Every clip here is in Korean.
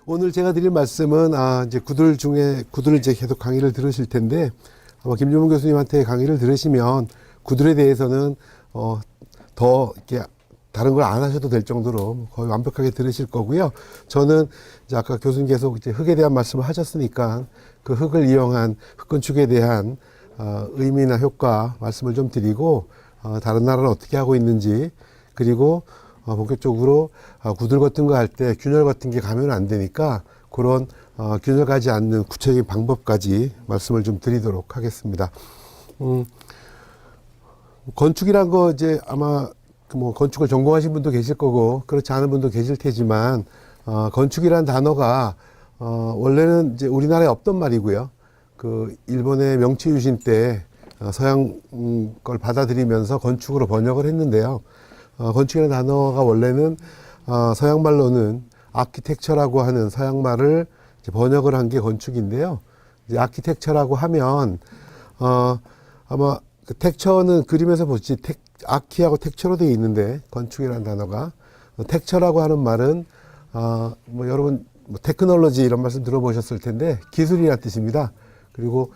오늘 제가 드릴 말씀은 이제 구들을 이제 계속 강의를 들으실 텐데 아마 김주문 교수님한테 강의를 들으시면 구들에 대해서는 더 이렇게 다른 걸 안 하셔도 될 정도로 거의 완벽하게 들으실 거고요. 저는 이제 아까 교수님 계속 이제 흙에 대한 말씀을 하셨으니까 그 흙을 이용한 흙 건축에 대한 의미나 효과 말씀을 좀 드리고 다른 나라는 어떻게 하고 있는지, 그리고 본격적으로 구들 같은 거 할 때 균열 같은 게 가면 안 되니까 그런 균열 가지 않는 구체적인 방법까지 말씀을 좀 드리도록 하겠습니다. 건축이란 거 이제 아마 뭐 건축을 전공하신 분도 계실 거고 그렇지 않은 분도 계실 테지만 건축이란 단어가 원래는 이제 우리나라에 없던 말이고요. 그 일본의 명치 유신 때 서양 걸 받아들이면서 건축으로 번역을 했는데요. 건축이라는 단어가 원래는 서양 말로는 아키텍처라고 하는 서양 말을 이제 번역을 한 게 건축인데요. 이제 아키텍처라고 하면 아마 그 텍처는 그림에서 보시 아키하고 텍처로 되어 있는데 건축이라는 단어가 텍처라고 하는 말은 뭐 여러분 뭐 테크놀로지 이런 말씀 들어보셨을 텐데 기술이라는 뜻입니다. 그리고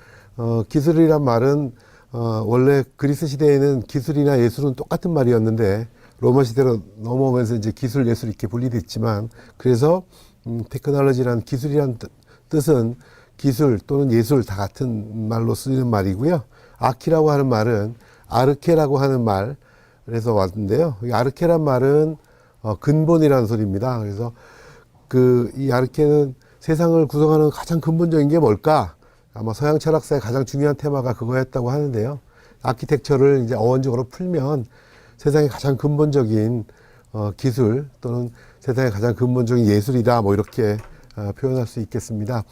기술이란 말은 원래 그리스 시대에는 기술이나 예술은 똑같은 말이었는데 로마 시대로 넘어오면서 이제 기술, 예술 이렇게 분리됐지만, 그래서 테크놀로지란 기술이란 뜻은 기술 또는 예술 다 같은 말로 쓰이는 말이고요. 아키라고 하는 말은 아르케라고 하는 말에서 왔는데요. 이 아르케란 말은 근본이라는 소리입니다. 그래서 이 아르케는 세상을 구성하는 가장 근본적인 게 뭘까? 아마 서양 철학사의 가장 중요한 테마가 그거였다고 하는데요. 아키텍처를 이제 어원적으로 풀면 세상의 가장 근본적인 기술 또는 세상의 가장 근본적인 예술이다, 뭐 이렇게 표현할 수 있겠습니다.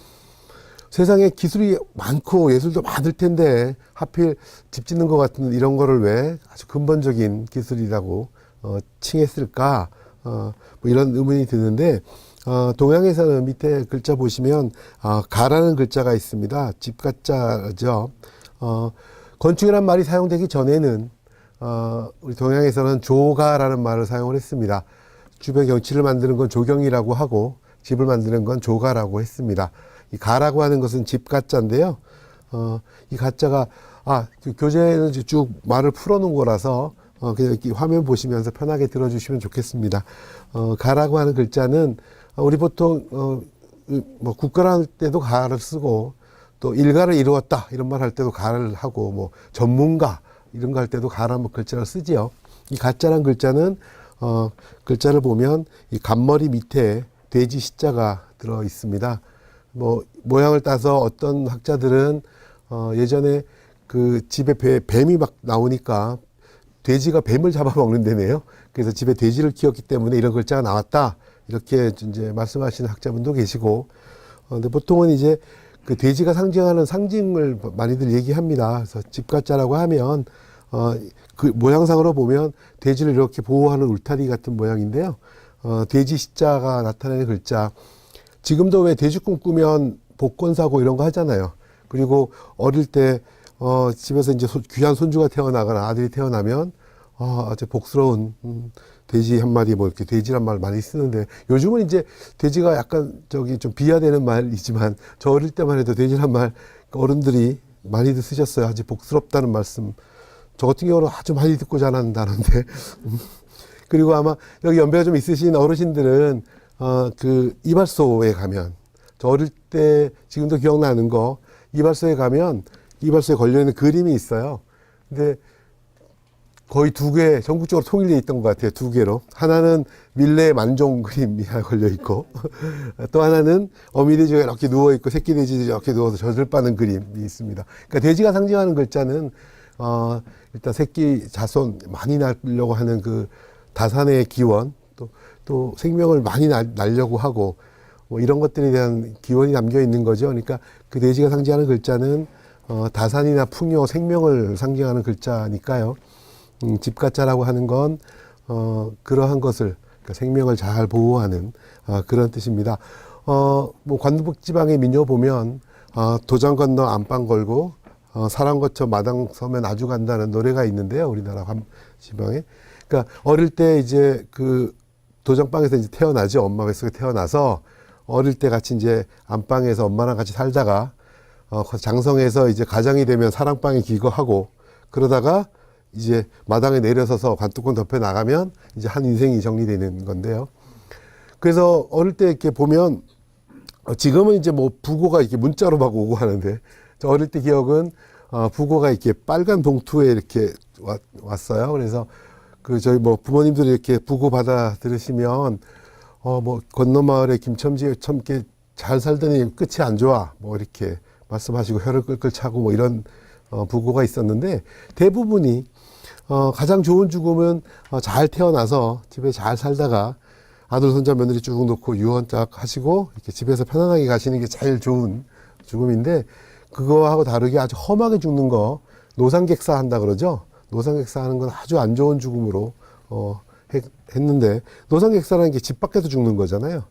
세상에 기술이 많고 예술도 많을 텐데 하필 집 짓는 것 같은 이런 거를 왜 아주 근본적인 기술이라고 칭했을까? 뭐 이런 의문이 드는데 동양에서는 밑에 글자 보시면 가라는 글자가 있습니다. 집가자죠. 건축이라는 말이 사용되기 전에는 우리 동양에서는 조가라는 말을 사용을 했습니다. 주변 경치를 만드는 건 조경이라고 하고 집을 만드는 건 조가라고 했습니다. 이 가라고 하는 것은 집가자인데요. 이 가자가 그 교재에는 쭉 말을 풀어놓은 거라서 그냥 이렇게 화면 보시면서 편하게 들어주시면 좋겠습니다. 가라고 하는 글자는 우리 보통 뭐 국가를 할 때도 가를 쓰고 또 일가를 이루었다 이런 말 할 때도 가를 하고 뭐 전문가 이런 거 할 때도 가라는 글자를 쓰지요. 이 가짜란 글자는 글자를 보면 이 간머리 밑에 돼지 시자가 들어 있습니다. 뭐 모양을 따서 어떤 학자들은 예전에 그 집에 뱀이 막 나오니까 돼지가 뱀을 잡아먹는 데네요. 그래서 집에 돼지를 키웠기 때문에 이런 글자가 나왔다, 이렇게 이제 말씀하시는 학자분도 계시고, 근데 보통은 이제 그 돼지가 상징하는 상징을 많이들 얘기합니다. 그래서 집가자라고 하면 그 모양상으로 보면 돼지를 이렇게 보호하는 울타리 같은 모양인데요. 돼지 시자가 나타내는 글자. 지금도 왜 돼지 꿈꾸면 복권 사고 이런 거 하잖아요. 그리고 어릴 때 집에서 이제 귀한 손주가 태어나거나 아들이 태어나면 아주 복스러운 돼지 한 마리, 뭐 이렇게 돼지란 말 많이 쓰는데, 요즘은 이제 돼지가 약간 좀 비하되는 말이지만 저 어릴 때만 해도 돼지란 말 어른들이 많이들 쓰셨어요. 아주 복스럽다는 말씀. 저 같은 경우는 아주 많이 듣고 자란 단어인데 그리고 아마 여기 연배가 좀 있으신 어르신들은 그 이발소에 가면, 저 어릴 때 지금도 기억나는 거, 이발소에 가면 이발소에 걸려있는 그림이 있어요. 근데 거의 두 개, 전국적으로 통일되어 있던 것 같아요. 두 개로. 하나는 밀레 만종 그림이 걸려있고 또 하나는 어미돼지가 이렇게 누워있고 새끼 돼지들이 이렇게 누워서 젖을 빠는 그림이 있습니다. 그러니까 돼지가 상징하는 글자는 일단 새끼 자손 많이 낳으려고 하는 그 다산의 기원, 또 생명을 많이 낳으려고 하고 뭐 이런 것들에 대한 기원이 담겨 있는 거죠. 그러니까 그 돼지가 상징하는 글자는 다산이나 풍요, 생명을 상징하는 글자니까요. 집가자라고 하는 건 그러한 것을, 그러니까 생명을 잘 보호하는 그런 뜻입니다. 뭐 관북지방의 민요 보면 도장 건너 안방 걸고 사람 거쳐 마당 서면 아주 간다는 노래가 있는데요. 우리나라 지방에. 그러니까 어릴 때 이제 그 도장방에서 이제 태어나죠. 엄마 뱃속에 태어나서 어릴 때 같이 이제 안방에서 엄마랑 같이 살다가 장성해서 이제 가장이 되면 사랑방에 기거하고 그러다가 이제 마당에 내려서서 관뚜껑 덮여 나가면 이제 한 인생이 정리되는 건데요. 그래서 어릴 때 이렇게 보면 지금은 이제 뭐 부고가 이렇게 문자로 막 오고 하는데 저 어릴 때 기억은 부고가 이렇게 빨간 봉투에 이렇게 왔어요. 그래서 그 저희 뭐 부모님들이 이렇게 부고 받아 들으시면 뭐 건너마을에 김첨지 참 이렇게 잘 살더니 끝이 안 좋아 뭐 이렇게 말씀하시고 혀를 끌끌 차고 뭐 이런 부고가 있었는데 대부분이 가장 좋은 죽음은 잘 태어나서 집에 잘 살다가 아들 손자 며느리 쭉 놓고 유언 쫙 하시고 이렇게 집에서 편안하게 가시는 게 제일 좋은 죽음인데 그거하고 다르게 아주 험하게 죽는 거 노상객사 한다 그러죠. 노상객사 하는 건 아주 안 좋은 죽음으로 했는데 노상객사라는 게 집 밖에서 죽는 거잖아요.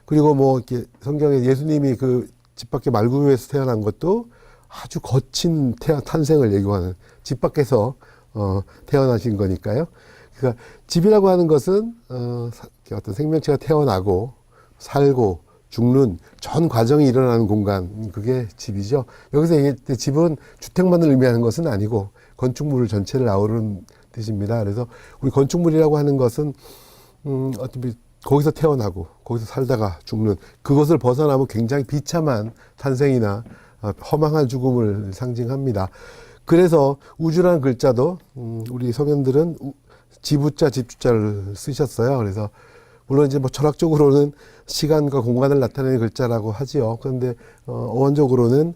그리고 뭐 이렇게 성경에 예수님이 그 집 밖에 말구유에서 태어난 것도 아주 거친 탄생을 예고하는 집 밖에서 태어나신 거니까요. 그러니까 집이라고 하는 것은 어떤 생명체가 태어나고 살고 죽는 전 과정이 일어나는 공간, 그게 집이죠. 여기서 얘기할 집은 주택만을 의미하는 것은 아니고 건축물 전체를 아우르는 뜻입니다. 그래서 우리 건축물이라고 하는 것은 어차피 거기서 태어나고 거기서 살다가 죽는 그것을 벗어나면 굉장히 비참한 탄생이나 허망한 죽음을 상징합니다. 그래서 우주라는 글자도 우리 성현들은 지부자 집주자를 쓰셨어요. 그래서 물론 이제 뭐 철학적으로는 시간과 공간을 나타내는 글자라고 하지요. 그런데 어원적으로는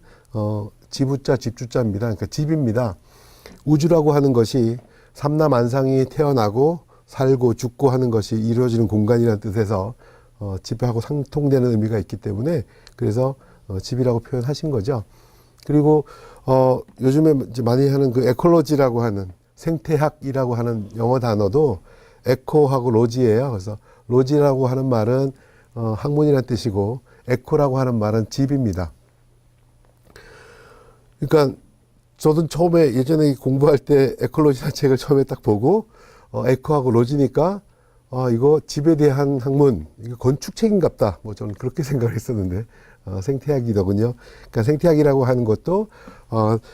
지부자 집주자입니다. 그러니까 집입니다. 우주라고 하는 것이 삼라만상이 태어나고 살고 죽고 하는 것이 이루어지는 공간이라는 뜻에서 집하고 상통되는 의미가 있기 때문에 그래서 집이라고 표현하신 거죠. 그리고 요즘에 이제 많이 하는 그 에콜로지라고 하는 생태학이라고 하는 영어 단어도 에코하고 로지예요. 그래서 로지라고 하는 말은 학문이라는 뜻이고 에코라고 하는 말은 집입니다. 그러니까 저도 처음에 예전에 공부할 때 에콜로지라는 책을 처음에 딱 보고 에코하고 로지니까 이거 집에 대한 학문, 이거 건축책인갑다. 뭐 저는 그렇게 생각을 했었는데 생태학이더군요. 그러니까 생태학이라고 하는 것도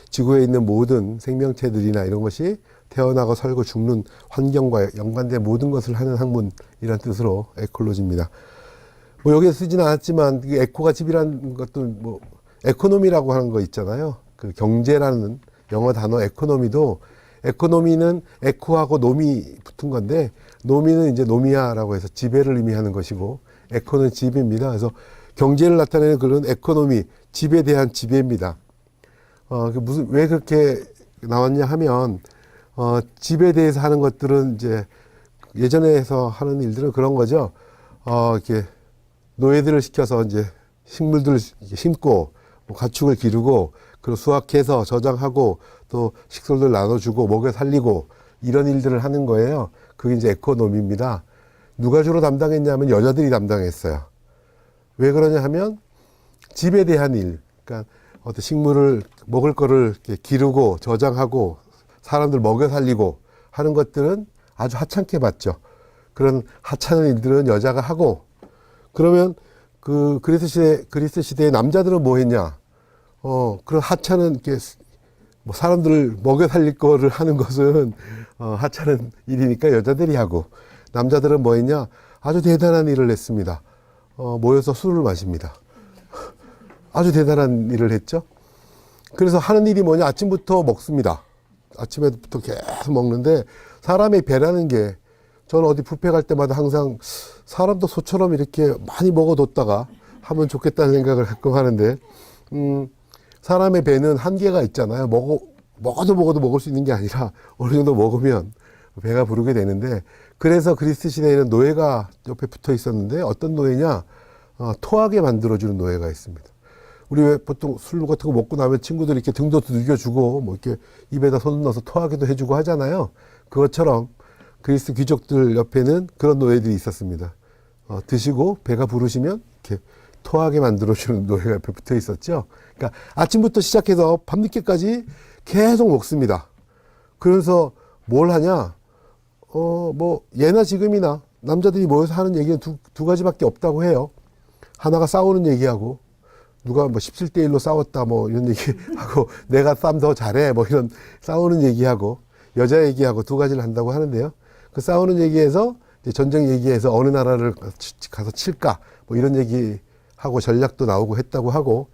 지구에 있는 모든 생명체들이나 이런 것이 태어나고 살고 죽는 환경과 연관된 모든 것을 하는 학문이란 뜻으로 에콜로지입니다. 뭐 여기에 쓰지는 않았지만 에코가 집이라는 것도 뭐 에코노미라고 하는 거 있잖아요. 그 경제라는 영어 단어 에코노미도 에코노미는 에코하고 노미 붙은 건데 노미는 이제 노미아라고 해서 지배를 의미하는 것이고 에코는 집입니다. 그래서 경제를 나타내는 그런 에코노미, 집에 대한 지배입니다. 왜 그렇게 나왔냐 하면 집에 대해서 하는 것들은 이제 예전에 해서 하는 일들은 그런 거죠. 이렇게 노예들을 시켜서 이제 식물들을 심고 뭐 가축을 기르고 그리고 수확해서 저장하고 또 식솔들 나눠주고 먹여 살리고 이런 일들을 하는 거예요. 그게 이제 에코노미입니다. 누가 주로 담당했냐면 여자들이 담당했어요. 왜 그러냐 하면 집에 대한 일, 그러니까 어떤 식물을 먹을 거를 이렇게 기르고 저장하고 사람들 먹여 살리고 하는 것들은 아주 하찮게 봤죠. 그런 하찮은 일들은 여자가 하고 그러면 그 그리스 시대의 남자들은 뭐 했냐? 그런 하찮은 이렇게 뭐 사람들을 먹여 살릴 거를 하는 것은 하찮은 일이니까 여자들이 하고 남자들은 뭐 했냐? 아주 대단한 일을 했습니다. 모여서 술을 마십니다. 아주 대단한 일을 했죠. 그래서 하는 일이 뭐냐? 아침부터 먹습니다. 아침에부터 계속 먹는데 사람의 배라는 게 저는 어디 뷔페 갈 때마다 항상 사람도 소처럼 이렇게 많이 먹어뒀다가 하면 좋겠다는 생각을 가끔 하는데 사람의 배는 한계가 있잖아요. 먹어도 먹을 수 있는 게 아니라 어느 정도 먹으면 배가 부르게 되는데 그래서 그리스 시대에는 노예가 옆에 붙어 있었는데 어떤 노예냐? 토하게 만들어주는 노예가 있습니다. 우리 왜 보통 술 같은 거 먹고 나면 친구들이 이렇게 등도 두들겨주고 뭐 이렇게 입에다 손 넣어서 토하게도 해주고 하잖아요. 그것처럼 그리스 귀족들 옆에는 그런 노예들이 있었습니다. 드시고 배가 부르시면 이렇게 토하게 만들어주는 노예가 옆에 붙어 있었죠. 그러니까 아침부터 시작해서 밤늦게까지 계속 먹습니다. 그래서 뭘 하냐? 뭐 예나 지금이나 남자들이 모여서 하는 얘기는 두 가지밖에 없다고 해요. 하나가 싸우는 얘기하고 누가 뭐 17대 1로 싸웠다 뭐 이런 얘기하고 내가 싸움 더 잘해 뭐 이런 싸우는 얘기하고 여자 얘기하고 두 가지를 한다고 하는데요. 그 싸우는 얘기에서 이제 전쟁 얘기에서 어느 나라를 가서 칠까 뭐 이런 얘기하고 전략도 나오고 했다고 하고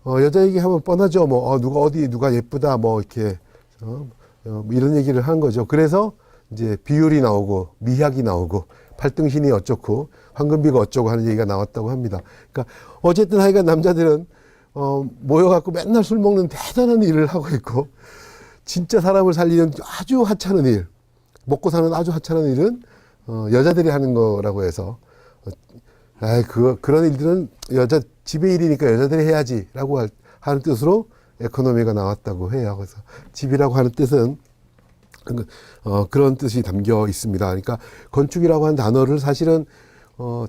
여자 얘기하면 뻔하죠. 뭐 누가 예쁘다 뭐 이렇게 뭐 이런 얘기를 한 거죠. 그래서 이제 비율이 나오고 미학이 나오고 팔등신이 어쩌고 황금비가 어쩌고 하는 얘기가 나왔다고 합니다. 그러니까 어쨌든 하여간 남자들은 모여갖고 맨날 술 먹는 대단한 일을 하고 있고 진짜 사람을 살리는 아주 하찮은 일, 먹고 사는 아주 하찮은 일은 여자들이 하는 거라고 해서 그런 일들은 집의 일이니까 여자들이 해야지라고 하는 뜻으로 에코노미가 나왔다고 해요. 그래서 집이라고 하는 뜻은 그런 뜻이 담겨 있습니다. 그러니까 건축이라고 하는 단어를 사실은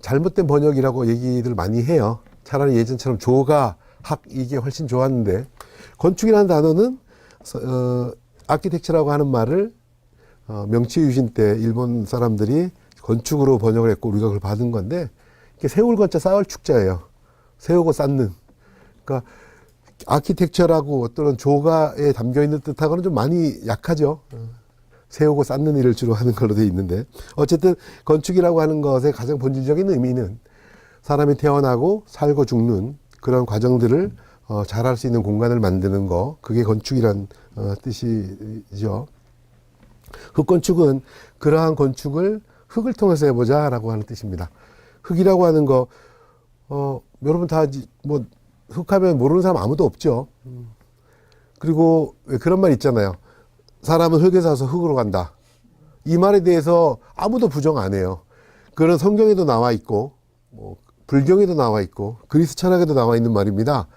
잘못된 번역이라고 얘기들 많이 해요. 차라리 예전처럼 조가, 학 이게 훨씬 좋았는데 건축이라는 단어는 아키텍처라고 하는 말을 명치유신 때 일본 사람들이 건축으로 번역을 했고 우리가 그걸 받은 건데 이게 세울 건자 쌓을 축자예요. 세우고 쌓는. 그러니까 아키텍처라고 어떤 조가에 담겨 있는 뜻하고는 좀 많이 약하죠. 세우고 쌓는 일을 주로 하는 걸로 되어 있는데 어쨌든 건축이라고 하는 것의 가장 본질적인 의미는 사람이 태어나고 살고 죽는 그런 과정들을 잘할 수 있는 공간을 만드는 거, 그게 건축이란 뜻이죠. 흙건축은 그러한 건축을 흙을 통해서 해보자라고 하는 뜻입니다. 흙이라고 하는 거 여러분 다 뭐 흙하면 모르는 사람 아무도 없죠. 그리고 왜 그런 말 있잖아요. 사람은 흙에서 와서 흙으로 간다. 이 말에 대해서 아무도 부정 안 해요. 그런 성경에도 나와 있고, 뭐 불경에도 나와 있고, 그리스 철학에도 나와 있는 말입니다.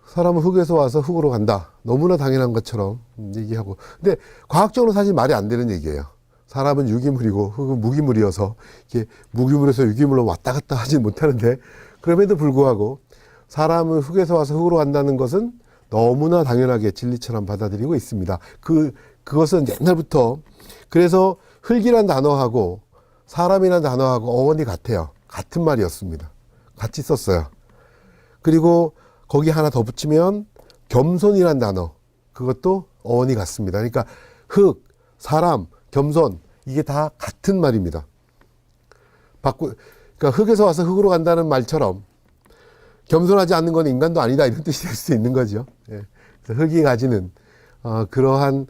사람은 흙에서 와서 흙으로 간다. 너무나 당연한 것처럼 얘기하고. 근데 과학적으로 사실 말이 안 되는 얘기예요. 사람은 유기물이고 흙은 무기물이어서 이게 무기물에서 유기물로 왔다 갔다 하지 못하는데 그럼에도 불구하고 사람은 흙에서 와서 흙으로 간다는 것은 너무나 당연하게 진리처럼 받아들이고 있습니다. 그것은 옛날부터 그래서 흙이란 단어하고 사람이란 단어하고 어원이 같아요. 같은 말이었습니다. 같이 썼어요. 그리고 거기 하나 더 붙이면 겸손이란 단어 그것도 어원이 같습니다. 그러니까 흙, 사람, 겸손 이게 다 같은 말입니다. 그러니까 흙에서 와서 흙으로 간다는 말처럼 겸손하지 않는 건 인간도 아니다 이런 뜻이 될 수 있는 거죠. 예. 그래서 흙이 가지는 그러한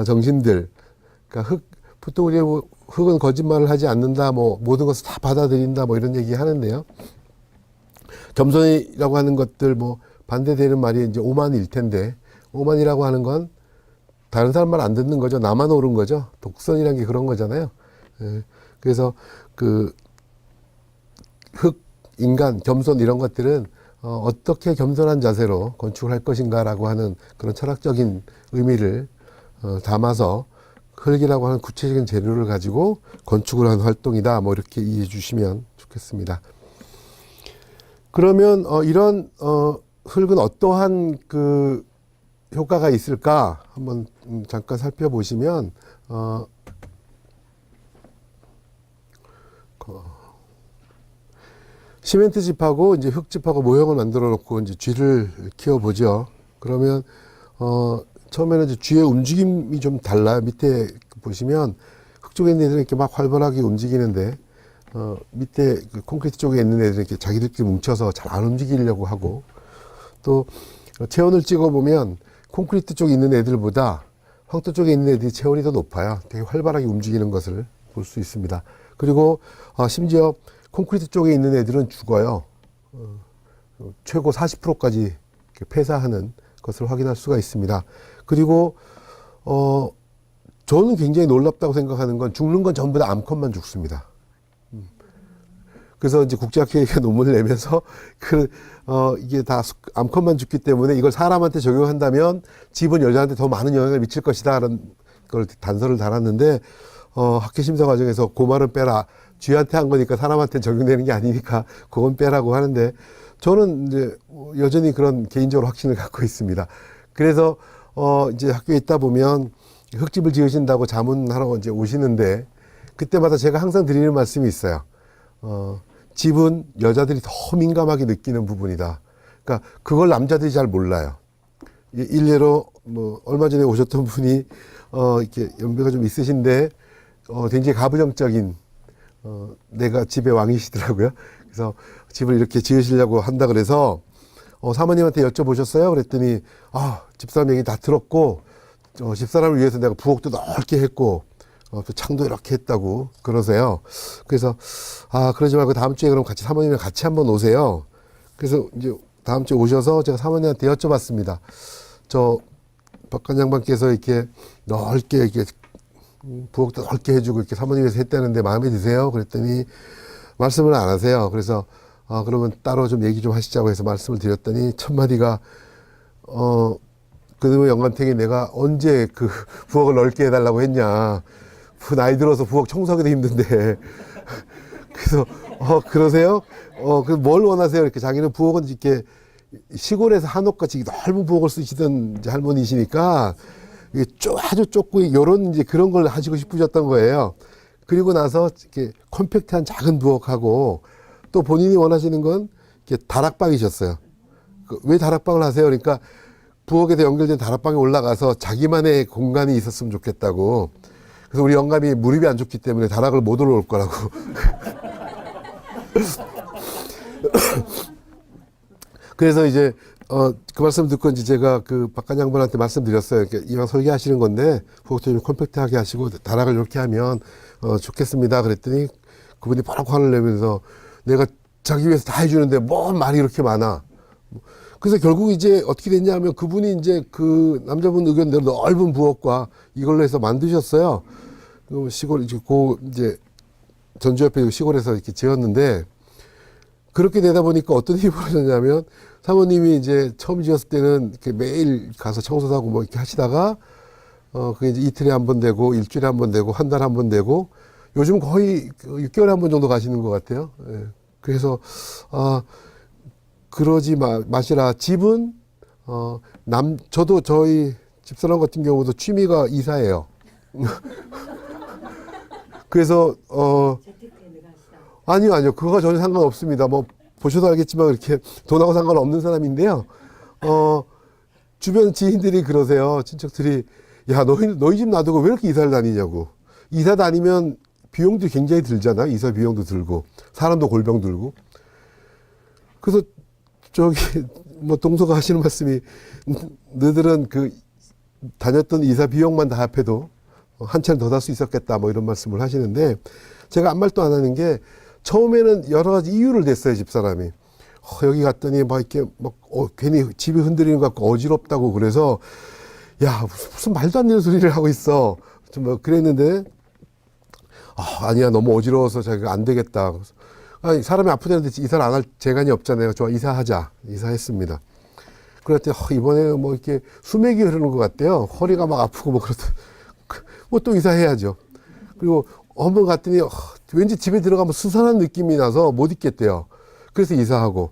정신들, 그러니까 보통 우리 흙은 거짓말을 하지 않는다, 뭐 모든 것을 다 받아들인다, 뭐 이런 얘기 하는데요. 겸손이라고 하는 것들 뭐 반대되는 말이 이제 오만일 텐데 오만이라고 하는 건 다른 사람 말 안 듣는 거죠. 나만 옳은 거죠. 독선이라는 게 그런 거잖아요. 예. 그래서 흙, 인간, 겸손 이런 것들은 어떻게 겸손한 자세로 건축을 할 것인가라고 하는 그런 철학적인 의미를 담아서 흙이라고 하는 구체적인 재료를 가지고 건축을 하는 활동이다. 뭐 이렇게 이해해 주시면 좋겠습니다. 그러면 이런 흙은 어떠한 그 효과가 있을까 한번 잠깐 살펴보시면 시멘트 집하고 이제 흙집하고 모형을 만들어 놓고 이제 쥐를 키워 보죠. 그러면 처음에는 이제 쥐의 움직임이 좀 달라요. 밑에 보시면 흙 쪽에 있는 애들은 이렇게 막 활발하게 움직이는데 밑에 그 콘크리트 쪽에 있는 애들은 이렇게 자기들끼리 뭉쳐서 잘 안 움직이려고 하고 또 체온을 찍어 보면 콘크리트 쪽에 있는 애들보다 황토 쪽에 있는 애들이 체온이 더 높아요. 되게 활발하게 움직이는 것을 볼 수 있습니다. 그리고 심지어 콘크리트 쪽에 있는 애들은 죽어요. 최고 40%까지 폐사하는 것을 확인할 수가 있습니다. 그리고 저는 굉장히 놀랍다고 생각하는 건 죽는 건 전부 다 암컷만 죽습니다. 그래서 이제 국제학회가 논문을 내면서 이게 다 암컷만 죽기 때문에 이걸 사람한테 적용한다면 집은 여자한테 더 많은 영향을 미칠 것이다 라는 걸 단서를 달았는데 학회 심사 과정에서 그 말은 빼라. 쥐한테 한 거니까 사람한테 적용되는 게 아니니까 그건 빼라고 하는데 저는 이제 여전히 그런 개인적으로 확신을 갖고 있습니다. 그래서 이제 학교에 있다 보면 흙집을 지으신다고 자문하러 이제 오시는데 그때마다 제가 항상 드리는 말씀이 있어요. 집은 여자들이 더 민감하게 느끼는 부분이다. 그러니까 그걸 남자들이 잘 몰라요. 일례로 뭐 얼마 전에 오셨던 분이 이렇게 연배가 좀 있으신데 굉장히 가부장적인 내가 집의 왕이시더라고요. 그래서 집을 이렇게 지으시려고 한다 그래서 사모님한테 여쭤보셨어요. 그랬더니 집사람 얘기 다 들었고 집사람을 위해서 내가 부엌도 넓게 했고 또 창도 이렇게 했다고 그러세요. 그래서 그러지 말고 다음 주에 그럼 같이 사모님이랑 같이 한번 오세요. 그래서 이제 다음 주에 오셔서 제가 사모님한테 여쭤봤습니다. 저 박관 장관께서 이렇게 넓게 이렇게 부엌도 넓게 해주고 이렇게 사모님께서 했다는데 마음에 드세요? 그랬더니 말씀을 안 하세요. 그래서 그러면 따로 좀 얘기 좀 하시자고 해서 말씀을 드렸더니 첫 마디가 그놈의 영감탱이 내가 언제 그 부엌을 넓게 해달라고 했냐. 나이 들어서 부엌 청소하기도 힘든데. 그래서 그러세요? 뭘 원하세요? 이렇게 자기는 부엌은 이렇게 시골에서 한옥같이 넓은 부엌을 쓰시던 이제 할머니시니까 이게 아주 좁고 요런 이제 그런 걸 하시고 싶으셨던 거예요. 그리고 나서 이렇게 컴팩트한 작은 부엌하고 또 본인이 원하시는 건 이렇게 다락방이셨어요. 왜 다락방을 하세요? 그러니까 부엌에서 연결된 다락방에 올라가서 자기만의 공간이 있었으면 좋겠다고. 그래서 우리 영감이 무릎이 안 좋기 때문에 다락을 못 올라올 거라고. 그래서 이제 그 말씀 듣고 이제 제가 그 박관 장관한테 말씀드렸어요. 이렇게 이왕 설계하시는 건데 부엌도 좀 컴팩트하게 하시고 다락을 이렇게 하면 좋겠습니다. 그랬더니 그분이 바로 화를 내면서 내가 자기 위해서 다 해주는데 뭔 말이 이렇게 많아. 그래서 결국 이제 어떻게 됐냐 하면 그분이 이제 그 남자분 의견대로 넓은 부엌과 이걸로 해서 만드셨어요. 시골 이제 전주 옆에 시골에서 이렇게 지었는데 그렇게 되다 보니까 어떤 일이 벌어졌냐면 사모님이 이제 처음 지었을 때는 이렇게 매일 가서 청소도 하고 뭐 이렇게 하시다가 그게 이제 이틀에 한 번 되고 일주일에 한 번 되고 한 달에 한 번 되고 요즘 거의 6개월에 한 번 정도 가시는 것 같아요. 예. 그래서 그러지 마시라. 집은 저도 저희 집사람 같은 경우도 취미가 이사예요. 그래서 아니요 그거가 전혀 상관없습니다. 뭐 보셔도 알겠지만 이렇게 돈하고 상관없는 사람인데요. 주변 지인들이 그러세요. 친척들이 야 너희 집 놔두고 왜 이렇게 이사를 다니냐고. 이사 다니면 비용도 굉장히 들잖아. 이사 비용도 들고 사람도 골병 들고. 그래서 저기 뭐 동서가 하시는 말씀이 너희들은 그 다녔던 이사 비용만 다 합해도 한 차례 더 살 수 있었겠다 뭐 이런 말씀을 하시는데 제가 아무 말도 안 하는 게 처음에는 여러 가지 이유를 냈어요. 집사람이 여기 갔더니 막 이렇게 막 괜히 집이 흔들리는 것 같고 어지럽다고 그래서 야 무슨 말도 안 되는 소리를 하고 있어 좀 뭐 그랬는데 아니야 너무 어지러워서 자기가 안 되겠다. 아니 사람이 아프다는데 이사를 안 할 재간이 없잖아요. 좋아 이사하자. 이사했습니다. 그랬더니 이번에는 뭐 이렇게 수맥이 흐르는 것 같대요. 허리가 막 아프고 뭐 그렇다. 뭐 또 이사해야죠. 그리고 한번 갔더니 왠지 집에 들어가면 수산한 느낌이 나서 못 있겠대요. 그래서 이사하고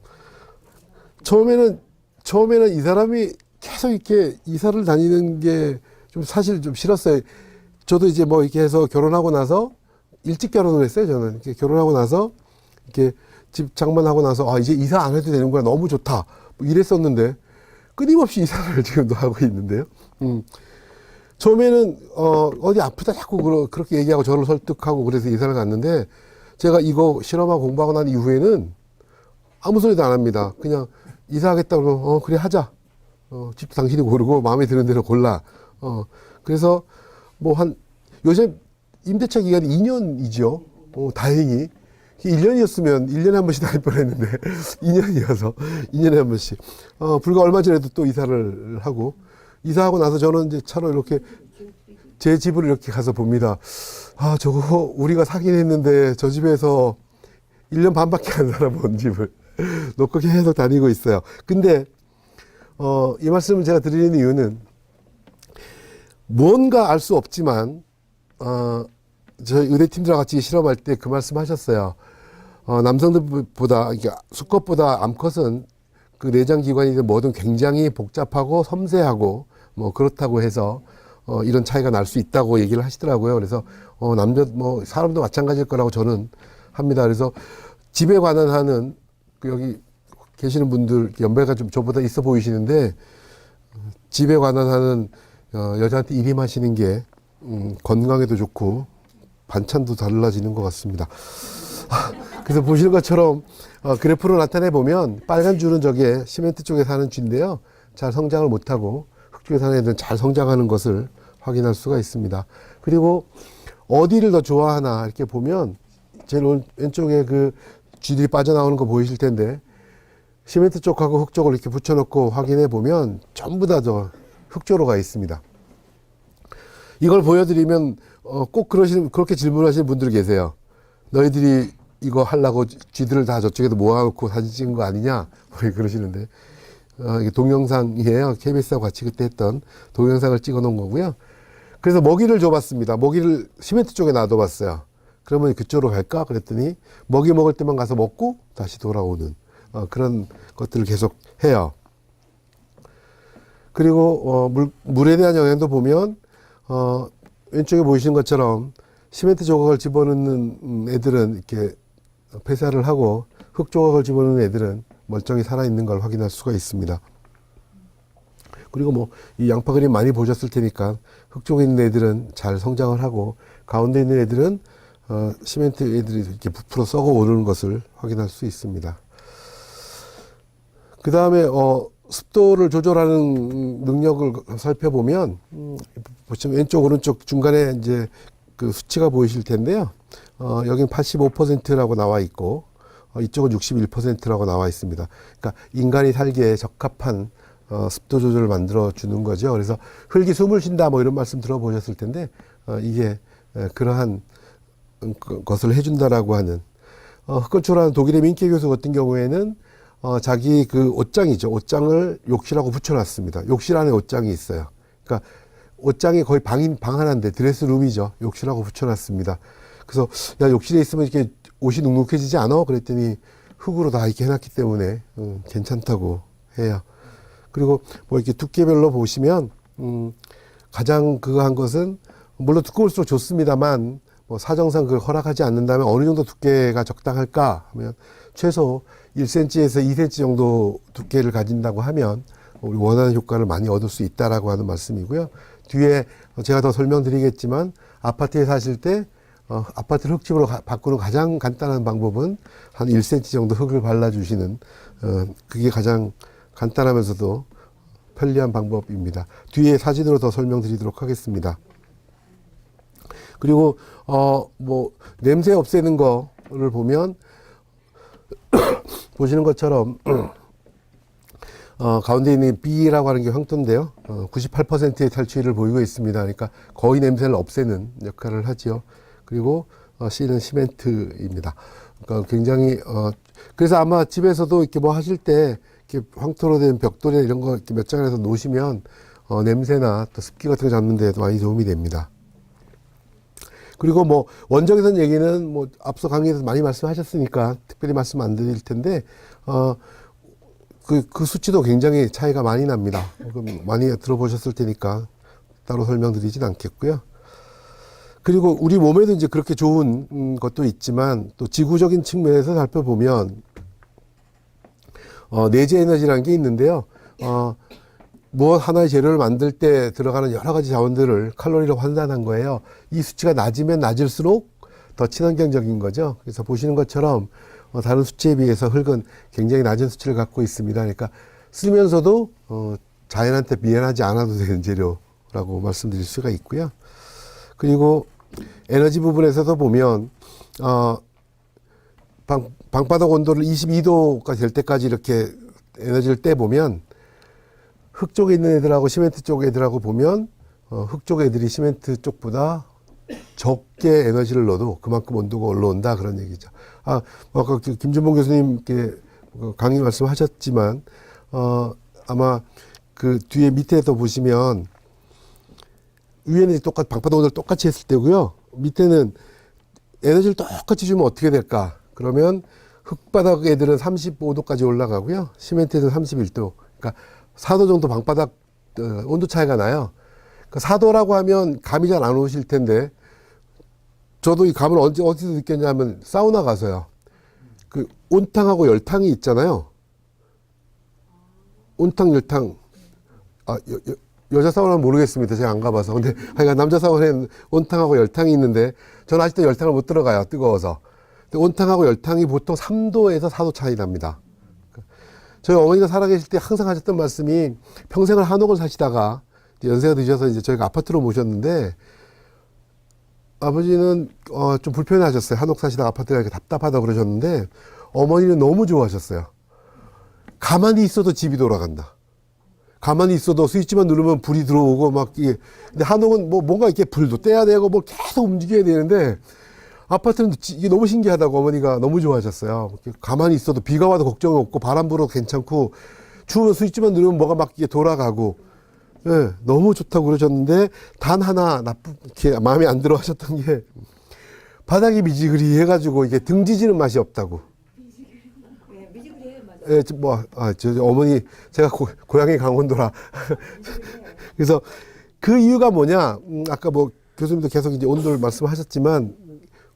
처음에는 이 사람이 계속 이렇게 이사를 다니는 게 좀 사실 좀 싫었어요. 저도 이제 뭐 이렇게 해서 결혼하고 나서 일찍 결혼을 했어요. 저는 이렇게 결혼하고 나서 이렇게 집 장만하고 나서 이제 이사 안 해도 되는 거야. 너무 좋다. 뭐 이랬었는데 끊임없이 이사를 지금도 하고 있는데요. 처음에는 어디 아프다 자꾸 그렇게 얘기하고 저를 설득하고 그래서 이사를 갔는데 제가 이거 실험하고 공부하고 난 이후에는 아무 소리도 안 합니다. 그냥 이사하겠다고 그러면 그래 하자. 집도 당신이 고르고 마음에 드는 대로 골라. 그래서 뭐 요새 임대차 기간이 2년이죠. 다행히 1년이었으면 1년에 한 번씩 다닐 뻔했는데 2년이어서 2년에 한 번씩. 불과 얼마 전에도 또 이사를 하고 이사하고 나서 저는 이제 차로 이렇게 제 집을 이렇게 가서 봅니다. 저거 우리가 사긴 했는데 저 집에서 1년 반밖에 안 살아본 집을 놓고 계속 다니고 있어요. 근데 이 말씀을 제가 드리는 이유는 뭔가 알 수 없지만 저희 의대팀들과 같이 실험할 때 그 말씀 하셨어요. 남성들보다 수컷보다 암컷은 그 내장기관이든 뭐든 굉장히 복잡하고 섬세하고 뭐 그렇다고 해서 이런 차이가 날 수 있다고 얘기를 하시더라고요. 그래서 사람도 마찬가지일 거라고 저는 합니다. 그래서 집에 관한 하는 여기 계시는 분들 연배가 좀 저보다 있어 보이시는데 집에 관한 하는 여자한테 일임하시는 게 건강에도 좋고 반찬도 달라지는 것 같습니다. 그래서 보시는 것처럼 그래프로 나타내 보면 빨간 줄은 저게 시멘트 쪽에 사는 쥐인데요. 잘 성장을 못하고 흙 쪽에 사는 애들은 잘 성장하는 것을 확인할 수가 있습니다. 그리고 어디를 더 좋아하나 이렇게 보면 제일 왼쪽에 그 쥐들이 빠져나오는 거 보이실 텐데 시멘트 쪽하고 흙 쪽을 이렇게 붙여놓고 확인해 보면 전부 다 저 흙조로 가 있습니다. 이걸 보여드리면 꼭 그렇게 질문하시는 분들이 계세요. 너희들이 이거 하려고 쥐들을 다 저쪽에도 모아놓고 사진 찍은 거 아니냐? 뭐 그러시는데 이게 동영상이에요. KBS하고 같이 그때 했던 동영상을 찍어 놓은 거고요. 그래서 먹이를 줘봤습니다. 먹이를 시멘트 쪽에 놔둬봤어요. 그러면 그쪽으로 갈까? 그랬더니 먹이 먹을 때만 가서 먹고 다시 돌아오는 그런 것들을 계속 해요. 그리고 물에 대한 영향도 보면 왼쪽에 보이시는 것처럼 시멘트 조각을 집어넣는 애들은 이렇게 폐사를 하고 흙 조각을 집어넣는 애들은 멀쩡히 살아있는 걸 확인할 수가 있습니다. 그리고 뭐 이 양파 그림 많이 보셨을 테니까 흙 쪽에 있는 애들은 잘 성장을 하고 가운데 있는 애들은 시멘트 애들이 이렇게 부풀어 썩어 오르는 것을 확인할 수 있습니다. 그 다음에 습도를 조절하는 능력을 살펴보면 보시면 왼쪽 오른쪽 중간에 이제 그 수치가 보이실 텐데요. 여긴 85%라고 나와 있고 이쪽은 61%라고 나와 있습니다. 그러니까 인간이 살기에 적합한 습도 조절을 만들어 주는 거죠. 그래서 흙이 숨을 쉰다 뭐 이런 말씀 들어보셨을 텐데 이게 그러한 것을 해준다라고 하는 흑건초라는 독일의 민케 교수 같은 경우에는 자기 그 옷장이죠. 옷장을 욕실하고 붙여놨습니다. 욕실 안에 옷장이 있어요. 그러니까 옷장이 거의 방 하나인데 드레스룸이죠. 욕실하고 붙여놨습니다. 그래서 야 욕실에 있으면 이렇게 옷이 눅눅해지지 않아? 그랬더니 흙으로 다 이렇게 해놨기 때문에 괜찮다고 해요. 그리고 뭐 이렇게 두께별로 보시면 가장 그거 한 것은 물론 두꺼울수록 좋습니다만 뭐 사정상 그걸 허락하지 않는다면 어느 정도 두께가 적당할까 하면 최소 1cm에서 2cm 정도 두께를 가진다고 하면 우리 원하는 효과를 많이 얻을 수 있다라고 하는 말씀이고요. 뒤에 제가 더 설명드리겠지만 아파트에 사실 때 아파트를 흙집으로 바꾸는 가장 간단한 방법은 한 1cm 정도 흙을 발라주시는 그게 가장 간단하면서도 편리한 방법입니다. 뒤에 사진으로 더 설명드리도록 하겠습니다. 그리고 뭐 냄새 없애는 거를 보면 보시는 것처럼 가운데 있는 B라고 하는 게 황토인데요. 98%의 탈취율을 보이고 있습니다. 그러니까 거의 냄새를 없애는 역할을 하지요. 그리고 C는 시멘트입니다. 그러니까 굉장히 그래서 아마 집에서도 이렇게 뭐 하실 때 이렇게 황토로 된 벽돌이나 이런 거 이렇게 몇 장을 해서 놓으시면 냄새나 또 습기 같은 거 잡는 데도 많이 도움이 됩니다. 그리고 뭐 원적외선 얘기는 뭐 앞서 강의에서 많이 말씀하셨으니까 특별히 말씀 안 드릴 텐데 그 수치도 굉장히 차이가 많이 납니다. 많이 들어보셨을 테니까 따로 설명드리진 않겠고요. 그리고 우리 몸에도 이제 그렇게 좋은 것도 있지만 또 지구적인 측면에서 살펴보면 내재 에너지라는 게 있는데요. 무엇 하나의 재료를 만들 때 들어가는 여러 가지 자원들을 칼로리로 환산한 거예요. 이 수치가 낮으면 낮을수록 더 친환경적인 거죠. 그래서 보시는 것처럼 다른 수치에 비해서 흙은 굉장히 낮은 수치를 갖고 있습니다. 그러니까 쓰면서도 자연한테 미안하지 않아도 되는 재료라고 말씀드릴 수가 있고요. 그리고 에너지 부분에서도 보면 방바닥 온도를 22도가 될 때까지 이렇게 에너지를 떼보면 흙 쪽에 있는 애들하고 시멘트 쪽 애들하고 보면 흙 쪽 애들이 시멘트 쪽보다 적게 에너지를 넣어도 그만큼 온도가 올라온다 그런 얘기죠. 아까 김준봉 교수님께 강의 말씀하셨지만 아마 그 뒤에 밑에도 보시면 위에는 방바닥 온도를 똑같이 했을 때고요. 밑에는 에너지를 똑같이 주면 어떻게 될까? 그러면 흙바닥 애들은 35도까지 올라가고요. 시멘트 애들은 31도. 그러니까 4도 정도 방바닥 온도 차이가 나요. 그러니까 4도라고 하면 감이 잘 안 오실 텐데 저도 이 감을 어디서 느꼈냐면 사우나 가서요. 그 온탕하고 열탕이 있잖아요. 온탕, 열탕. 아, 여자 사원은 모르겠습니다. 제가 안 가봐서. 근데 하여간 남자 사원에는 온탕하고 열탕이 있는데 저는 아직도 열탕을 못 들어가요. 뜨거워서. 근데 온탕하고 열탕이 보통 3도에서 4도 차이 납니다. 저희 어머니가 살아계실 때 항상 하셨던 말씀이 평생을 한옥을 사시다가 연세가 드셔서 이제 저희가 아파트로 모셨는데 아버지는 좀 불편해 하셨어요. 한옥 사시다가 아파트가 이렇게 답답하다고 그러셨는데 어머니는 너무 좋아하셨어요. 가만히 있어도 집이 돌아간다. 가만히 있어도 스위치만 누르면 불이 들어오고 막 이게. 근데 한옥은 뭐 뭔가 이렇게 불도 떼야 되고 뭐 계속 움직여야 되는데 아파트는 이게 너무 신기하다고 어머니가 너무 좋아하셨어요. 가만히 있어도 비가 와도 걱정 없고 바람 불어도 괜찮고 추우면 스위치만 누르면 뭐가 막 이게 돌아가고 예, 너무 좋다고 그러셨는데 단 하나 나쁘게 마음에 안 들어 하셨던 게 바닥이 미지근히 해가지고 이게 등지지는 맛이 없다고. 예, 저 어머니, 제가 고향이 강원도라. 그래서 그 이유가 뭐냐, 아까 뭐 교수님도 계속 이제 온돌 말씀하셨지만,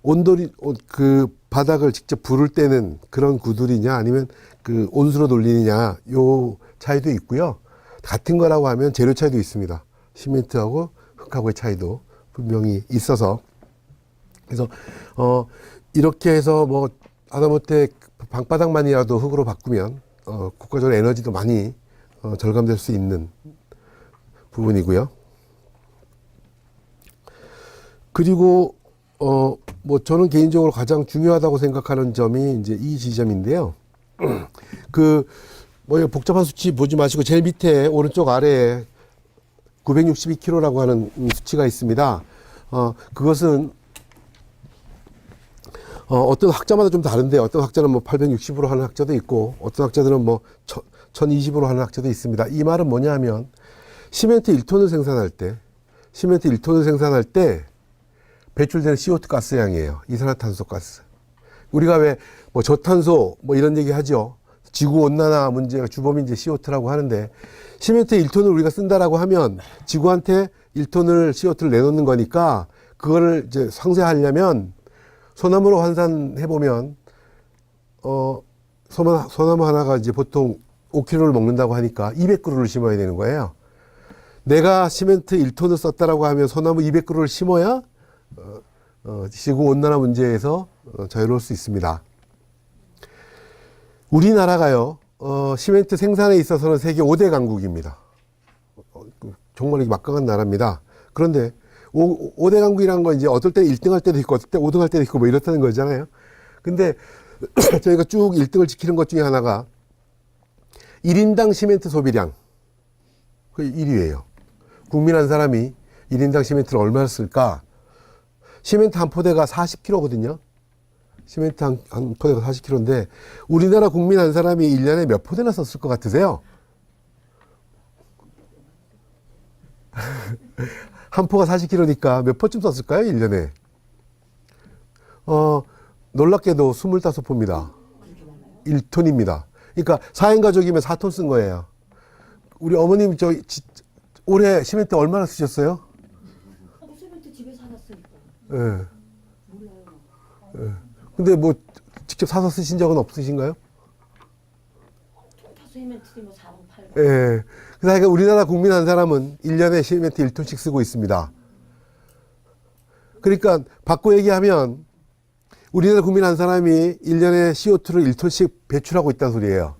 온돌이, 그 바닥을 직접 불을 때는 그런 구들이냐, 아니면 그 온수로 돌리느냐, 요 차이도 있고요. 같은 거라고 하면 재료 차이도 있습니다. 시멘트하고 흙하고의 차이도 분명히 있어서. 그래서, 이렇게 해서 뭐, 하다못해 방바닥만이라도 흙으로 바꾸면 국가적으로 에너지도 많이 절감될 수 있는 부분이고요. 그리고 뭐 저는 개인적으로 가장 중요하다고 생각하는 점이 이제 이 지점인데요. 그 뭐 복잡한 수치 보지 마시고 제일 밑에 오른쪽 아래에 962kg라고 하는 수치가 있습니다. 그것은 어떤 학자마다 좀 다른데 어떤 학자는 뭐 860으로 하는 학자도 있고 어떤 학자들은 뭐 1020으로 하는 학자도 있습니다. 이 말은 뭐냐 하면 시멘트 1톤을 생산할 때 배출되는 CO2 가스 양이에요. 이산화탄소 가스. 우리가 왜 뭐 저탄소 뭐 이런 얘기 하죠. 지구 온난화 문제가 주범이 이제 CO2라고 하는데 시멘트 1톤을 우리가 쓴다라고 하면 지구한테 1톤을 CO2를 내놓는 거니까 그거를 이제 상쇄하려면 소나무로 환산해보면, 소나무 하나가 이제 보통 5kg를 먹는다고 하니까 200그루를 심어야 되는 거예요. 내가 시멘트 1톤을 썼다라고 하면 소나무 200그루를 심어야, 지구 온난화 문제에서 자유로울 수 있습니다. 우리나라가요, 시멘트 생산에 있어서는 세계 5대 강국입니다. 정말 막강한 나라입니다. 그런데 5대 강국이라는 건 이제 어떨 때 1등 할 때도 있고 어떨 때 5등 할 때도 있고 뭐 이렇다는 거잖아요. 근데 저희가 쭉 1등을 지키는 것 중에 하나가 1인당 시멘트 소비량. 그 1위예요. 국민 한 사람이 1인당 시멘트를 얼마나 쓸까? 시멘트 한 포대가 40kg거든요. 시멘트 한 포대가 40kg인데 우리나라 국민 한 사람이 1년에 몇 포대나 썼을 것 같으세요? 한 포가 40kg니까 몇 포쯤 썼을까요? 1년에. 놀랍게도 25포입니다. 1톤입니다. 그러니까 4인 가족이면 4톤 쓴 거예요. 우리 어머님 올해 시멘트 얼마나 쓰셨어요? 시멘트 집에서 하나 쓰니까. 예. 몰라요. 예. 근데 뭐 직접 사서 쓰신 적은 없으신가요? 다수 시멘트 뭐 4만 8만. 예. 그러니까 우리나라 국민 한 사람은 1년에 시멘트 1톤씩 쓰고 있습니다. 그러니까 바꿔 얘기하면 우리나라 국민 한 사람이 1년에 CO2를 1톤씩 배출하고 있다는 소리예요.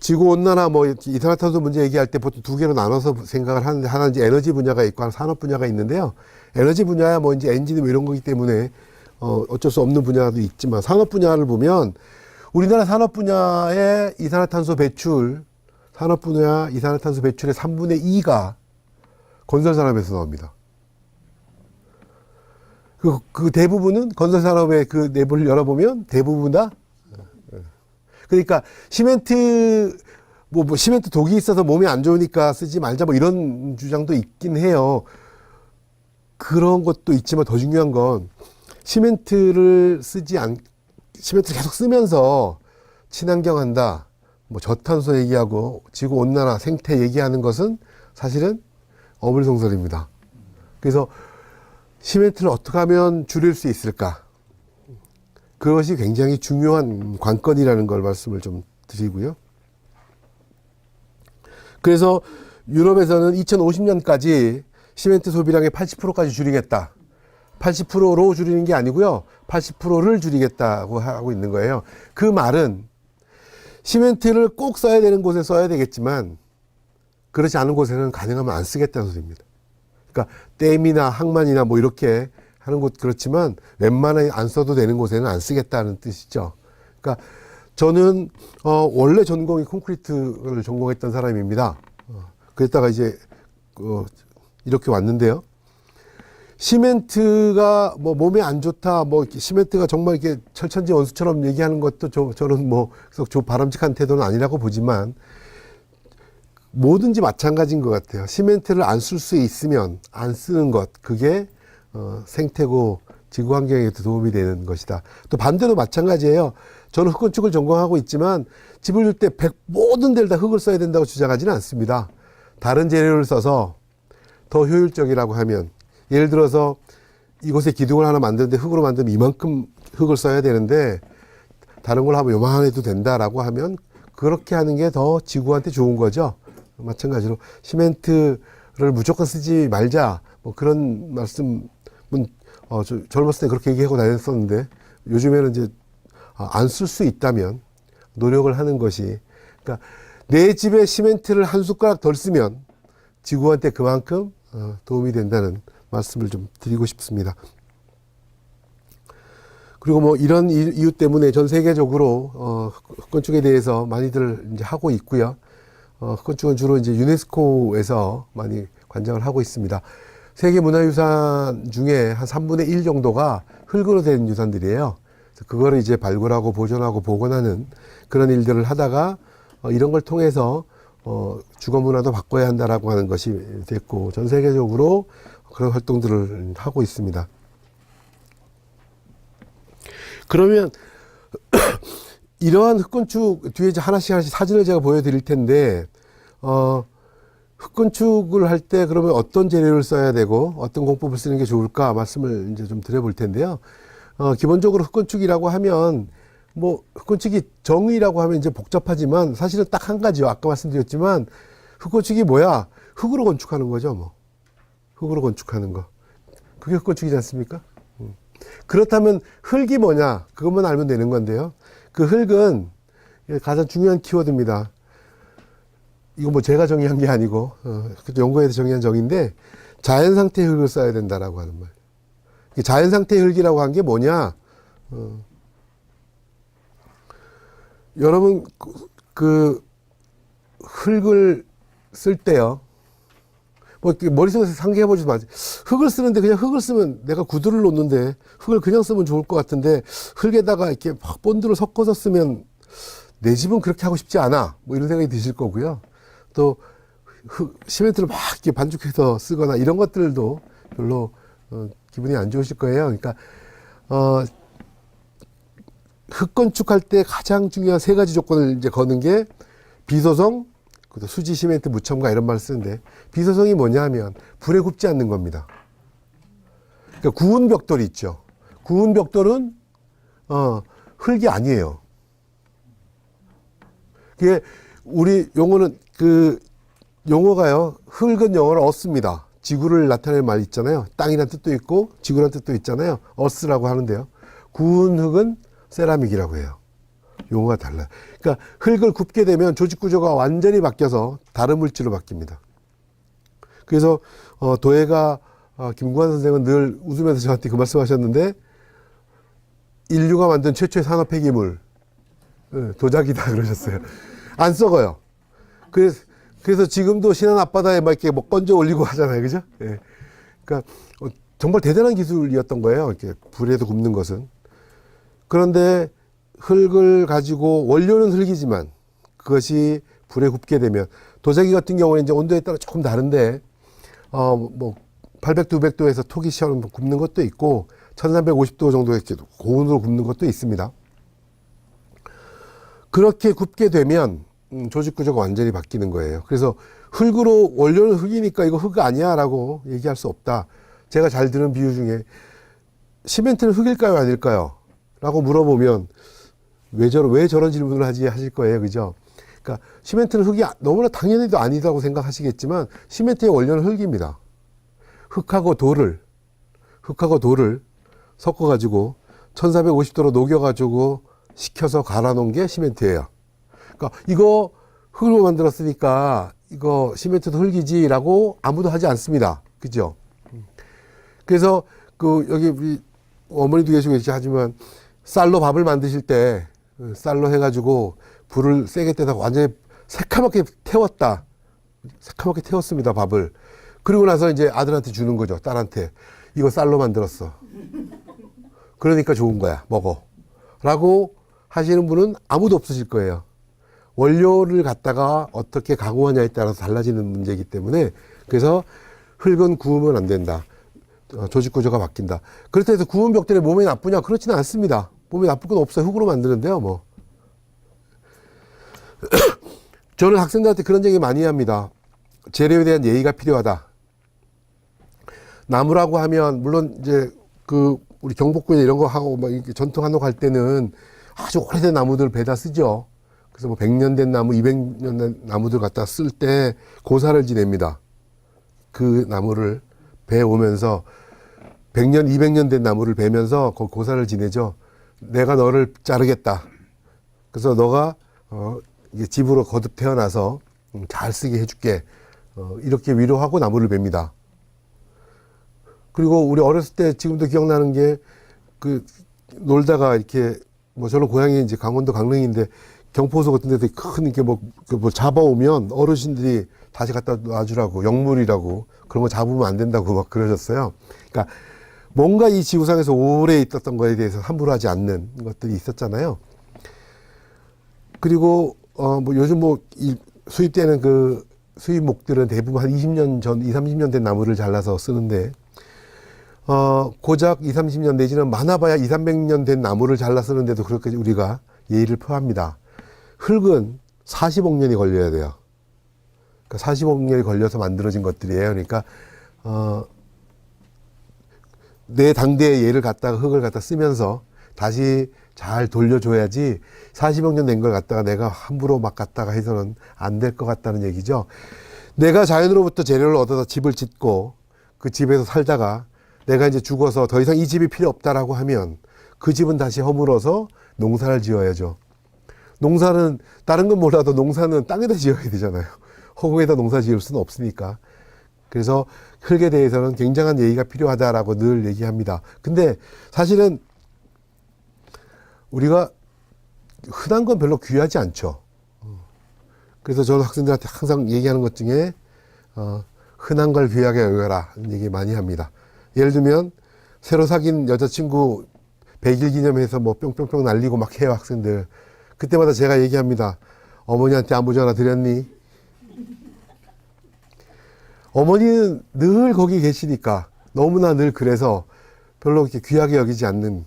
지구온난화 뭐 이산화탄소 문제 얘기할 때 보통 두 개로 나눠서 생각을 하는데 하나는 이제 에너지 분야가 있고 하나 산업 분야가 있는데요. 에너지 분야야 뭐 이제 엔진 뭐 이런 거기 때문에 어쩔 수 없는 분야도 있지만 산업 분야를 보면 우리나라 산업 분야의 이산화탄소 배출의 3분의 2가 건설 산업에서 나옵니다. 그 대부분은 건설 산업의 그 내부를 열어보면 대부분 다 그러니까 시멘트 시멘트 독이 있어서 몸에 안 좋으니까 쓰지 말자 뭐 이런 주장도 있긴 해요. 그런 것도 있지만 더 중요한 건 시멘트를 계속 쓰면서 친환경 한다, 뭐 저탄소 얘기하고 지구 온난화, 생태 얘기하는 것은 사실은 어불성설입니다. 그래서 시멘트를 어떻게 하면 줄일 수 있을까? 그것이 굉장히 중요한 관건이라는 걸 말씀을 좀 드리고요. 그래서 유럽에서는 2050년까지 시멘트 소비량의 80%까지 줄이겠다. 80%로 줄이는 게 아니고요. 80%를 줄이겠다고 하고 있는 거예요. 그 말은 시멘트를 꼭 써야 되는 곳에 써야 되겠지만 그렇지 않은 곳에는 가능하면 안 쓰겠다는 소리입니다. 그러니까 댐이나 항만이나 뭐 이렇게 하는 곳 그렇지만 웬만하면 안 써도 되는 곳에는 안 쓰겠다는 뜻이죠. 그러니까 저는 원래 전공이 콘크리트를 전공했던 사람입니다. 그랬다가 이제 이렇게 왔는데요. 시멘트가 뭐 몸에 안 좋다, 뭐 시멘트가 정말 이렇게 철천지 원수처럼 얘기하는 것도 저는 뭐 바람직한 태도는 아니라고 보지만 뭐든지 마찬가지인 것 같아요. 시멘트를 안 쓸 수 있으면 안 쓰는 것, 그게 생태고 지구 환경에도 도움이 되는 것이다. 또 반대로 마찬가지예요. 저는 흙건축을 전공하고 있지만 집을 줄 때 모든 데를 다 흙을 써야 된다고 주장하지는 않습니다. 다른 재료를 써서 더 효율적이라고 하면, 예를 들어서 이곳에 기둥을 하나 만드는데 흙으로 만들면 이만큼 흙을 써야 되는데 다른 걸 하면 요만한 해도 된다라고 하면 그렇게 하는 게 더 지구한테 좋은 거죠. 마찬가지로 시멘트를 무조건 쓰지 말자, 뭐 그런 말씀은 젊었을 때 그렇게 얘기하고 다녔었는데 요즘에는 이제 안 쓸 수 있다면 노력을 하는 것이, 그러니까 내 집에 시멘트를 한 숟가락 덜 쓰면 지구한테 그만큼 도움이 된다는 말씀을 좀 드리고 싶습니다. 그리고 뭐 이런 이유 때문에 전 세계적으로 흙건축에 대해서 많이들 이제 하고 있고요. 흙건축은 주로 이제 유네스코에서 많이 관장을 하고 있습니다. 세계 문화유산 중에 한 3분의 1 정도가 흙으로 된 유산들이에요. 그거를 이제 발굴하고 보존하고 복원하는 그런 일들을 하다가 이런 걸 통해서 주거 문화도 바꿔야 한다라고 하는 것이 됐고, 전 세계적으로 그런 활동들을 하고 있습니다. 그러면 이러한 흙건축 뒤에 이제 하나씩 사진을 제가 보여드릴 텐데, 흙건축을 할 때 그러면 어떤 재료를 써야 되고 어떤 공법을 쓰는 게 좋을까 말씀을 이제 좀 드려볼 텐데요. 기본적으로 흙건축이라고 하면 뭐 흙건축이 정의라고 하면 이제 복잡하지만 사실은 딱 한 가지요. 아까 말씀드렸지만 흙건축이 뭐야? 흙으로 건축하는 거죠. 뭐 흙으로 건축하는 거. 그게 흙건축이지 않습니까? 그렇다면 흙이 뭐냐? 그것만 알면 되는 건데요. 그 흙은 가장 중요한 키워드입니다. 이거 뭐 제가 정의한 게 아니고 연구에서 정의한 정의인데, 자연 상태의 흙을 써야 된다라고 하는 말. 자연 상태의 흙이라고 한 게 뭐냐? 여러분 그 흙을 쓸 때요. 뭐 머릿속에서 상기해 보지 마세요. 흙을 쓰는데 그냥 흙을 쓰면, 내가 구두를 놓는데 흙을 그냥 쓰면 좋을 것 같은데 흙에다가 이렇게 막 본드를 섞어서 쓰면 내 집은 그렇게 하고 싶지 않아. 뭐 이런 생각이 드실 거고요. 또 시멘트를 막 이렇게 반죽해서 쓰거나 이런 것들도 별로 기분이 안 좋으실 거예요. 그러니까 흙건축할 때 가장 중요한 3가지 조건을 이제 거는 게 비소성, 수지, 시멘트, 무첨가 이런 말을 쓰는데, 비소성이 뭐냐 하면 불에 굽지 않는 겁니다. 그러니까 구운 벽돌이 있죠. 구운 벽돌은 흙이 아니에요. 그게 우리 용어는 용어가요, 흙은 영어로 어스입니다. 지구를 나타내는 말 있잖아요. 땅이란 뜻도 있고 지구란 뜻도 있잖아요. 어스라고 하는데요. 구운 흙은 세라믹이라고 해요. 용어가 달라요. 그러니까 흙을 굽게 되면 조직 구조가 완전히 바뀌어서 다른 물질로 바뀝니다. 그래서 도예가 김구환 선생은 늘 웃으면서 저한테 그 말씀하셨는데, 인류가 만든 최초의 산업 폐기물 도자기다 그러셨어요. 안 썩어요. 그래서 지금도 신안 앞바다에 막 이렇게 뭐 건져 올리고 하잖아요, 그죠? 예. 그러니까 정말 대단한 기술이었던 거예요. 이렇게 불에도 굽는 것은. 그런데 흙을 가지고, 원료는 흙이지만 그것이 불에 굽게 되면, 도자기 같은 경우는 이제 온도에 따라 조금 다른데 뭐 800도, 900도에서 톡이 시험 굽는 것도 있고 1350도 정도 이렇게 고온으로 굽는 것도 있습니다. 그렇게 굽게 되면 조직 구조가 완전히 바뀌는 거예요. 그래서 흙으로, 원료는 흙이니까 이거 흙 아니야 라고 얘기할 수 없다. 제가 잘 드는 비유 중에 시멘트는 흙일까요, 아닐까요? 라고 물어보면 왜 저런 질문을 하지 하실 거예요. 그죠? 그러니까 시멘트는 흙이 너무나 당연히도 아니다고 생각하시겠지만 시멘트의 원료는 흙입니다. 흙하고 돌을 섞어가지고 1450도로 녹여가지고 식혀서 갈아놓은 게 시멘트예요. 그러니까 이거 흙으로 만들었으니까 이거 시멘트도 흙이지라고 아무도 하지 않습니다. 그죠? 그래서 여기 우리 어머니도 계시고 계시지 하지만 쌀로 밥을 만드실 때 쌀로 해가지고 불을 세게 떼다가 완전히 새카맣게 태웠다. 새카맣게 태웠습니다, 밥을. 그리고 나서 이제 아들한테 주는 거죠, 딸한테. 이거 쌀로 만들었어. 그러니까 좋은 거야, 먹어. 라고 하시는 분은 아무도 없으실 거예요. 원료를 갖다가 어떻게 가공하냐에 따라서 달라지는 문제이기 때문에 그래서 흙은 구우면 안 된다. 조직 구조가 바뀐다. 그렇다고 해서 구운 벽 때문에 몸에 나쁘냐? 그렇지는 않습니다. 몸에 나쁠 건 없어요. 흙으로 만드는데요, 뭐. 저는 학생들한테 그런 얘기 많이 합니다. 재료에 대한 예의가 필요하다. 나무라고 하면, 물론 이제 우리 경복궁에 이런 거 하고 막 이렇게 전통 한옥 할 때는 아주 오래된 나무들 배다 쓰죠. 그래서 뭐 100년 된 나무, 200년 된 나무들 갖다 쓸 때 고사를 지냅니다. 그 나무를 배 오면서 100년, 200년 된 나무를 베면서 고사를 지내죠. 내가 너를 자르겠다. 그래서 너가 이게 집으로 거듭 태어나서 잘 쓰게 해줄게. 이렇게 위로하고 나무를 베니다. 그리고 우리 어렸을 때 지금도 기억나는 게 놀다가 이렇게 뭐 저는 고향이 이제 강원도 강릉인데 경포소 같은 데서 큰 이렇게 뭐 잡아오면 어르신들이 다시 갖다 놔주라고 영물이라고 그런 거 잡으면 안 된다고 막 그러셨어요. 그러니까 뭔가 이 지구상에서 오래 있었던 거에 대해서 함부로 하지 않는 것들이 있었잖아요. 그리고 뭐 요즘 뭐 수입되는 수입목들은 대부분 한 20년 전, 20, 30년 된 나무를 잘라서 쓰는데 고작 20, 30년 내지는 많아봐야 2, 300년 된 나무를 잘라 쓰는데도 그렇게 우리가 예의를 표합니다. 흙은 40억 년이 걸려야 돼요. 그러니까 40억 년이 걸려서 만들어진 것들이에요. 그러니까 내 당대의 예를 갖다가 흙을 갖다 쓰면서 다시 잘 돌려줘야지 40억 년 된 걸 갖다가 내가 함부로 막 갖다가 해서는 안 될 것 같다는 얘기죠. 내가 자연으로부터 재료를 얻어서 집을 짓고 그 집에서 살다가 내가 이제 죽어서 더 이상 이 집이 필요 없다라고 하면 그 집은 다시 허물어서 농사를 지어야죠. 농사는 다른 건 몰라도 농사는 땅에다 지어야 되잖아요. 허공에다 농사 지을 수는 없으니까. 그래서 흙에 대해서는 굉장한 예의가 필요하다라고 늘 얘기합니다. 근데 사실은 우리가 흔한 건 별로 귀하지 않죠. 그래서 저는 학생들한테 항상 얘기하는 것 중에 흔한 걸 귀하게 여겨라 얘기 많이 합니다. 예를 들면 새로 사귄 여자친구 100일 기념해서 뭐 뿅뿅뿅 날리고 막 해요, 학생들. 그때마다 제가 얘기합니다. 어머니한테 안부 전화 드렸니? 어머니는 늘 거기 계시니까 너무나 늘 그래서 별로 그렇게 귀하게 여기지 않는,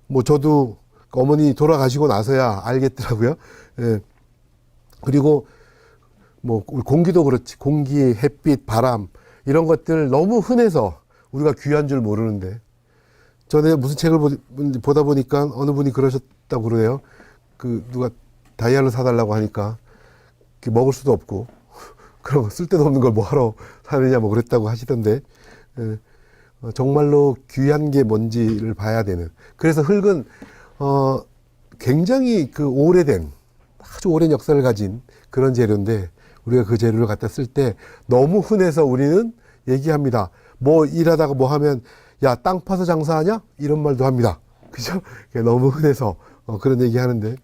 뭐 저도 어머니 돌아가시고 나서야 알겠더라고요. 예. 그리고 뭐 우리 공기도 그렇지. 공기, 햇빛, 바람 이런 것들 너무 흔해서 우리가 귀한 줄 모르는데, 전에 무슨 책을 보다 보니까 어느 분이 그러셨다고 그래요. 누가 다이아를 사달라고 하니까 먹을 수도 없고 그럼 쓸데도 없는 걸 뭐하러 사느냐 뭐 그랬다고 하시던데, 정말로 귀한 게 뭔지를 봐야 되는. 그래서 흙은 굉장히 오래된, 아주 오랜 역사를 가진 그런 재료인데, 우리가 그 재료를 갖다 쓸 때 너무 흔해서 우리는 얘기합니다. 뭐 일하다가 뭐 하면 야, 땅 파서 장사하냐? 이런 말도 합니다. 그죠? 너무 흔해서 그런 얘기 하는데,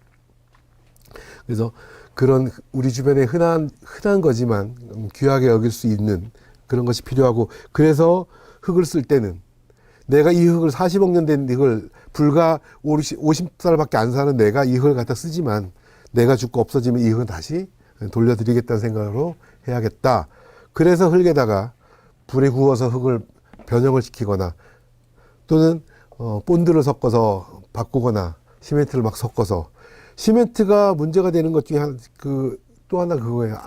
그래서 그런 우리 주변에 흔한 거지만 귀하게 여길 수 있는 그런 것이 필요하고, 그래서 흙을 쓸 때는 내가 이 흙을 40억 년 된 흙을 불과 50살밖에 안 사는 내가 이 흙을 갖다 쓰지만 내가 죽고 없어지면 이 흙은 다시 돌려드리겠다는 생각으로 해야겠다. 그래서 흙에다가 불에 구워서 흙을 변형을 시키거나 또는 본드를 섞어서 바꾸거나 시멘트를 막 섞어서, 시멘트가 문제가 되는 것 중에 또 하나 그거예요.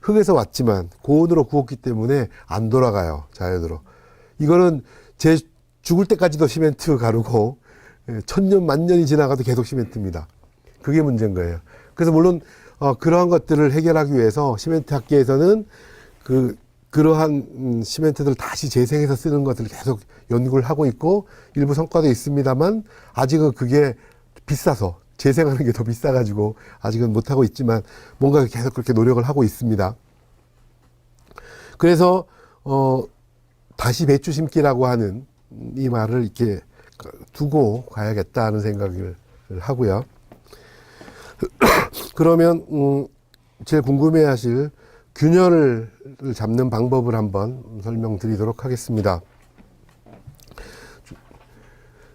흙에서 왔지만 고온으로 구웠기 때문에 안 돌아가요, 자연으로. 이거는 제 죽을 때까지도 시멘트 가루고, 천년, 만년이 지나가도 계속 시멘트입니다. 그게 문제인 거예요. 그래서 물론, 그러한 것들을 해결하기 위해서 시멘트 학계에서는 그러한 시멘트들을 다시 재생해서 쓰는 것들을 계속 연구를 하고 있고, 일부 성과도 있습니다만, 아직은 그게 비싸서, 재생하는 게 더 비싸가지고, 아직은 못하고 있지만, 뭔가 계속 그렇게 노력을 하고 있습니다. 그래서, 다시 배추 심기라고 하는 이 말을 이렇게 두고 가야겠다는 생각을 하고요. 그러면 제일 궁금해 하실 균열을 잡는 방법을 한번 설명드리도록 하겠습니다.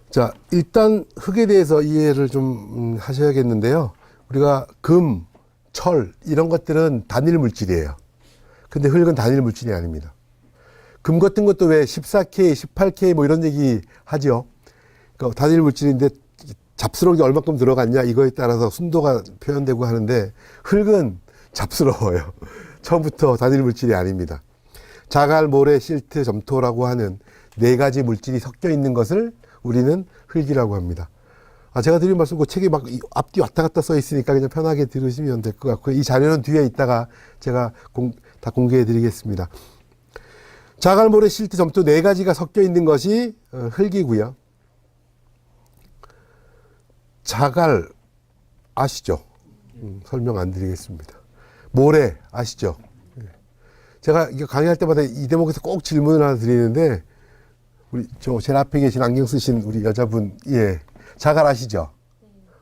자, 일단 흙에 대해서 이해를 좀 하셔야겠는데요. 우리가 금, 철 이런 것들은 단일 물질이에요. 근데 흙은 단일 물질이 아닙니다. 금 같은 것도 왜 14K, 18K 뭐 이런 얘기 하죠. 그러니까 단일 물질인데 잡스러운 게 얼마큼 들어갔냐 이거에 따라서 순도가 표현되고 하는데 흙은 잡스러워요. 처음부터 단일 물질이 아닙니다. 자갈, 모래, 실트, 점토라고 하는 4가지 물질이 섞여 있는 것을 우리는 흙이라고 합니다. 제가 드린 말씀 그 책에 막 앞뒤 왔다 갔다 써 있으니까 그냥 편하게 들으시면 될 것 같고요. 이 자료는 뒤에 있다가 제가 다 공개해 드리겠습니다. 자갈, 모래, 실트, 점토 4가지가 섞여 있는 것이 흙이고요. 자갈 아시죠? 설명 안 드리겠습니다. 모래 아시죠? 제가 이거 강의할 때마다 이 대목에서 꼭 질문을 하나 드리는데 우리 제일 앞에 계신 안경 쓰신 우리 여자분, 예, 자갈 아시죠?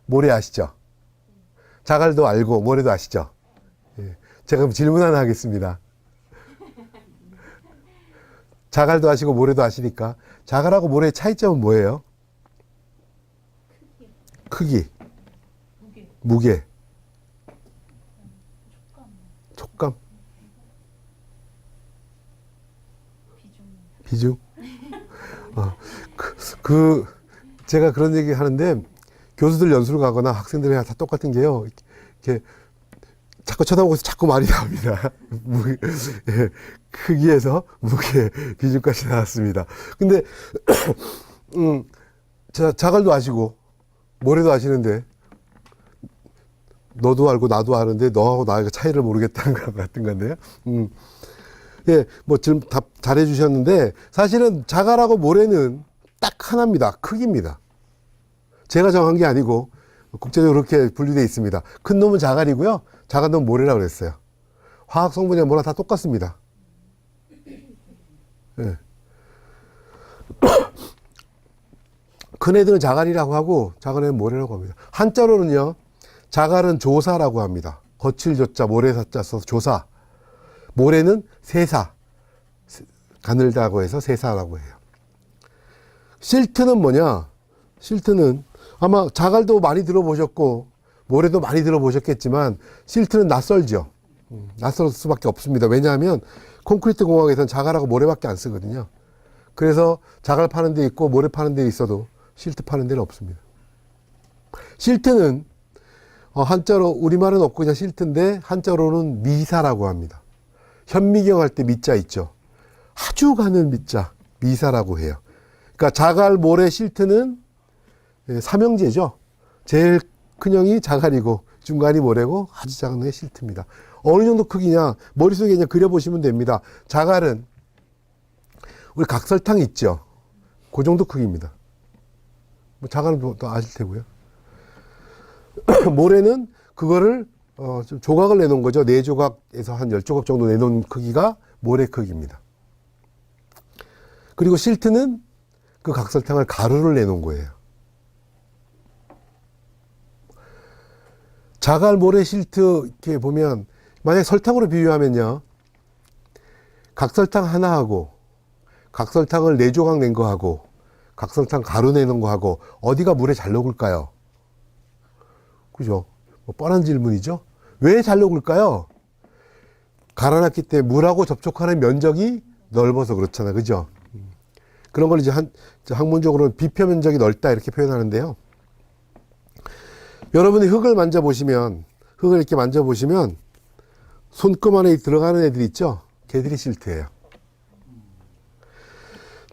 모래 아시죠? 자갈도 알고 모래도 아시죠? 예. 제가 그럼 질문 하나 하겠습니다. 자갈도 아시고 모래도 아시니까 자갈하고 모래의 차이점은 뭐예요? 크기, 무게, 촉감, 비중. 제가 그런 얘기 하는데 교수들 연수를 가거나 학생들이 다 똑같은 게요. 이렇게 자꾸 쳐다보고서 자꾸 말이 나옵니다. 예, 크기에서 무게, 비중까지 나왔습니다. 근데 자갈도 아시고 모래도 아시는데 너도 알고 나도 아는데 너하고 나하고 차이를 모르겠다는 것 같은 건데요. 예, 뭐 답 잘해 주셨는데 사실은 자갈하고 모래는 딱 하나입니다. 크기입니다. 제가 정한 게 아니고 국제적으로 그렇게 분류되어 있습니다. 큰 놈은 자갈이고요. 작은 놈은 모래라고 그랬어요. 화학 성분이나 뭐나 다 똑같습니다. 예. 큰 애들은 자갈이라고 하고 작은 애는 모래라고 합니다. 한자로는요. 자갈은 조사라고 합니다. 거칠 조자, 모래사자 써서 조사. 모래는 세사. 가늘다고 해서 세사라고 해요. 실트는 뭐냐? 실트는 아마 자갈도 많이 들어보셨고 모래도 많이 들어보셨겠지만 실트는 낯설죠. 낯설 수밖에 없습니다. 왜냐하면 콘크리트 공학에서는 자갈하고 모래밖에 안 쓰거든요. 그래서 자갈 파는 데 있고 모래 파는 데 있어도 실트 파는 데는 없습니다. 실트는 한자로 우리말은 없고 그냥 실트인데 한자로는 미사라고 합니다. 현미경 할 때 미자 있죠. 아주 가는 미자 미사라고 해요. 그러니까 자갈, 모래, 실트는 삼형제죠. 제일 큰 형이 자갈이고 중간이 모래고 아주 작은 게 실트입니다. 어느 정도 크기냐 머릿속에 그냥 그려보시면 됩니다. 자갈은 우리 각설탕 있죠. 그 정도 크기입니다. 뭐 자갈은 또 아실 테고요. 모래는 그거를 좀 조각을 내놓은 거죠. 4조각에서 한 10조각 정도 내놓은 크기가 모래 크기입니다. 그리고 실트는 그 각설탕을 가루를 내놓은 거예요. 자갈, 모래, 실트 이렇게 보면 만약 설탕으로 비유하면요. 각설탕 하나하고 각설탕을 4조각 낸 거하고 각설탕 가루 내는 거하고 어디가 물에 잘 녹을까요? 그죠? 뭐 뻔한 질문이죠. 왜 잘 녹을까요? 갈아놨기 때문에 물하고 접촉하는 면적이 넓어서 그렇잖아요. 그죠? 그런 걸 이제 학문적으로는 비표 면적이 넓다 이렇게 표현하는데요. 여러분이 흙을 만져보시면, 흙을 이렇게 만져보시면 손금 안에 들어가는 애들 있죠? 걔들이 실트예요.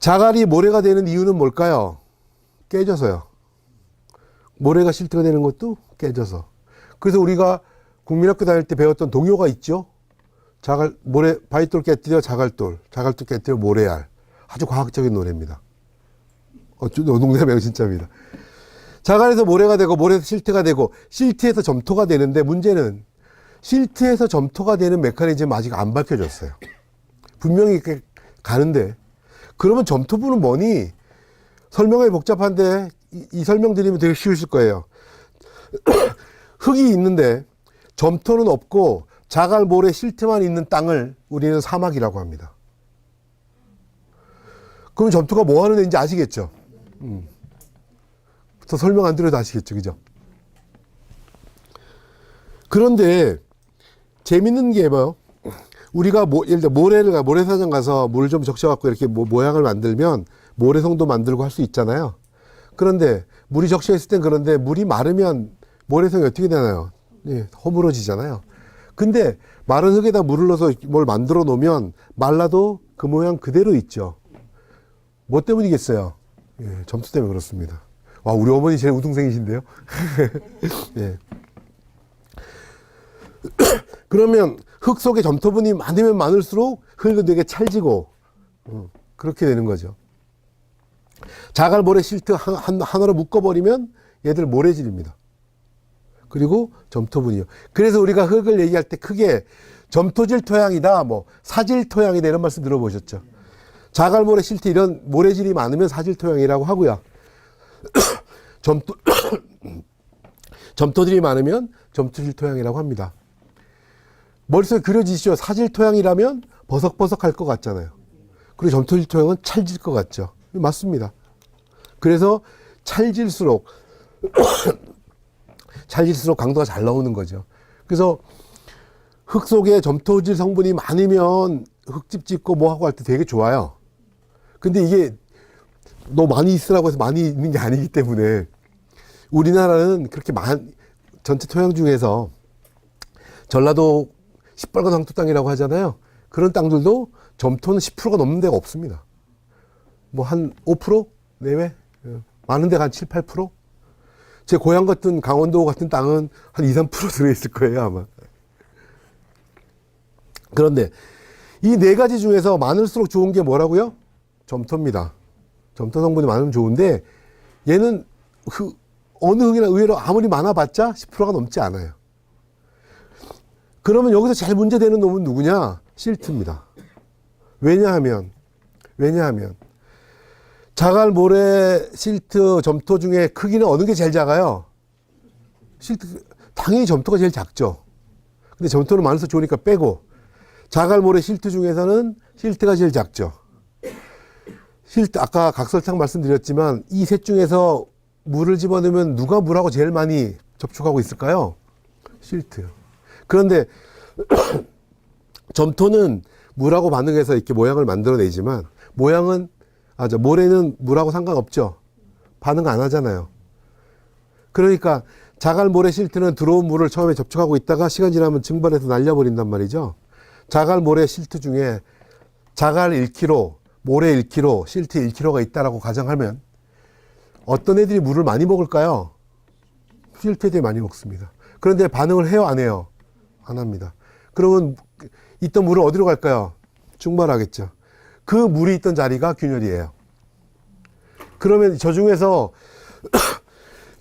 자갈이 모래가 되는 이유는 뭘까요? 깨져서요. 모래가 실트가 되는 것도 깨져서. 그래서 우리가 국민학교 다닐 때 배웠던 동요가 있죠. 자갈, 모래, 바위돌 깨뜨려 자갈돌, 자갈돌 깨뜨려 모래알. 아주 과학적인 노래입니다. 농담이에요, 진짜입니다. 자갈에서 모래가 되고, 모래에서 실트가 되고, 실트에서 점토가 되는데, 문제는 실트에서 점토가 되는 메커니즘 아직 안 밝혀졌어요. 분명히 이렇게 가는데, 그러면 점토부는 뭐니? 설명이 복잡한데, 이 설명 드리면 되게 쉬우실 거예요. 흙이 있는데, 점토는 없고, 자갈, 모래, 실트만 있는 땅을 우리는 사막이라고 합니다. 그럼 점토가 뭐 하는 애인지 아시겠죠? 더 설명 안 드려도 아시겠죠? 그죠? 그런데 재밌는 게 뭐요? 우리가 예를 들어 모래사장 가서 물 좀 적셔갖고 이렇게 모양을 만들면 모래성도 만들고 할 수 있잖아요. 그런데 물이 적셔 있을 땐 그런데 물이 마르면 모래성이 어떻게 되나요? 예, 허물어지잖아요. 근데 마른 흙에다 물을 넣어서 뭘 만들어 놓으면 말라도 그 모양 그대로 있죠. 뭐 때문이겠어요? 예, 점토 때문에 그렇습니다. 와, 우리 어머니 제일 우등생이신데요? 예. 그러면 흙 속에 점토분이 많으면 많을수록 흙은 되게 찰지고, 그렇게 되는 거죠. 자갈, 모래, 실트 하나로 묶어버리면 얘들 모래질입니다. 그리고 점토분이요. 그래서 우리가 흙을 얘기할 때 크게 점토질 토양이다, 뭐 사질 토양이다 이런 말씀 들어보셨죠. 자갈, 모래, 실트 이런 모래질이 많으면 사질 토양이라고 하고요. 점토들이 많으면 점토질 토양이라고 합니다. 머릿속에 그려지시죠? 사질 토양이라면 버석버석할 것 같잖아요. 그리고 점토질 토양은 찰질 것 같죠. 맞습니다. 그래서 찰질수록 강도가 잘 나오는 거죠. 그래서 흙 속에 점토질 성분이 많으면 흙집 짓고 뭐 하고 할 때 되게 좋아요. 근데 이게 너 많이 있으라고 해서 많이 있는 게 아니기 때문에 우리나라는 그렇게 전체 토양 중에서 전라도 시뻘건 황토 땅이라고 하잖아요. 그런 땅들도 점토는 10%가 넘는 데가 없습니다. 뭐 한 5% 내외? 많은 데가 한 7, 8%? 제 고향 같은 강원도 같은 땅은 한 2, 3% 들어있을 거예요, 아마. 그런데 이 네 가지 중에서 많을수록 좋은 게 뭐라고요? 점토입니다. 점토 성분이 많으면 좋은데 얘는 어느 흙이나 의외로 아무리 많아봤자 10%가 넘지 않아요. 그러면 여기서 제일 문제되는 놈은 누구냐? 실트입니다. 왜냐하면 자갈, 모래, 실트, 점토 중에 크기는 어느 게 제일 작아요? 실트, 당연히 점토가 제일 작죠. 근데 점토는 많아서 좋으니까 빼고 자갈, 모래, 실트 중에서는 실트가 제일 작죠. 실트, 아까 각설탕 말씀드렸지만 이 셋 중에서 물을 집어넣으면 누가 물하고 제일 많이 접촉하고 있을까요? 실트요. 그런데 점토는 물하고 반응해서 이렇게 모양을 만들어내지만 모래는 물하고 상관없죠. 반응 안 하잖아요. 그러니까 자갈, 모래, 실트는 들어온 물을 처음에 접촉하고 있다가 시간 지나면 증발해서 날려버린단 말이죠. 자갈, 모래, 실트 중에 자갈 1kg, 모래 1kg, 실트 1kg가 있다라고 가정하면 어떤 애들이 물을 많이 먹을까요? 실트 애들이 많이 먹습니다. 그런데 반응을 해요, 안 해요? 안 합니다. 그러면 있던 물은 어디로 갈까요? 증발하겠죠. 그 물이 있던 자리가 균열이에요. 그러면 저 중에서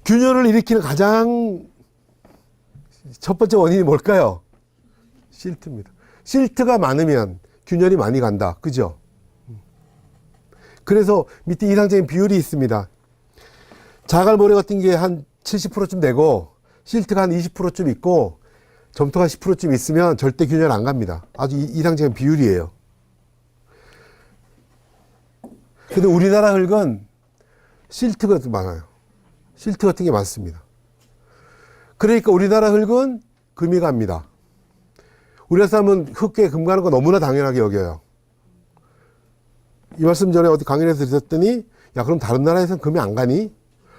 균열을 일으키는 가장 첫 번째 원인이 뭘까요? 실트입니다. 실트가 많으면 균열이 많이 간다. 그죠? 그래서 밑에 이상적인 비율이 있습니다. 자갈, 모래 같은 게 한 70%쯤 되고 실트가 한 20%쯤 있고 점토가 10%쯤 있으면 절대 균열 안 갑니다. 아주 이상적인 비율이에요. 근데 우리나라 흙은 실트가 많아요. 실트 같은 게 많습니다. 그러니까 우리나라 흙은 금이 갑니다. 우리나라 사람은 흙에 금 가는 거 너무나 당연하게 여겨요. 이 말씀 전에 어디 강연에서 드렸더니 야 그럼 다른 나라에서는 금이 안 가니?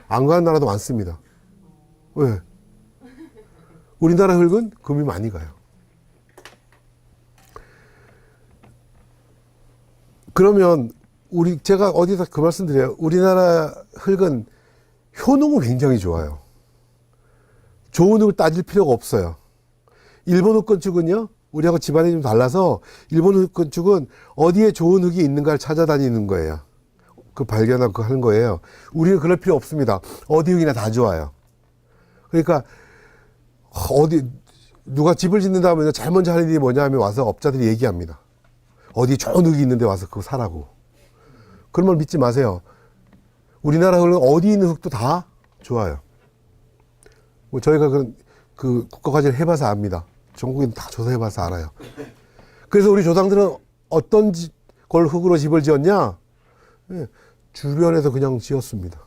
안 가는 나라도 많습니다. 왜? 우리나라 흙은 금이 많이 가요. 그러면 제가 어디서 그 말씀 드려요. 우리나라 흙은 효능은 굉장히 좋아요. 좋은 흙을 따질 필요가 없어요. 일본 흙 건축은요, 우리하고 집안이 좀 달라서 일본 흙 건축은 어디에 좋은 흙이 있는가를 찾아다니는 거예요. 그 발견하고 하는 거예요. 우리는 그럴 필요 없습니다. 어디 흙이나 다 좋아요. 그러니까 누가 집을 짓는다 하면 제일 먼저 하는 일이 뭐냐 하면 와서 업자들이 얘기합니다. 어디 좋은 흙이 있는데 와서 그거 사라고. 그런 말 믿지 마세요. 우리나라 흙은 어디 있는 흙도 다 좋아요. 뭐 저희가 그 국가과제를 해봐서 압니다. 전국에는 다 조사해봐서 알아요. 그래서 우리 조상들은 어떤 걸 흙으로 집을 지었냐? 예, 주변에서 그냥 지었습니다.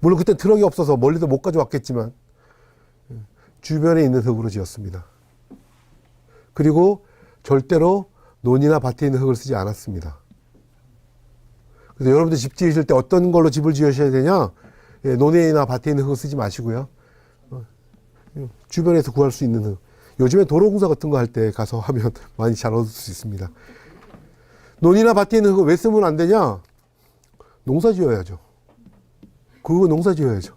물론 그때 트럭이 없어서 멀리도 못 가져왔겠지만 주변에 있는 흙으로 지었습니다. 그리고 절대로 논이나 밭에 있는 흙을 쓰지 않았습니다. 그래서 여러분들 집 지으실 때 어떤 걸로 집을 지으셔야 되냐? 예, 논이나 밭에 있는 흙을 쓰지 마시고요. 주변에서 구할 수 있는 흙. 요즘에 도로공사 같은 거 할 때 가서 하면 많이 잘 얻을 수 있습니다. 논이나 밭에 있는 흙을 왜 쓰면 안 되냐? 농사 지어야죠. 그거 농사 지어야죠.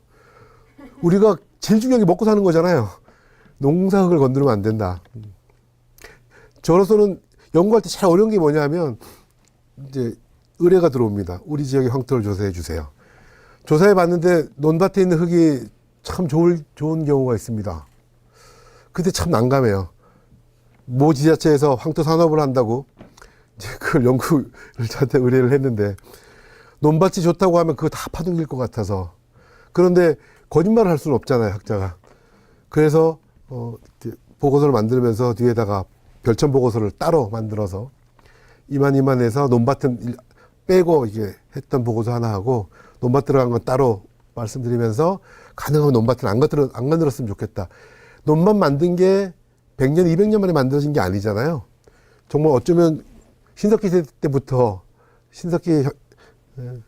우리가 제일 중요한 게 먹고 사는 거잖아요. 농사흙을 건드리면 안 된다. 저로서는 연구할 때 제일 어려운 게 뭐냐 하면 이제 의뢰가 들어옵니다. 우리 지역의 황토를 조사해 주세요. 조사해 봤는데 논밭에 있는 흙이 참 좋은 경우가 있습니다. 그때 참 난감해요. 모 지자체에서 황토 산업을 한다고 이제 그걸 연구를 저한테 의뢰를 했는데 논밭이 좋다고 하면 그거 다 파동일 것 같아서. 그런데 거짓말을 할 수는 없잖아요, 학자가. 그래서 보고서를 만들면서 뒤에다가 별첨 보고서를 따로 만들어서 이만해서 논밭은 빼고 이게 했던 보고서 하나 하고 논밭 들어간 건 따로 말씀드리면서 가능하면 논밭은 안 건드렸으면 좋겠다. 논만 만든 게 100년, 200년 만에 만들어진 게 아니잖아요. 정말 어쩌면 신석기 세대 때부터 신석기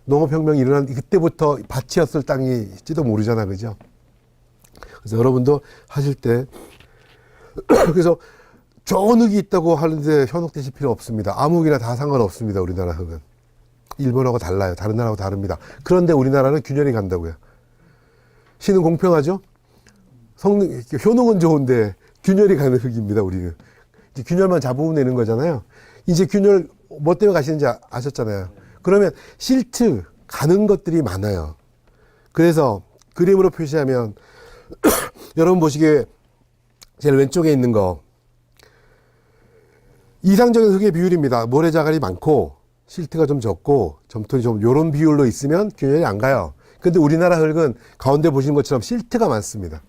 농업혁명이 일어난 그때부터 밭이었을 땅일지도 모르잖아, 그죠? 그래서 여러분도 하실 때 그래서 좋은 흙이 있다고 하는데 현혹되실 필요 없습니다. 아무 흙이나 다 상관없습니다. 우리나라 흙은 일본하고 달라요. 다른 나라하고 다릅니다. 그런데 우리나라는 균열이 간다고요. 신은 공평하죠? 효능은 좋은데 균열이 가는 흙입니다. 우리는 이제 균열만 잡으면 되는 거잖아요. 이제 균열 뭐 때문에 가시는지 아셨잖아요. 그러면 실트 가는 것들이 많아요. 그래서 그림으로 표시하면 여러분 보시기에 제일 왼쪽에 있는 거 이상적인 흙의 비율입니다. 모래자갈이 많고 실트가 좀 적고 점토이 좀 요런 비율로 있으면 균열이 안 가요. 근데 우리나라 흙은 가운데 보시는 것처럼 실트가 많습니다.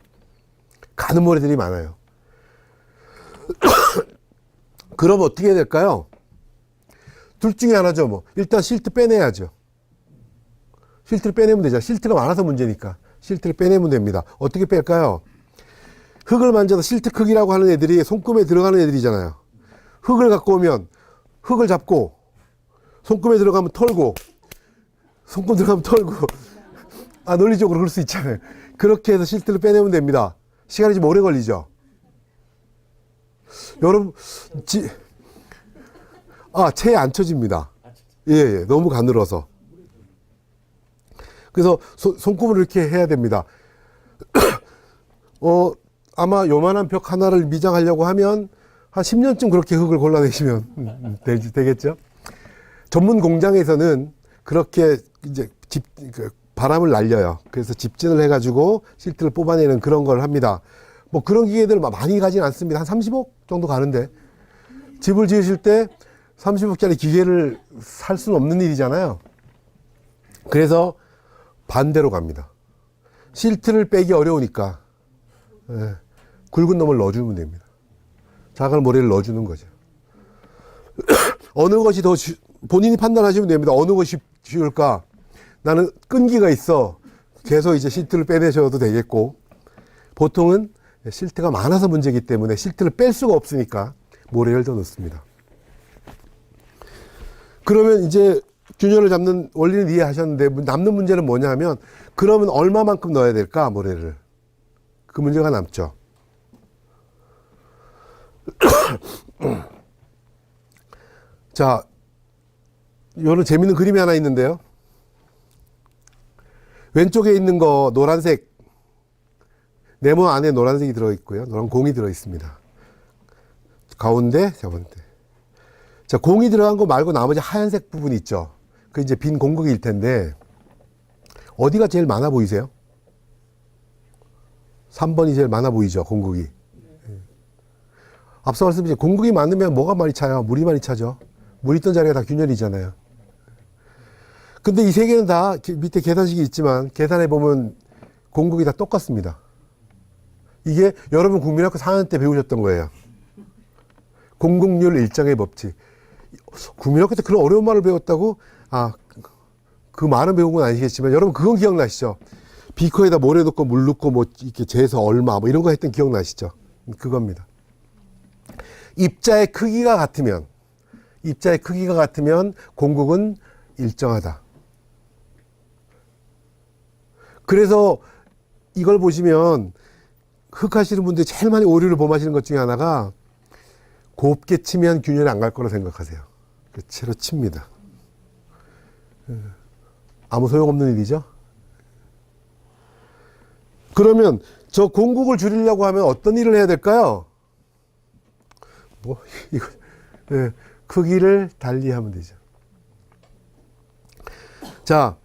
가는 모래들이 많아요. 그럼 어떻게 해야 될까요? 둘 중에 하나죠. 뭐 일단 실트 빼내야죠. 실트를 빼내면 되죠. 실트가 많아서 문제니까 실트를 빼내면 됩니다. 어떻게 뺄까요? 흙을 만져서 실트 크기라고 하는 애들이 손금에 들어가는 애들이잖아요. 흙을 갖고 오면 흙을 잡고 손금에 들어가면 털고 손금 들어가면 털고 논리적으로 그럴 수 있잖아요. 그렇게 해서 실트를 빼내면 됩니다. 시간이 좀 오래 걸리죠. 여러분 체에 안 쳐집니다. 예, 너무 가늘어서. 그래서 손금을 이렇게 해야 됩니다. 아마 요만한 벽 하나를 미장하려고 하면 한 10년쯤 그렇게 흙을 골라내시면 되겠죠. 전문 공장에서는 그렇게 이제 바람을 날려요. 그래서 집진을 해가지고 실트를 뽑아내는 그런 걸 합니다. 뭐 그런 기계들 많이 가진 않습니다. 한 30억 정도 가는데 집을 지으실 때 30억짜리 기계를 살 수는 없는 일이잖아요. 그래서 반대로 갑니다. 실트를 빼기 어려우니까 굵은 놈을 넣어주면 됩니다. 작은 모래를 넣어주는 거죠. 어느 것이 더 본인이 판단하시면 됩니다. 어느 것이 쉬울까? 나는 끈기가 있어. 계속 이제 실트를 빼내셔도 되겠고, 보통은 실트가 많아서 문제이기 때문에 실트를 뺄 수가 없으니까 모래를 더 넣습니다. 그러면 이제 균열을 잡는 원리는 이해하셨는데 남는 문제는 뭐냐 하면 그러면 얼마만큼 넣어야 될까, 모래를? 그 문제가 남죠. 자, 요런 재밌는 그림이 하나 있는데요. 왼쪽에 있는 거 노란색, 네모 안에 노란색이 들어있고요. 노란 공이 들어있습니다. 가운데, 가운데. 자, 공이 들어간 거 말고 나머지 하얀색 부분이 있죠. 그 이제 빈 공극일 텐데, 어디가 제일 많아 보이세요? 3번이 제일 많아 보이죠, 공극이. 앞서 말씀드린 공극이 많으면 뭐가 많이 차요? 물이 많이 차죠. 물 있던 자리가 다 균열이잖아요. 근데 이 세 개는 다 밑에 계산식이 있지만 계산해 보면 공극이 다 똑같습니다. 이게 여러분 국민학교 4학년 때 배우셨던 거예요. 공극률 일정의 법칙. 국민학교 때 그런 어려운 말을 배웠다고? 아, 그 말은 배운 건 아니겠지만 여러분 그건 기억나시죠? 비커에다 모래 넣고 물 넣고 뭐 이렇게 재서 얼마 뭐 이런 거 했던 기억나시죠? 그겁니다. 입자의 크기가 같으면 공극은 일정하다. 그래서 이걸 보시면 흙 하시는 분들이 제일 많이 오류를 범하시는 것 중에 하나가 곱게 치면 균열이 안 갈 거라 생각하세요. 채로 칩니다. 아무 소용없는 일이죠. 그러면 저 공극을 줄이려고 하면 어떤 일을 해야 될까요? 뭐 이거 크기를 달리하면 되죠. 자,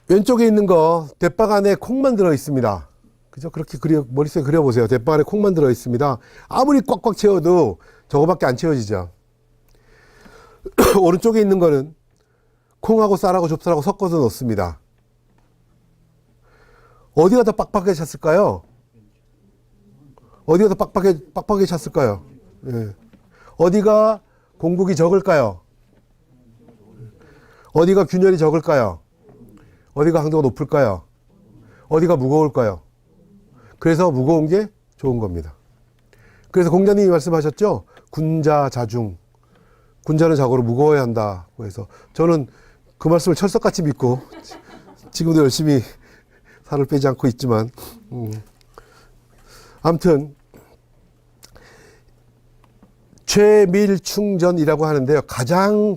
왼쪽에 있는 거 대박 안에 콩만 들어 있습니다. 그죠? 그렇게 머릿속에 그려보세요. 대박 안에 콩만 들어 있습니다. 아무리 꽉꽉 채워도 저거밖에 안 채워지죠. 오른쪽에 있는 거는 콩하고 쌀하고 좁쌀하고 섞어서 넣습니다. 어디가 더 빡빡하게 찼을까요? 어디가 더 빡빡하게 찼을까요? 예. 어디가 공극이 적을까요? 어디가 균열이 적을까요? 어디가 강도가 높을까요? 어디가 무거울까요? 그래서 무거운 게 좋은 겁니다. 그래서 공자님이 말씀하셨죠? 군자자중. 군자는 자고로 무거워야 한다고 해서 저는 그 말씀을 철석같이 믿고 지금도 열심히 살을 빼지 않고 있지만 아무튼 최밀충전이라고 하는데요. 가장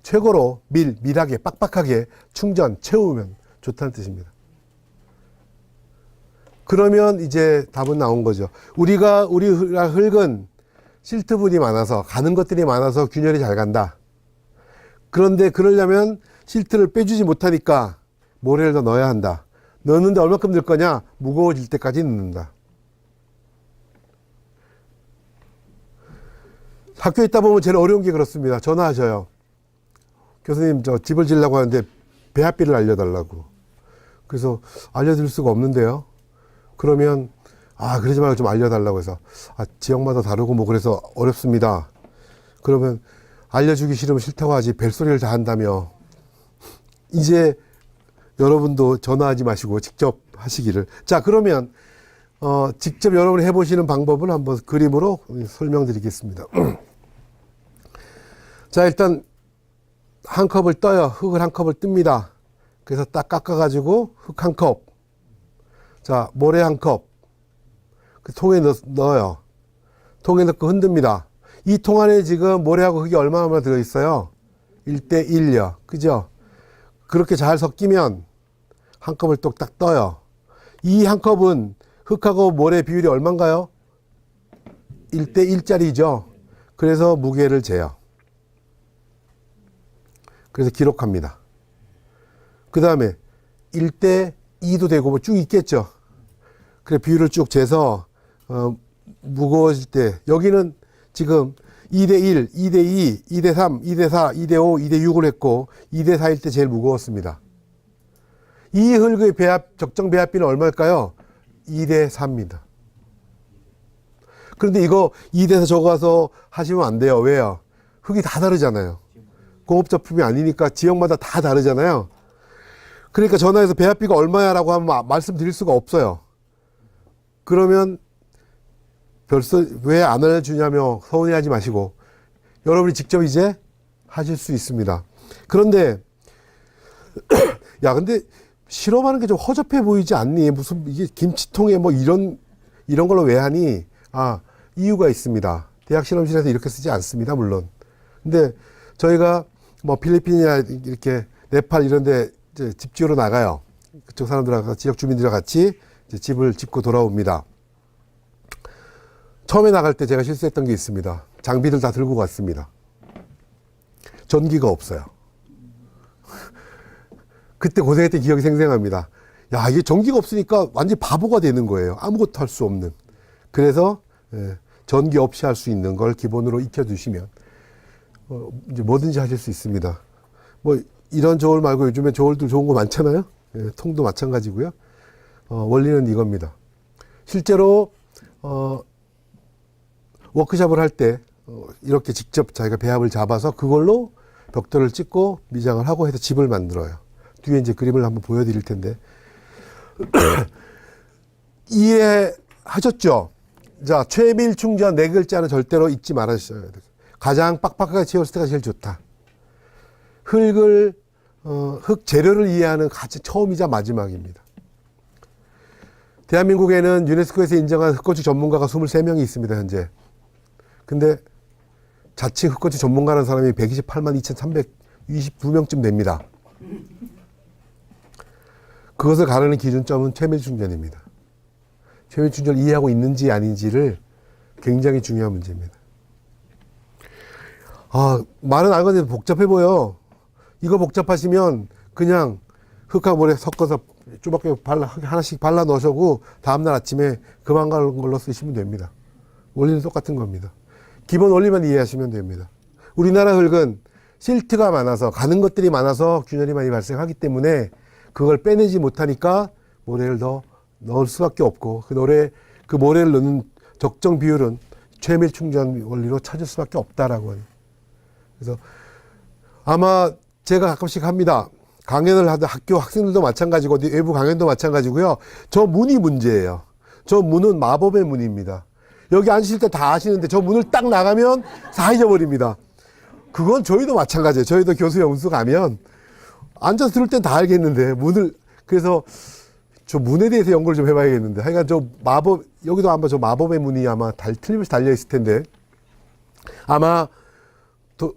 최고로 밀하게 빡빡하게 충전 채우면 좋다는 뜻입니다. 그러면 이제 답은 나온 거죠. 우리 흙은 실트분이 많아서 가는 것들이 많아서 균열이 잘 간다. 그런데 그러려면 실트를 빼주지 못하니까 모래를 더 넣어야 한다. 넣는데 얼마큼 넣을 거냐? 무거워질 때까지 넣는다. 학교에 있다 보면 제일 어려운 게 그렇습니다. 전화하셔요. 교수님, 저 집을 지으려고 하는데 배합비를 알려달라고. 그래서 알려드릴 수가 없는데요. 그러면 그러지 말고 좀 알려달라고 해서 지역마다 다르고 뭐 그래서 어렵습니다. 그러면 알려주기 싫으면 싫다고 하지 벨소리를 다 한다며. 이제 여러분도 전화하지 마시고 직접 하시기를. 자, 그러면 직접 여러분이 해보시는 방법을 한번 그림으로 설명드리겠습니다. 자, 일단 한 컵을 떠요. 흙을 한 컵을 뜹니다. 그래서 딱 깎아가지고 흙 한 컵. 자, 모래 한 컵. 그 통에 넣어요. 통에 넣고 흔듭니다. 이 통 안에 지금 모래하고 흙이 얼마나 들어있어요? 1대1요. 그죠? 그렇게 잘 섞이면 한 컵을 또 딱 떠요. 이 한 컵은 흙하고 모래 비율이 얼마인가요? 1대1짜리죠. 그래서 무게를 재요. 그래서 기록합니다. 그 다음에 1대2도 되고 뭐 쭉 있겠죠. 그래 비율을 쭉 재서 무거워질 때 여기는 지금 2대1, 2대2, 2대3, 2대4, 2대5, 2대6을 했고 2대4일 때 제일 무거웠습니다. 이 흙의 적정 배합비는 얼마일까요? 2대4입니다. 그런데 이거 2대4 적어서 하시면 안 돼요. 왜요? 흙이 다 다르잖아요. 공업제품이 아니니까 지역마다 다 다르잖아요. 그러니까 전화해서 배합비가 얼마야 라고 하면 말씀드릴 수가 없어요. 그러면 벌써 왜 안 알려주냐며 서운해하지 마시고 여러분이 직접 이제 하실 수 있습니다. 그런데 야 근데 실험하는 게 좀 허접해 보이지 않니? 무슨 이게 김치통에 뭐 이런 걸로 왜 하니? 이유가 있습니다. 대학 실험실에서 이렇게 쓰지 않습니다. 물론. 근데 저희가 뭐 필리핀이나 이렇게 네팔 이런데 집 지으러 나가요. 그쪽 사람들하고 지역 주민들과 같이 이제 집을 짓고 돌아옵니다. 처음에 나갈 때 제가 실수했던 게 있습니다. 장비들 다 들고 갔습니다. 전기가 없어요. 그때 고생했던 기억이 생생합니다. 야, 이게 전기가 없으니까 완전 바보가 되는 거예요. 아무것도 할 수 없는. 그래서 전기 없이 할 수 있는 걸 기본으로 익혀두시면 이제 뭐든지 하실 수 있습니다. 뭐 이런 저울 말고 요즘에 저울도 좋은 거 많잖아요. 통도 마찬가지고요. 원리는 이겁니다. 실제로 워크숍을 할 때 이렇게 직접 자기가 배합을 잡아서 그걸로 벽돌을 찍고 미장을 하고 해서 집을 만들어요. 뒤에 이제 그림을 한번 보여드릴 텐데 이해하셨죠? 자, 최밀 충전 네 글자는 절대로 잊지 말아주셔야 돼요. 가장 빡빡하게 채웠을 때가 제일 좋다. 흙 재료를 이해하는 가장 처음이자 마지막입니다. 대한민국에는 유네스코에서 인정한 흙건축 전문가가 23명이 있습니다, 현재. 근데 자칭 흙건축 전문가라는 사람이 128만 2,322명쯤 됩니다. 그것을 가르는 기준점은 최밀충전입니다. 최밀충전을 이해하고 있는지 아닌지를 굉장히 중요한 문제입니다. 말은 알거든요. 복잡해 보여. 이거 복잡하시면 그냥 흙하고 모래 섞어서 쪼박게 하나씩 발라 넣으시고 다음날 아침에 그만 가는 걸로 쓰시면 됩니다. 원리는 똑같은 겁니다. 기본 원리만 이해하시면 됩니다. 우리나라 흙은 실트가 많아서 가는 것들이 많아서 균열이 많이 발생하기 때문에 그걸 빼내지 못하니까 모래를 더 넣을 수밖에 없고 그 모래를 넣는 적정 비율은 최밀 충전 원리로 찾을 수밖에 없다라고 해요. 그래서 아마 제가 가끔씩 합니다. 강연을 하던 학교 학생들도 마찬가지고 외부 강연도 마찬가지고요. 저 문이 문제예요. 저 문은 마법의 문입니다. 여기 앉으실 때 다 아시는데 저 문을 딱 나가면 다 잊어버립니다. 그건 저희도 마찬가지예요. 저희도 교수 연수 가면 앉아서 들을 땐 다 알겠는데 그래서 저 문에 대해서 연구를 좀 해봐야겠는데 하여간 여기도 아마 저 마법의 문이 아마 틀림없이 달려있을 텐데 아마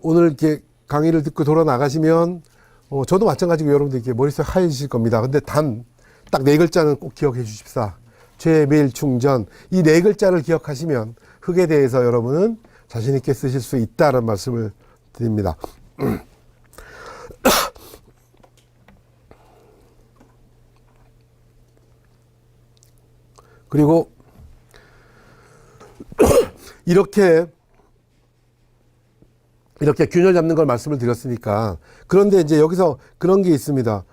오늘 이렇게 강의를 듣고 돌아 나가시면 저도 마찬가지고 여러분들 이렇게 머릿속에 하얘지실 겁니다. 근데 딱 네 글자는 꼭 기억해 주십사. 최밀 충전. 이 네 글자를 기억하시면 흙에 대해서 여러분은 자신 있게 쓰실 수 있다는 말씀을 드립니다. 그리고 이렇게 균열 잡는 걸 말씀을 드렸으니까 그런데 이제 여기서 그런 게 있습니다.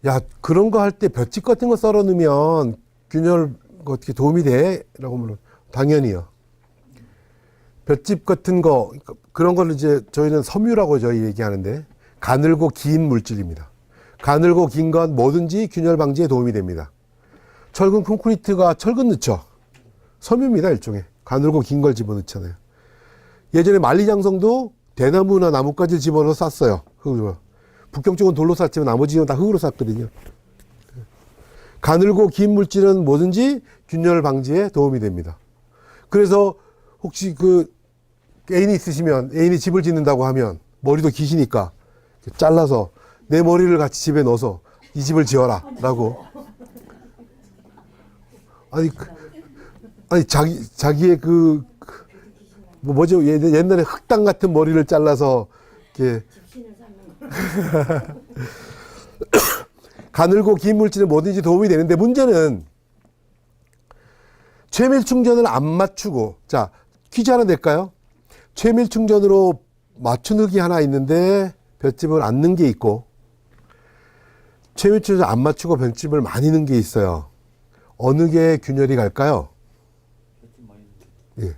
야, 그런 거 할 때 볏짚 같은 거 썰어 넣으면 균열 어떻게 도움이 돼? 라고 하면 당연히요. 볏짚 같은 거 그런 거를 이제 저희는 섬유라고 저희 얘기하는데 가늘고 긴 물질입니다. 가늘고 긴 건 뭐든지 균열 방지에 도움이 됩니다. 철근 콘크리트가 철근 넣죠. 섬유입니다, 일종의. 가늘고 긴 걸 집어넣잖아요. 예전에 만리장성도 대나무나 나뭇가지를 집어넣어서 쌌어요. 흙으로. 북경 쪽은 돌로 쌌지만 나머지는 다 흙으로 쌌거든요. 가늘고 긴 물질은 뭐든지 균열 방지에 도움이 됩니다. 그래서 혹시 애인이 있으시면 애인이 집을 짓는다고 하면 머리도 기시니까 잘라서 내 머리를 같이 집에 넣어서 이 집을 지어라 라고. 아니 자기의 뭐죠? 옛날에 흑당 같은 머리를 잘라서 이렇게 가늘고 긴 물질은 뭐든지 도움이 되는데 문제는 최밀 충전을 안 맞추고 자 퀴즈 하나 낼까요? 최밀 충전으로 맞춘 흙이 하나 있는데 볏짚을 안 넣은 게 있고 최밀 충전 안 맞추고 볏짚을 많이 넣은 게 있어요. 어느 게 균열이 갈까요? 예.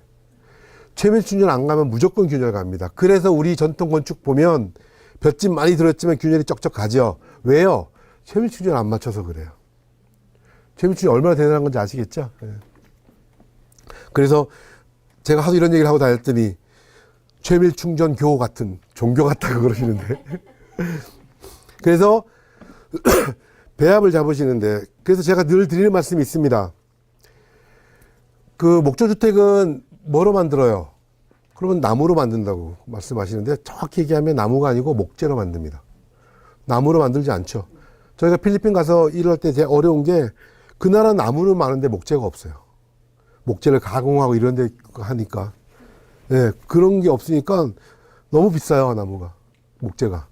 최밀 충전 안 가면 무조건 균열 갑니다. 그래서 우리 전통 건축 보면 볏짚 많이 들었지만 균열이 쩍쩍 가죠. 왜요? 최밀 충전 안 맞춰서 그래요. 최밀 충전 얼마나 대단한 건지 아시겠죠? 예. 그래서 제가 하도 이런 얘기를 하고 다녔더니 최밀 충전 교 같은 종교 같다고 그러시는데 그래서 배합을 잡으시는데 그래서 제가 늘 드리는 말씀이 있습니다. 목조주택은 뭐로 만들어요? 그러면 나무로 만든다고 말씀하시는데 정확히 얘기하면 나무가 아니고 목재로 만듭니다. 나무로 만들지 않죠. 저희가 필리핀 가서 일할 때 제일 어려운 게 그 나라 나무는 많은데 목재가 없어요. 목재를 가공하고 이런 데 하니까. 예, 그런 게 없으니까 너무 비싸요, 나무가. 목재가.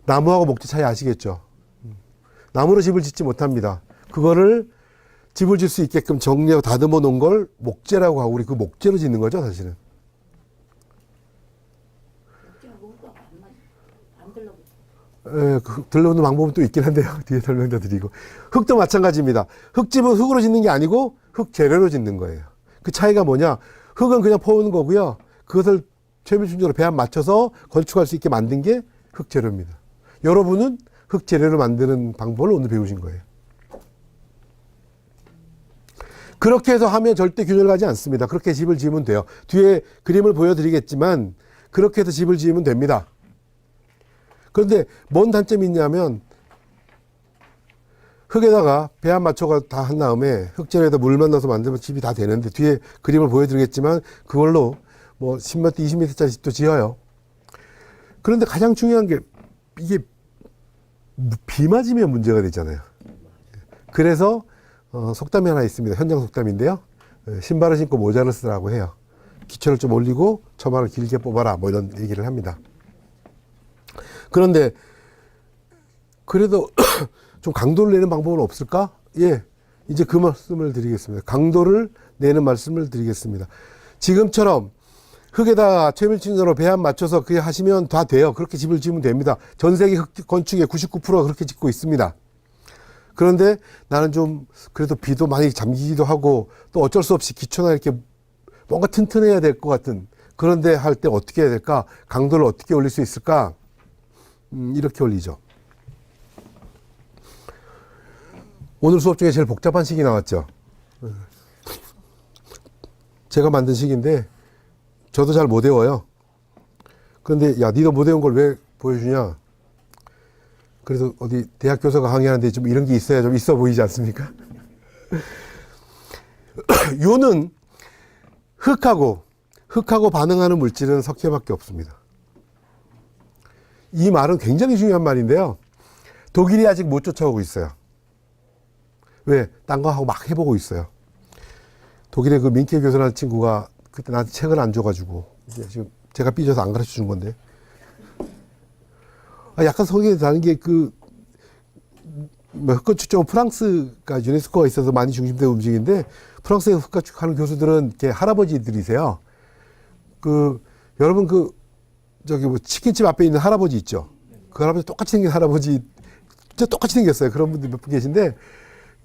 나무하고 목재 차이 아시겠죠? 나무로 집을 짓지 못합니다. 그거를 집을 질 수 있게끔 정리하고 다듬어 놓은 걸 목재라고 하고 우리 그 목재로 짓는 거죠, 사실은. 예, 들러오는 방법은 또 있긴 한데요. 뒤에 설명도 드리고. 흙도 마찬가지입니다. 흙집은 흙으로 짓는 게 아니고 흙 재료로 짓는 거예요. 그 차이가 뭐냐? 흙은 그냥 퍼오는 거고요. 그것을 최밀충적으로 배합 맞춰서 건축할 수 있게 만든 게 흙 재료입니다. 여러분은 흙 재료를 만드는 방법을 오늘 배우신 거예요. 그렇게 해서 하면 절대 균열 가지 않습니다. 그렇게 집을 지으면 돼요. 뒤에 그림을 보여드리겠지만 그렇게 해서 집을 지으면 됩니다. 그런데 뭔 단점이 있냐면 흙에다가 배합 맞춰가 다 한 다음에 흙재료에다 물만 넣어서 만들면 집이 다 되는데 뒤에 그림을 보여드리겠지만 그걸로 뭐 10m, 20m짜리 집도 지어요. 그런데 가장 중요한 게 이게 비 맞으면 문제가 되잖아요. 그래서 속담이 하나 있습니다. 현장 속담인데요. 신발을 신고 모자를 쓰라고 해요. 기초를 좀 올리고 처마를 길게 뽑아라 뭐 이런 얘기를 합니다. 그런데 그래도 좀 강도를 내는 방법은 없을까? 예, 이제 그 말씀을 드리겠습니다. 강도를 내는 말씀을 드리겠습니다. 지금처럼 흙에다 최밀층으로 배합 맞춰서 그게 하시면 다 돼요. 그렇게 집을 지으면 됩니다. 전 세계 흙 건축의 99%가 그렇게 짓고 있습니다. 그런데 나는 좀 그래도 비도 많이 잠기기도 하고 또 어쩔 수 없이 기초나 이렇게 뭔가 튼튼해야 될 것 같은 그런데 할 때 어떻게 해야 될까? 강도를 어떻게 올릴 수 있을까? 이렇게 올리죠. 오늘 수업 중에 제일 복잡한 식이 나왔죠. 제가 만든 식인데 저도 잘 못 외워요. 그런데 야, 니도 못 외운 걸 왜 보여주냐? 그래서 어디 대학 교수가 강의하는데 좀 이런 게 있어야 좀 있어 보이지 않습니까? 요는 흙하고 반응하는 물질은 석회밖에 없습니다. 이 말은 굉장히 중요한 말인데요. 독일이 아직 못 쫓아오고 있어요. 왜? 딴 거 하고 막 해보고 있어요. 독일의 그 민케 교수라는 친구가 그때 나한테 책을 안 줘가지고 이제 지금 제가 삐져서 안 가르쳐 준 건데 약간 성향이 다른 게 흙건축적으로 프랑스가 유네스코가 있어서 많이 중심되어 움직이는데 프랑스에 흙건축하는 교수들은 이렇게 할아버지들이세요. 여러분 저기 뭐 치킨집 앞에 있는 할아버지 있죠. 그 할아버지 똑같이 생긴 할아버지 진짜 똑같이 생겼어요. 그런 분들 몇 분 계신데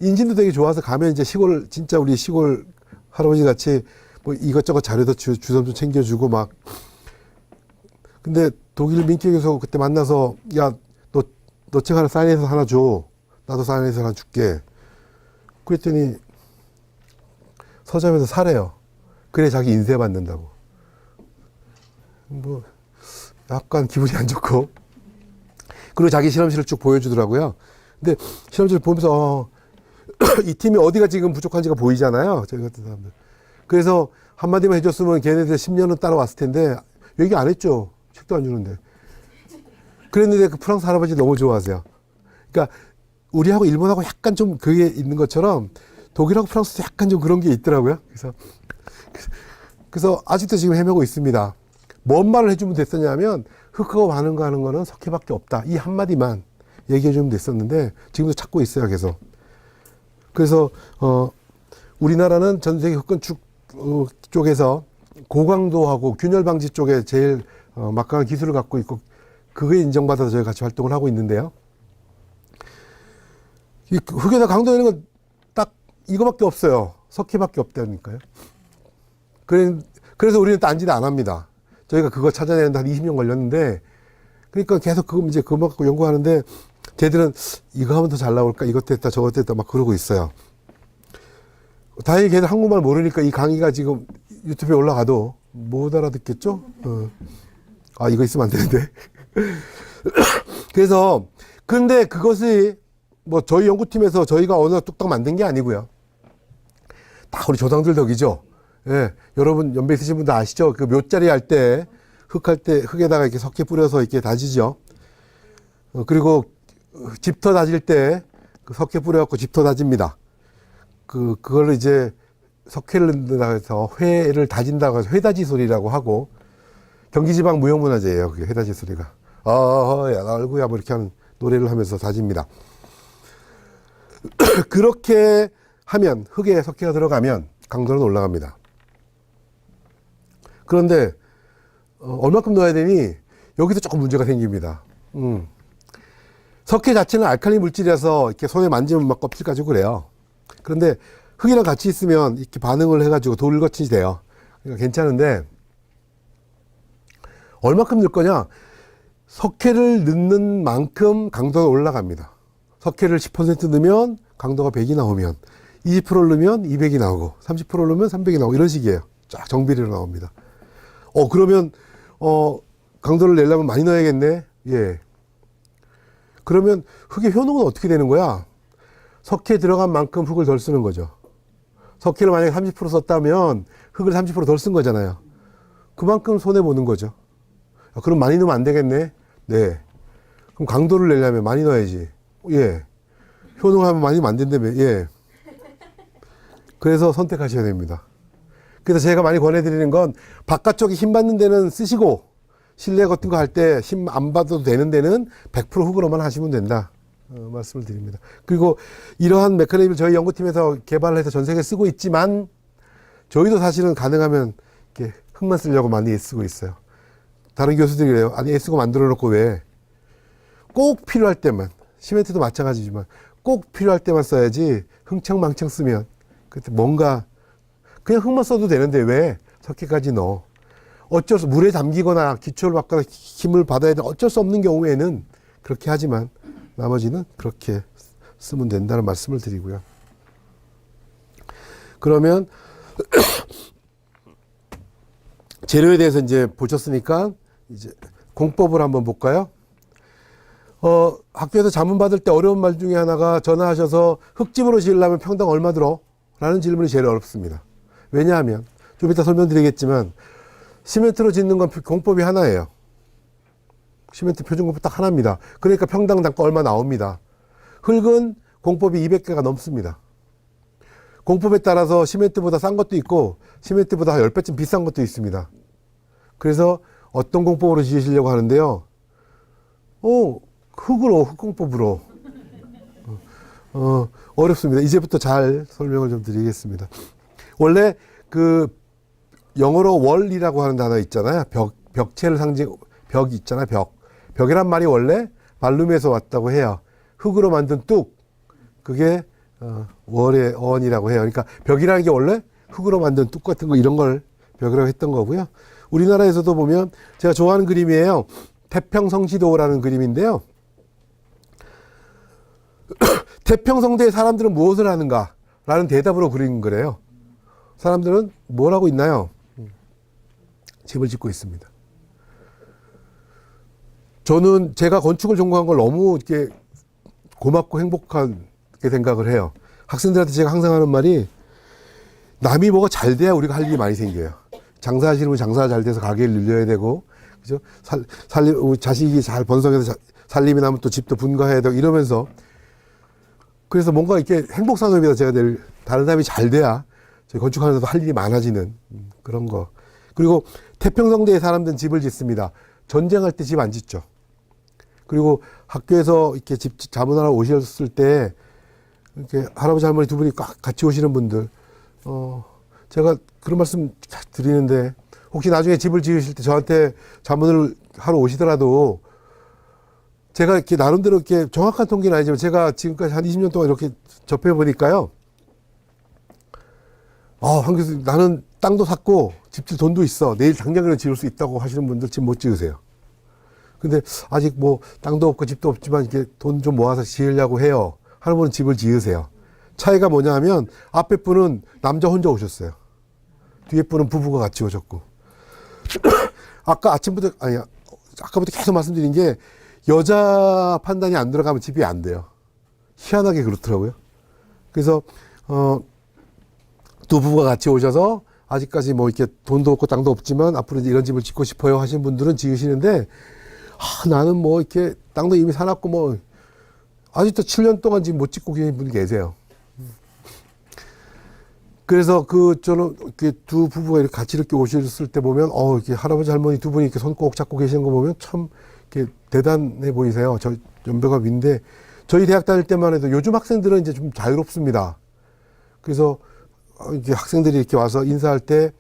인진도 되게 좋아서 가면 이제 진짜 우리 시골 할아버지 같이 뭐 이것저것 자료도 주섬 챙겨주고 막. 근데 독일 민케 교수 그때 만나서 야, 너 책 하나 사인해서 하나 줘. 나도 사인해서 하나 줄게. 그랬더니 서점에서 사래요. 그래 자기 인쇄 받는다고. 뭐 약간 기분이 안 좋고. 그리고 자기 실험실을 쭉 보여주더라고요. 근데 실험실을 보면서 이 팀이 어디가 지금 부족한지가 보이잖아요. 저희 같은 사람들. 그래서 한마디만 해줬으면 걔네들 10년은 따라왔을 텐데 얘기 안 했죠. 책도 안 주는데. 그랬는데 그 프랑스 할아버지 너무 좋아하세요. 그러니까 우리하고 일본하고 약간 좀 그게 있는 것처럼 독일하고 프랑스도 약간 좀 그런 게 있더라고요. 그래서 아직도 지금 헤매고 있습니다. 뭔 말을 해주면 됐었냐면 흙하고 반응하는 거는 석회밖에 없다. 이 한마디만 얘기해주면 됐었는데 지금도 찾고 있어요. 계속. 그래서 우리나라는 전 세계 흙건축 쪽에서 고강도하고 균열 방지 쪽에 제일 막강한 기술을 갖고 있고 그게 인정받아서 저희 같이 활동을 하고 있는데요. 이 흙에다 강도 내는 건 딱 이거밖에 없어요. 석회밖에 없다니까요. 그래서 우리는 딴짓 안 합니다. 저희가 그거 찾아내는데 한 20년 걸렸는데 그러니까 계속 그거 갖고 연구하는데 걔들은 이거 하면 더 잘 나올까 이것도 했다 저것도 했다 막 그러고 있어요. 다행히 걔들 한국말 모르니까 이 강의가 지금 유튜브에 올라가도 못 알아듣겠죠? 이거 있으면 안 되는데. 그래서 근데 그것이 뭐 저희 연구팀에서 저희가 어느 뚝딱 만든 게 아니고요. 다 우리 조상들 덕이죠. 예, 여러분 연배 있으신 분들 아시죠? 그 묘자리 할 때, 흙할 때, 흙에다가 이렇게 석회 뿌려서 이렇게 다지죠. 그리고 집터 다질 때, 그 석회 뿌려갖고 집터 다집니다. 그걸로 이제 석회를 넣는다고 해서 회를 다진다고 해서 회다지 소리라고 하고, 경기지방 무형문화재예요. 그게 회다지 소리가. 야, 얼구야, 뭐 이렇게 하는 노래를 하면서 다집니다. 그렇게 하면, 흙에 석회가 들어가면 강도는 올라갑니다. 그런데, 얼마큼 넣어야 되니? 여기서 조금 문제가 생깁니다. 석회 자체는 알칼리 물질이라서 이렇게 손에 만지면 막 껍질 가지고 그래요. 그런데 흙이랑 같이 있으면 이렇게 반응을 해가지고 돌같이 돼요. 그러니까 괜찮은데, 얼마큼 넣을 거냐? 석회를 넣는 만큼 강도가 올라갑니다. 석회를 10% 넣으면 강도가 100이 나오면, 20%를 넣으면 200이 나오고, 30%를 넣으면 300이 나오고, 이런 식이에요. 쫙 정비례로 나옵니다. 그러면, 강도를 내려면 많이 넣어야겠네? 예. 그러면 흙의 효능은 어떻게 되는 거야? 석회 들어간 만큼 흙을 덜 쓰는 거죠. 석회를 만약에 30% 썼다면 흙을 30% 덜 쓴 거잖아요. 그만큼 손해보는 거죠. 그럼 많이 넣으면 안 되겠네? 네. 그럼 강도를 내려면 많이 넣어야지. 예. 효능하면 많이 넣으면 안 된다며. 예. 그래서 선택하셔야 됩니다. 그래서 제가 많이 권해드리는 건 바깥쪽에 힘 받는 데는 쓰시고 실내 같은 거 할 때 힘 안 받아도 되는 데는 100% 흙으로만 하시면 된다. 말씀을 드립니다. 그리고 이러한 메커니즘을 저희 연구팀에서 개발을 해서 전 세계에 쓰고 있지만 저희도 사실은 가능하면 이렇게 흙만 쓰려고 많이 애쓰고 있어요. 다른 교수들이 그래요. 아니 애쓰고 만들어 놓고 왜? 꼭 필요할 때만. 시멘트도 마찬가지지만 꼭 필요할 때만 써야지 흥청망청 쓰면 그때 뭔가 그냥 흙만 써도 되는데 왜 석회까지 넣어? 어쩔 수 물에 잠기거나 기초를 받거나 힘을 받아야 되는 어쩔 수 없는 경우에는 그렇게 하지만 나머지는 그렇게 쓰면 된다는 말씀을 드리고요. 그러면 재료에 대해서 이제 보셨으니까 이제 공법을 한번 볼까요? 학교에서 자문 받을 때 어려운 말 중에 하나가 전화하셔서 흙집으로 지으려면 평당 얼마 들어? 라는 질문이 제일 어렵습니다. 왜냐하면 좀 이따 설명드리겠지만 시멘트로 짓는 건 공법이 하나예요. 시멘트 표준공법 딱 하나입니다. 그러니까 평당 단가 얼마 나옵니다. 흙은 공법이 200개가 넘습니다. 공법에 따라서 시멘트보다 싼 것도 있고 시멘트보다 10배쯤 비싼 것도 있습니다. 그래서 어떤 공법으로 지으시려고 하는데요. 흙으로, 흙공법으로. 어렵습니다. 이제부터 잘 설명을 좀 드리겠습니다. 원래 영어로 월이라고 하는 단어 있잖아요. 벽체를 벽 있잖아요. 벽이란 말이 원래 발룸에서 왔다고 해요. 흙으로 만든 뚝. 그게, 월의 어원이라고 해요. 그러니까 벽이라는 게 원래 흙으로 만든 뚝 같은 거 이런 걸 벽이라고 했던 거고요. 우리나라에서도 보면 제가 좋아하는 그림이에요. 태평성시도라는 그림인데요. 태평성대의 사람들은 무엇을 하는가? 라는 대답으로 그린 거래요. 사람들은 뭘 하고 있나요? 집을 짓고 있습니다. 저는 제가 건축을 전공한 걸 너무 이렇게 고맙고 행복하게 생각을 해요. 학생들한테 제가 항상 하는 말이 남이 뭐가 잘 돼야 우리가 할 일이 많이 생겨요. 장사하시는 분 장사가 잘 돼서 가게를 늘려야 되고, 그죠? 자식이 잘 번성해서 살림이 나면 또 집도 분가해야 되고 이러면서 그래서 뭔가 이렇게 행복산업이다 제가 늘 다른 사람이 잘 돼야 저희 건축하면서도 할 일이 많아지는 그런 거. 그리고 태평성대의 사람들은 집을 짓습니다. 전쟁할 때 집 안 짓죠. 그리고 학교에서 이렇게 집 자문하러 오셨을 때 이렇게 할아버지 할머니 두 분이 꽉 같이 오시는 분들, 제가 그런 말씀 드리는데 혹시 나중에 집을 지으실 때 저한테 자문을 하러 오시더라도 제가 이렇게 나름대로 이렇게 정확한 통계는 아니지만 제가 지금까지 한 20년 동안 이렇게 접해 보니까요. 황 교수님, 나는 땅도 샀고 집질 돈도 있어. 내일 당장이라도 지을 수 있다고 하시는 분들 집 못 지으세요. 근데 아직 뭐 땅도 없고 집도 없지만 이렇게 돈 좀 모아서 지으려고 해요. 하는 분은 집을 지으세요. 차이가 뭐냐 하면 앞에 분은 남자 혼자 오셨어요. 뒤에 분은 부부가 같이 오셨고. 아까부터 계속 말씀드린 게 여자 판단이 안 들어가면 집이 안 돼요. 희한하게 그렇더라고요. 그래서 두 부부가 같이 오셔서 아직까지 뭐 이렇게 돈도 없고 땅도 없지만 앞으로 이제 이런 집을 짓고 싶어요 하시는 분들은 지으시는데, 나는 뭐 이렇게 땅도 이미 사놨고 뭐 아직도 7년 동안 지금 못 짓고 계신 분이 계세요. 그래서 저는 이렇게 두 부부가 이렇게 같이 이렇게 오셨을 때 보면, 이렇게 할아버지 할머니 두 분이 이렇게 손 꼭 잡고 계시는 거 보면 참 이렇게 대단해 보이세요. 저 연배가 위인데, 저희 대학 다닐 때만 해도 요즘 학생들은 이제 좀 자유롭습니다. 그래서 이제 학생들이 이렇게 와서 인사할 때,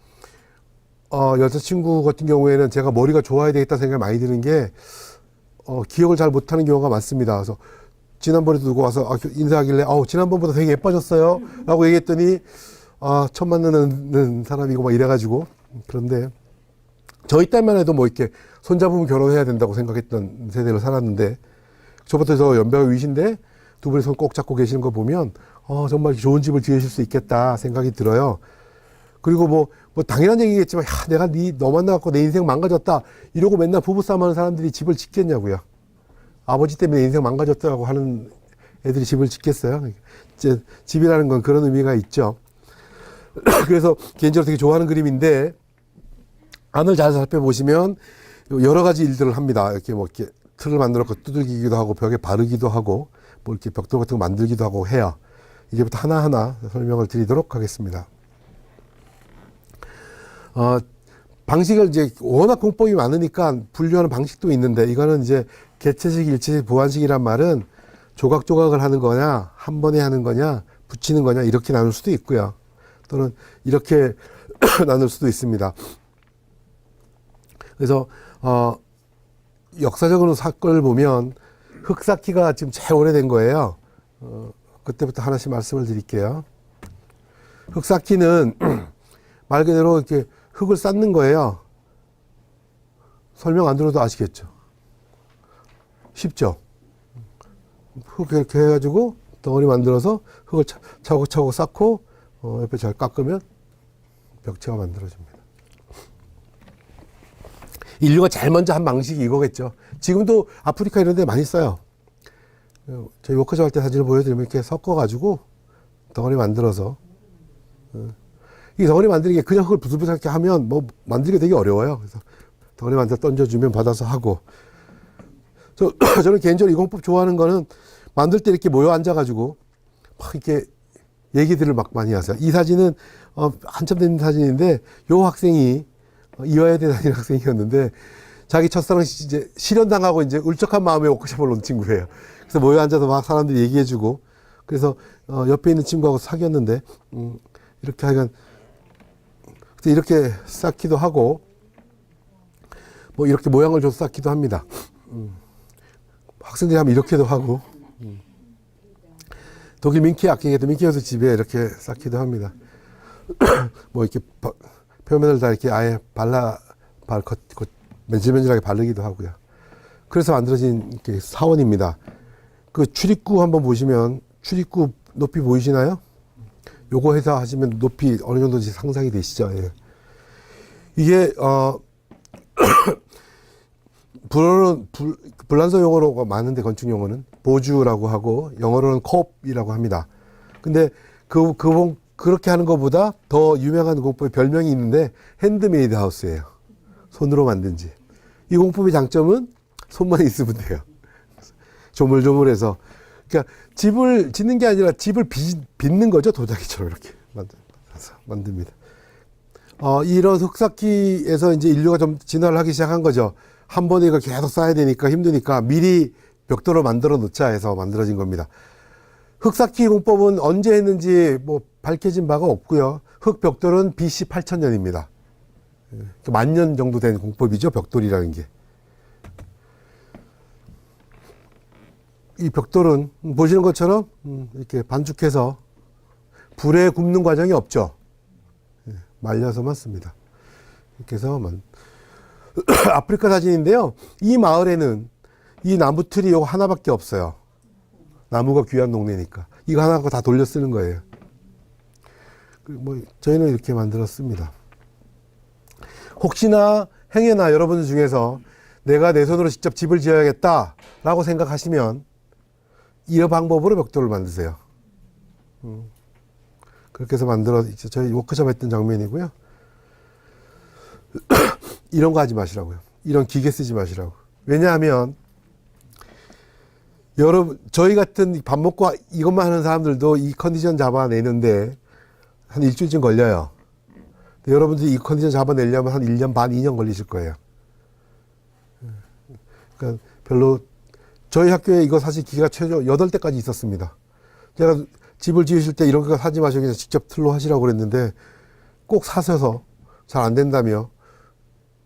여자친구 같은 경우에는 제가 머리가 좋아야 되겠다 생각이 많이 드는 게, 기억을 잘 못하는 경우가 많습니다. 그래서 지난번에도 누구 와서 인사하길래, 지난번보다 되게 예뻐졌어요 라고 얘기했더니, 처음 만나는 사람이고 막 이래가지고. 그런데 저희 때만 해도 뭐 이렇게 손잡으면 결혼해야 된다고 생각했던 세대를 살았는데, 저보다 더 연배가 위신데 두 분이 손 꼭 잡고 계시는 거 보면 정말 좋은 집을 지으실 수 있겠다 생각이 들어요. 그리고 뭐 당연한 얘기겠지만, 내가 너 만나갖고 내 인생 망가졌다 이러고 맨날 부부싸움 하는 사람들이 집을 짓겠냐고요. 아버지 때문에 인생 망가졌다고 하는 애들이 집을 짓겠어요. 이제 집이라는 건 그런 의미가 있죠. 그래서 개인적으로 되게 좋아하는 그림인데, 안을 잘 살펴보시면 여러 가지 일들을 합니다. 이렇게 뭐 이렇게 틀을 만들어 두들기기도 하고 벽에 바르기도 하고 뭐 이렇게 벽돌 같은 거 만들기도 하고 해요. 이제부터 하나하나 설명을 드리도록 하겠습니다. 방식을 이제 워낙 공법이 많으니까 분류하는 방식도 있는데, 이거는 이제 개체식, 일체식, 보완식이란 말은 조각조각을 하는 거냐, 한 번에 하는 거냐, 붙이는 거냐, 이렇게 나눌 수도 있고요. 또는 이렇게 나눌 수도 있습니다. 그래서 역사적으로 사건을 보면 흙 쌓기가 지금 제일 오래된 거예요. 그때부터 하나씩 말씀을 드릴게요. 흙 쌓기는 말 그대로 이렇게 흙을 쌓는 거예요. 설명 안 들어도 아시겠죠? 쉽죠? 흙 이렇게 해가지고 덩어리 만들어서 흙을 차곡차곡 쌓고 옆에 잘 깎으면 벽체가 만들어집니다. 인류가 제일 먼저 한 방식이 이거겠죠. 지금도 아프리카 이런 데 많이 써요. 저희 워크숍 할 때 사진을 보여드리면 이렇게 섞어가지고 덩어리 만들어서, 이 덩어리 만드는 게 그냥 흙을 부슬부슬 이렇게 하면 뭐 만들기 되게 어려워요. 그래서 덩어리 만들어 던져주면 받아서 하고. 저는 개인적으로 이 공법 좋아하는 거는, 만들 때 이렇게 모여 앉아가지고 막 이렇게 얘기들을 막 많이 하세요. 이 사진은 한참 된 사진인데, 요 학생이 이화여대 다니는 학생이었는데, 자기 첫사랑 이제 실현당하고 이제 울적한 마음에 워크숍을 온 친구예요. 그래서 모여 앉아서 막 사람들이 얘기해주고, 그래서 옆에 있는 친구하고 사귀었는데, 이렇게 하여간 이렇게 쌓기도 하고, 뭐 이렇게 모양을 줘서 쌓기도 합니다. 학생들이 하면 이렇게도 하고, 독일 민키에 아끼게도 민키에서 집에 이렇게 쌓기도 합니다. 뭐 이렇게 표면을 다 이렇게 아예 맨질맨질하게 바르기도 하고요. 그래서 만들어진 이렇게 사원입니다. 그 출입구 한번 보시면, 출입구 높이 보이시나요? 요거 해서 하시면 높이 어느 정도 상상이 되시죠? 예. 이게 불어는 불란서 용어로가 많은데, 건축 용어는 보주라고 하고 영어로는 콥이라고 합니다. 근데 그렇게 하는 것보다 더 유명한 공법의 별명이 있는데, 핸드메이드 하우스예요. 손으로 만든 집. 이 공법의 장점은 손만 있으면 돼요. 조물조물해서. 그러니까 집을 짓는 게 아니라 집을 빚는 거죠. 도자기처럼 이렇게 만듭니다. 이런 흙쌓기에서 이제 인류가 좀 진화를 하기 시작한 거죠. 한 번에 이거 계속 쌓아야 되니까 힘드니까 미리 벽돌을 만들어 놓자 해서 만들어진 겁니다. 흙쌓기 공법은 언제 했는지 뭐 밝혀진 바가 없고요. 흙벽돌은 BC 8000년입니다. 만년 정도 된 공법이죠. 벽돌이라는 게. 이 벽돌은 보시는 것처럼 이렇게 반죽해서 불에 굽는 과정이 없죠. 말려서만 씁니다. 이렇게 해서 아프리카 사진인데요. 이 마을에는 이 나무 틀이 요거 하나밖에 없어요. 나무가 귀한 동네니까. 이거 하나 다 돌려 쓰는 거예요. 뭐 저희는 이렇게 만들었습니다. 혹시나 행여나 여러분 중에서 내가 내 손으로 직접 집을 지어야겠다 라고 생각하시면 이 방법으로 벽돌을 만드세요. 그렇게 해서 저희 워크숍 했던 장면이고요. 이런 거 하지 마시라고요. 이런 기계 쓰지 마시라고. 왜냐하면 여러분 저희 같은 밥 먹고 이것만 하는 사람들도 이 컨디션 잡아내는데 한 일주일쯤 걸려요. 근데 여러분들이 이 컨디션 잡아내려면 한 1년 반, 2년 걸리실 거예요. 그러니까 별로 저희 학교에 이거 사실 기계가 최저 8대까지 있었습니다. 제가 집을 지으실 때 이런 거 사지 마시고 그냥 직접 틀로 하시라고 그랬는데 꼭 사셔서 잘 안 된다며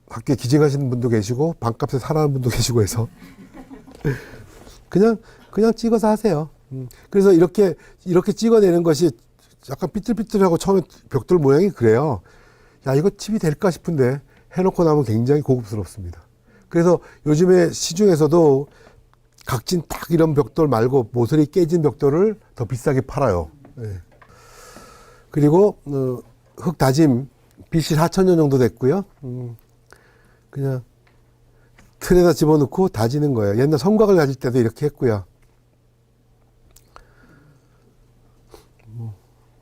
학교에 기증하시는 분도 계시고 반값에 사라는 분도 계시고 해서 그냥 찍어서 하세요. 그래서 이렇게 찍어내는 것이 약간 삐뚤삐뚤하고 처음에 벽돌 모양이 그래요. 야 이거 칩이 될까 싶은데 해놓고 나면 굉장히 고급스럽습니다. 그래서 요즘에 시중에서도 각진 딱 이런 벽돌 말고 모서리 깨진 벽돌을 더 비싸게 팔아요. 예. 그리고 흙 다짐 BC 4,000년 정도 됐고요. 그냥 틀에다 집어넣고 다지는 거예요. 옛날 성곽을 다질 때도 이렇게 했고요.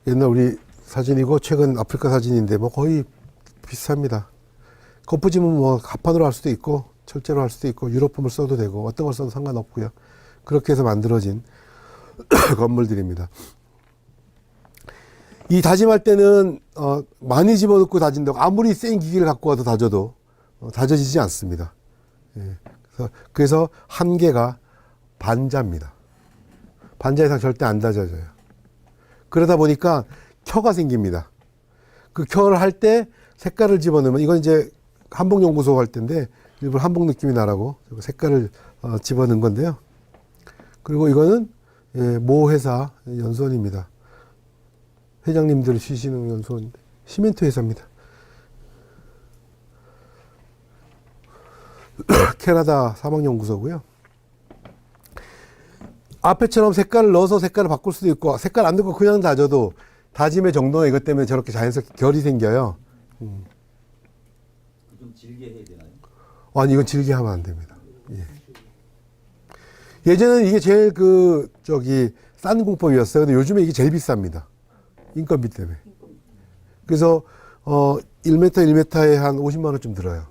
옛날 우리 사진이고 최근 아프리카 사진인데 뭐 거의 비슷합니다. 겉부짐은 뭐 합판으로 할 수도 있고 철제로 할 수도 있고 유로폼을 써도 되고 어떤 걸 써도 상관없고요. 그렇게 해서 만들어진 건물들입니다. 이 다짐할 때는 많이 집어넣고 다진다고 아무리 센 기계를 갖고 와도 다져도 다져지지 않습니다. 예. 그래서 한계가 반자입니다. 반자 이상 절대 안 다져져요. 그러다 보니까 켜가 생깁니다. 그 켜를 할 때 색깔을 집어넣으면 이건 이제 한복연구소 할 때인데 일부러 한복 느낌이 나라고 색깔을 집어넣은 건데요. 그리고 이거는 모 회사 연수원입니다. 회장님들 쉬시는 연수원 시멘트 회사입니다. 캐나다 사막연구소고요. 앞에처럼 색깔을 넣어서 색깔을 바꿀 수도 있고 색깔 안 넣고 그냥 다져도 다짐의 정도가 이것 때문에 저렇게 자연스럽게 결이 생겨요. 좀 질게 해야 되나요? 아니 이건 질게 하면 안 됩니다. 예. 예전에는 이게 제일 싼 공법이었어요. 근데 요즘에 이게 제일 비쌉니다. 인건비 때문에. 그래서 1m 1m에 한 50만 원쯤 들어요.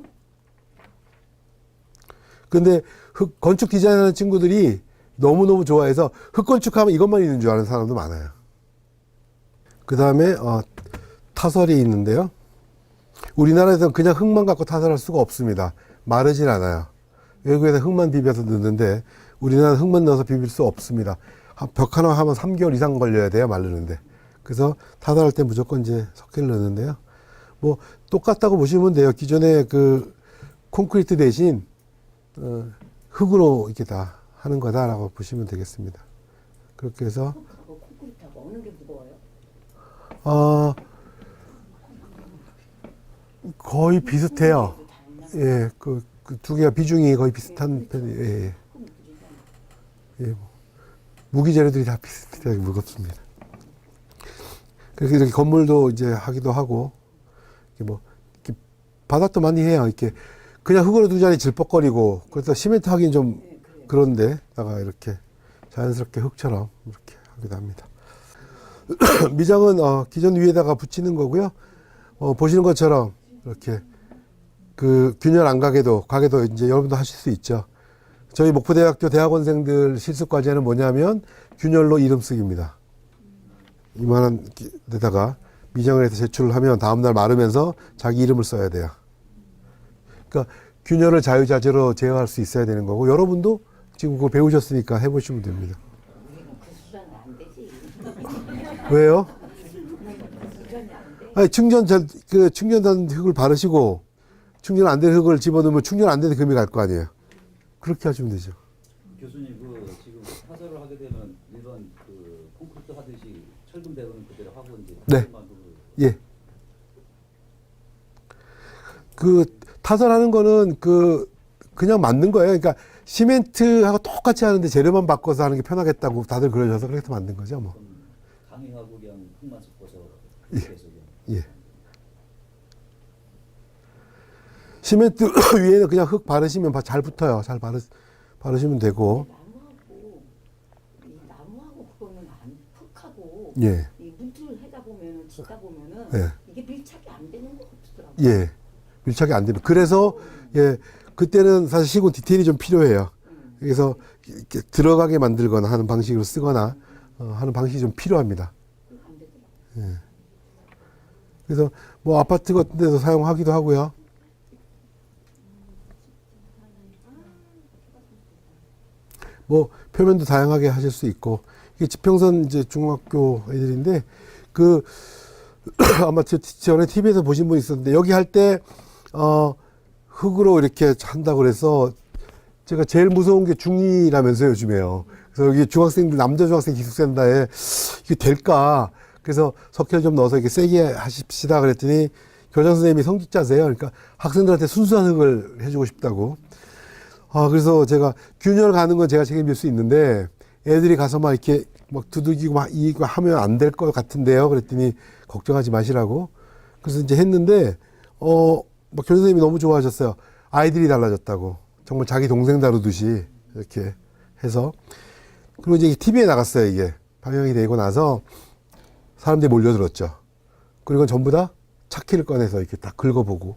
근데 건축 디자인하는 친구들이 너무너무 좋아해서 흙건축하면 이것만 있는 줄 아는 사람도 많아요. 그 다음에 타설이 있는데요. 우리나라에서는 그냥 흙만 갖고 타설할 수가 없습니다. 마르질 않아요. 외국에서 흙만 비벼서 넣는데 우리나라는 흙만 넣어서 비빌 수 없습니다. 벽 하나 하면 3개월 이상 걸려야 돼요, 마르는데. 그래서 타설할 때 무조건 이제 석회를 넣는데요. 뭐 똑같다고 보시면 돼요. 기존에 그 콘크리트 대신 흙으로 이렇게 다 하는 거다라고 보시면 되겠습니다. 그렇게 해서 흙하고 콘크리트하고 어느 게 무거워요? 거의 비슷해요. 예, 그 두 개가 비중이 거의 비슷한 편이에요. 예, 예. 뭐, 무기 재료들이 다 비슷하게 무겁습니다. 그래서 이렇게 건물도 이제 하기도 하고, 이렇게 바닥도 많이 해요. 이렇게 그냥 흙으로 두자니 질퍽거리고, 그래서 시멘트 하기는 좀 그런데다가 이렇게 자연스럽게 흙처럼 이렇게 하기도 합니다. 미장은 기존 위에다가 붙이는 거고요. 보시는 것처럼 이렇게 그 균열 안 가게도 이제 여러분도 하실 수 있죠. 저희 목포대학교 대학원생들 실습 과제는 뭐냐면 균열로 이름 쓰기입니다. 이만한 데다가 미장을 해서 제출을 하면 다음날 마르면서 자기 이름을 써야 돼요. 그러니까 균열을 자유자재로 제어할 수 있어야 되는 거고 여러분도 지금 그거 배우셨으니까 해보시면 됩니다. 우리는 그 수준은 안 되지. 왜요? 그 수준이 안 돼. 아니, 충전된 흙을 바르시고 충전 안 된 흙을 집어넣으면 충전 안 되는 금이 갈 거 아니에요. 그렇게 하시면 되죠. 교수님 지금 타설을 하게 되면 일반 콘크리트 하듯이 철근 배우는 그대로 하고 이제 네. 예. 타설하는 거는 그냥 맞는 거예요. 그러니까 시멘트하고 똑같이 하는데 재료만 바꿔서 하는 게 편하겠다고 다들 그러셔서 그렇게 만든 거죠, 뭐. 강의하고 그냥 흙만 섞어서 예. 이렇게 해서 그냥. 예. 시멘트 위에는 그냥 흙 바르시면 잘 붙어요. 잘 바르시면 되고. 나무하고 그거는 안 흙하고 예. 이 문틀을 해다 보면은 짓다 보면은 예. 이게 밀착이 안 되는 것 같더라고. 예. 밀착이 안 됩니다. 그래서 예, 그때는 사실 시공 디테일이 좀 필요해요. 그래서 이렇게 들어가게 만들거나 하는 방식으로 쓰거나 하는 방식이 좀 필요합니다. 예. 그래서 뭐 아파트 같은 데서 사용하기도 하고요. 뭐 표면도 다양하게 하실 수 있고, 이게 지평선 이제 중학교 애들인데 그 아마 전에 TV에서 보신 분 있었는데 여기 할 때 흙으로 이렇게 한다고 그래서 제가 제일 무서운 게 중2라면서요, 요즘에요. 그래서 여기 중학생들, 남자 중학생 기숙센터에 이게 될까? 그래서 석회를 좀 넣어서 이렇게 세게 하십시다 그랬더니 교장 선생님이 성직자세요. 그러니까 학생들한테 순수한 흙을 해주고 싶다고. 그래서 제가 균열 가는 건 제가 책임질 수 있는데 애들이 가서 막 이렇게 막 두들기고 막 이거 하면 안 될 것 같은데요. 그랬더니 걱정하지 마시라고. 그래서 이제 했는데, 막 교장 선생님이 너무 좋아하셨어요. 아이들이 달라졌다고. 정말 자기 동생 다루듯이 이렇게 해서. 그리고 이제 TV에 나갔어요, 이게. 방영이 되고 나서 사람들이 몰려들었죠. 그리고 전부 다 차키를 꺼내서 이렇게 딱 긁어보고.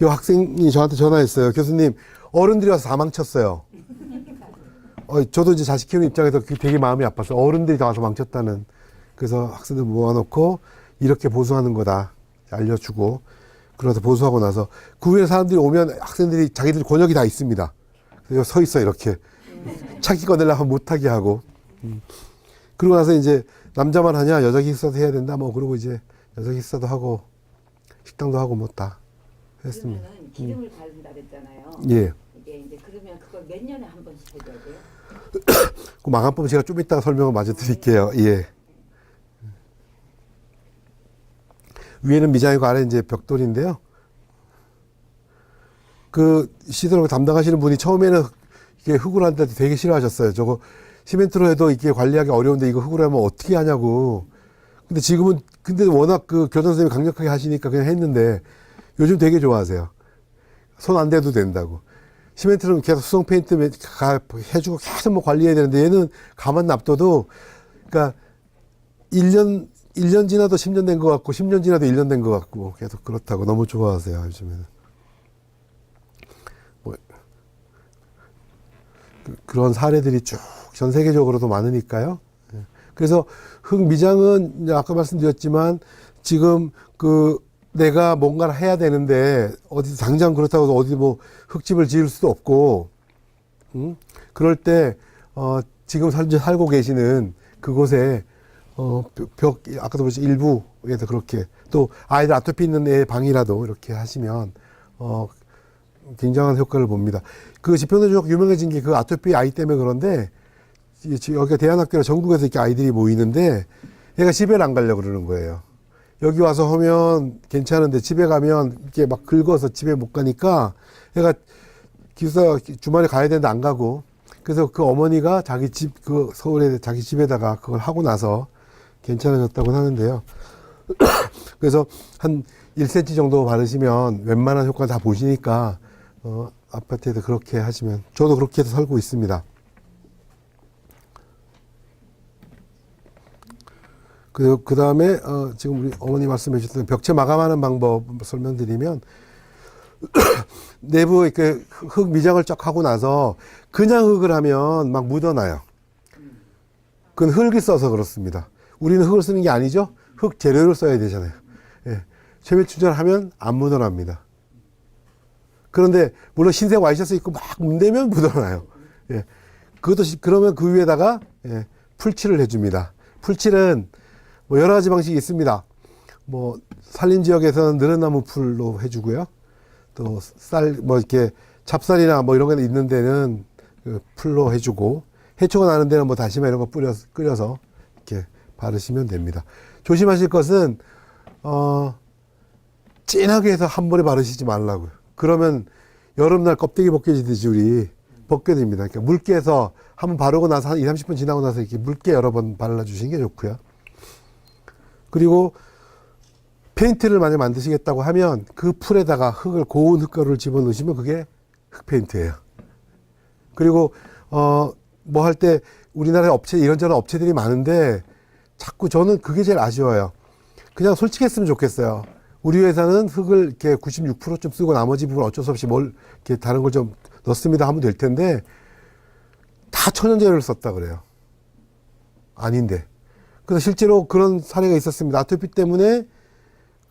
이 학생이 저한테 전화했어요. 교수님, 어른들이 와서 다 망쳤어요. 저도 이제 자식 키우는 입장에서 되게 마음이 아팠어요. 어른들이 다 와서 망쳤다는. 그래서 학생들 모아놓고 이렇게 보수하는 거다 알려주고, 그래서 보수하고 나서 그 위에 사람들이 오면 학생들이 자기들 권역이 다 있습니다. 그래서 서 있어 이렇게 차키 꺼내려고 하면 못하게 하고. 그러고 나서 이제 남자만 하냐 여자 기숙사도 해야 된다 뭐 그러고 이제 여자 기숙사도 하고 식당도 하고 뭐 다 했습니다. 그러면은 기름을 바른다 그랬잖아요. 예. 이게 이제 그러면 그걸 몇 년에 한 번씩 해줘야 돼요? 그 마감법 제가 좀 이따가 설명을 마저 드릴게요. 예. 위에는 미장이고 아래 이제 벽돌인데요. 그 시설을 담당하시는 분이 처음에는 이게 흙으로 한다고 되게 싫어하셨어요. 저거 시멘트로 해도 이게 관리하기 어려운데 이거 흙으로 하면 어떻게 하냐고. 근데 지금은 근데 워낙 그 교장 선생님이 강력하게 하시니까 그냥 했는데 요즘 되게 좋아하세요. 손 안 대도 된다고. 시멘트는 계속 수성 페인트 해주고 계속 뭐 관리해야 되는데 얘는 가만 놔둬도 그러니까 1년 지나도 10년 된 것 같고 10년 지나도 1년 된 것 같고 계속 그렇다고 너무 좋아하세요, 요즘에는. 뭐 그런 사례들이 쭉 전 세계적으로도 많으니까요. 그래서 흙 미장은 이제 아까 말씀드렸지만 지금 그 내가 뭔가를 해야 되는데 어디 당장 그렇다고 어디 뭐 흙집을 지을 수도 없고, 그럴 때 지금 살고 계시는 그곳에 벽 아까도 보셨 일부에서 그렇게 또 아이들 아토피 있는 애 방이라도 이렇게 하시면 굉장한 효과를 봅니다. 그 지평선 중학교 유명해진 게 그 아토피 아이 때문에 그런데 여기가 대안학교라 전국에서 이렇게 아이들이 모이는데 얘가 집에를 안 가려고 그러는 거예요. 여기 와서 하면 괜찮은데 집에 가면 이렇게 막 긁어서 집에 못 가니까 얘가 기숙사 주말에 가야 되는데 안 가고, 그래서 그 어머니가 자기 집, 그 서울에 자기 집에다가 그걸 하고 나서 괜찮아졌다고 하는데요. 그래서 한 1cm 정도 바르시면 웬만한 효과 다 보시니까 아파트에도 그렇게 하시면, 저도 그렇게 해서 살고 있습니다. 그 다음에 지금 우리 어머니 말씀해 주셨던 벽체 마감하는 방법 설명드리면 내부 이렇게 흙 미장을 쫙 하고 나서 그냥 흙을 하면 막 묻어나요. 그건 흙을 써서 그렇습니다. 우리는 흙을 쓰는 게 아니죠. 흙 재료를 써야 되잖아요. 예. 최면 충전하면 안 묻어납니다. 그런데 물론 흰색 와이셔츠 입고 막 문대면 묻어나요. 예. 그러면 그 위에다가 풀칠을 해줍니다. 풀칠은 뭐 여러 가지 방식이 있습니다. 뭐 산림 지역에서는 느릅나무 풀로 해주고요. 또 뭐 이렇게 찹쌀이나 뭐 이런 거 있는 데는 그 풀로 해주고, 해초가 나는 데는 뭐 다시마 이런 거 끓여서 이렇게 바르시면 됩니다. 조심하실 것은 진하게 해서 한 번에 바르시지 말라고요. 그러면 여름날 껍데기 벗겨지듯이 우리 벗겨집니다. 그러니까 묽게해서 한번 바르고 나서 한 20-30분 지나고 나서 이렇게 묽게 여러 번 발라주시는 게 좋고요. 그리고 페인트를 만약 만드시겠다고 하면 그 풀에다가 고운 흙가루를 집어넣으시면 그게 흙 페인트예요. 그리고 뭐 할 때 우리나라에 업체 이런저런 업체들이 많은데 자꾸 저는 그게 제일 아쉬워요. 그냥 솔직했으면 좋겠어요. 우리 회사는 흙을 이렇게 96%좀 쓰고 나머지 부분 어쩔 수 없이 뭘 이렇게 다른 걸 좀 넣습니다 하면 될 텐데 다 천연 재료를 썼다 그래요. 아닌데. 그래서 실제로 그런 사례가 있었습니다. 아토피 때문에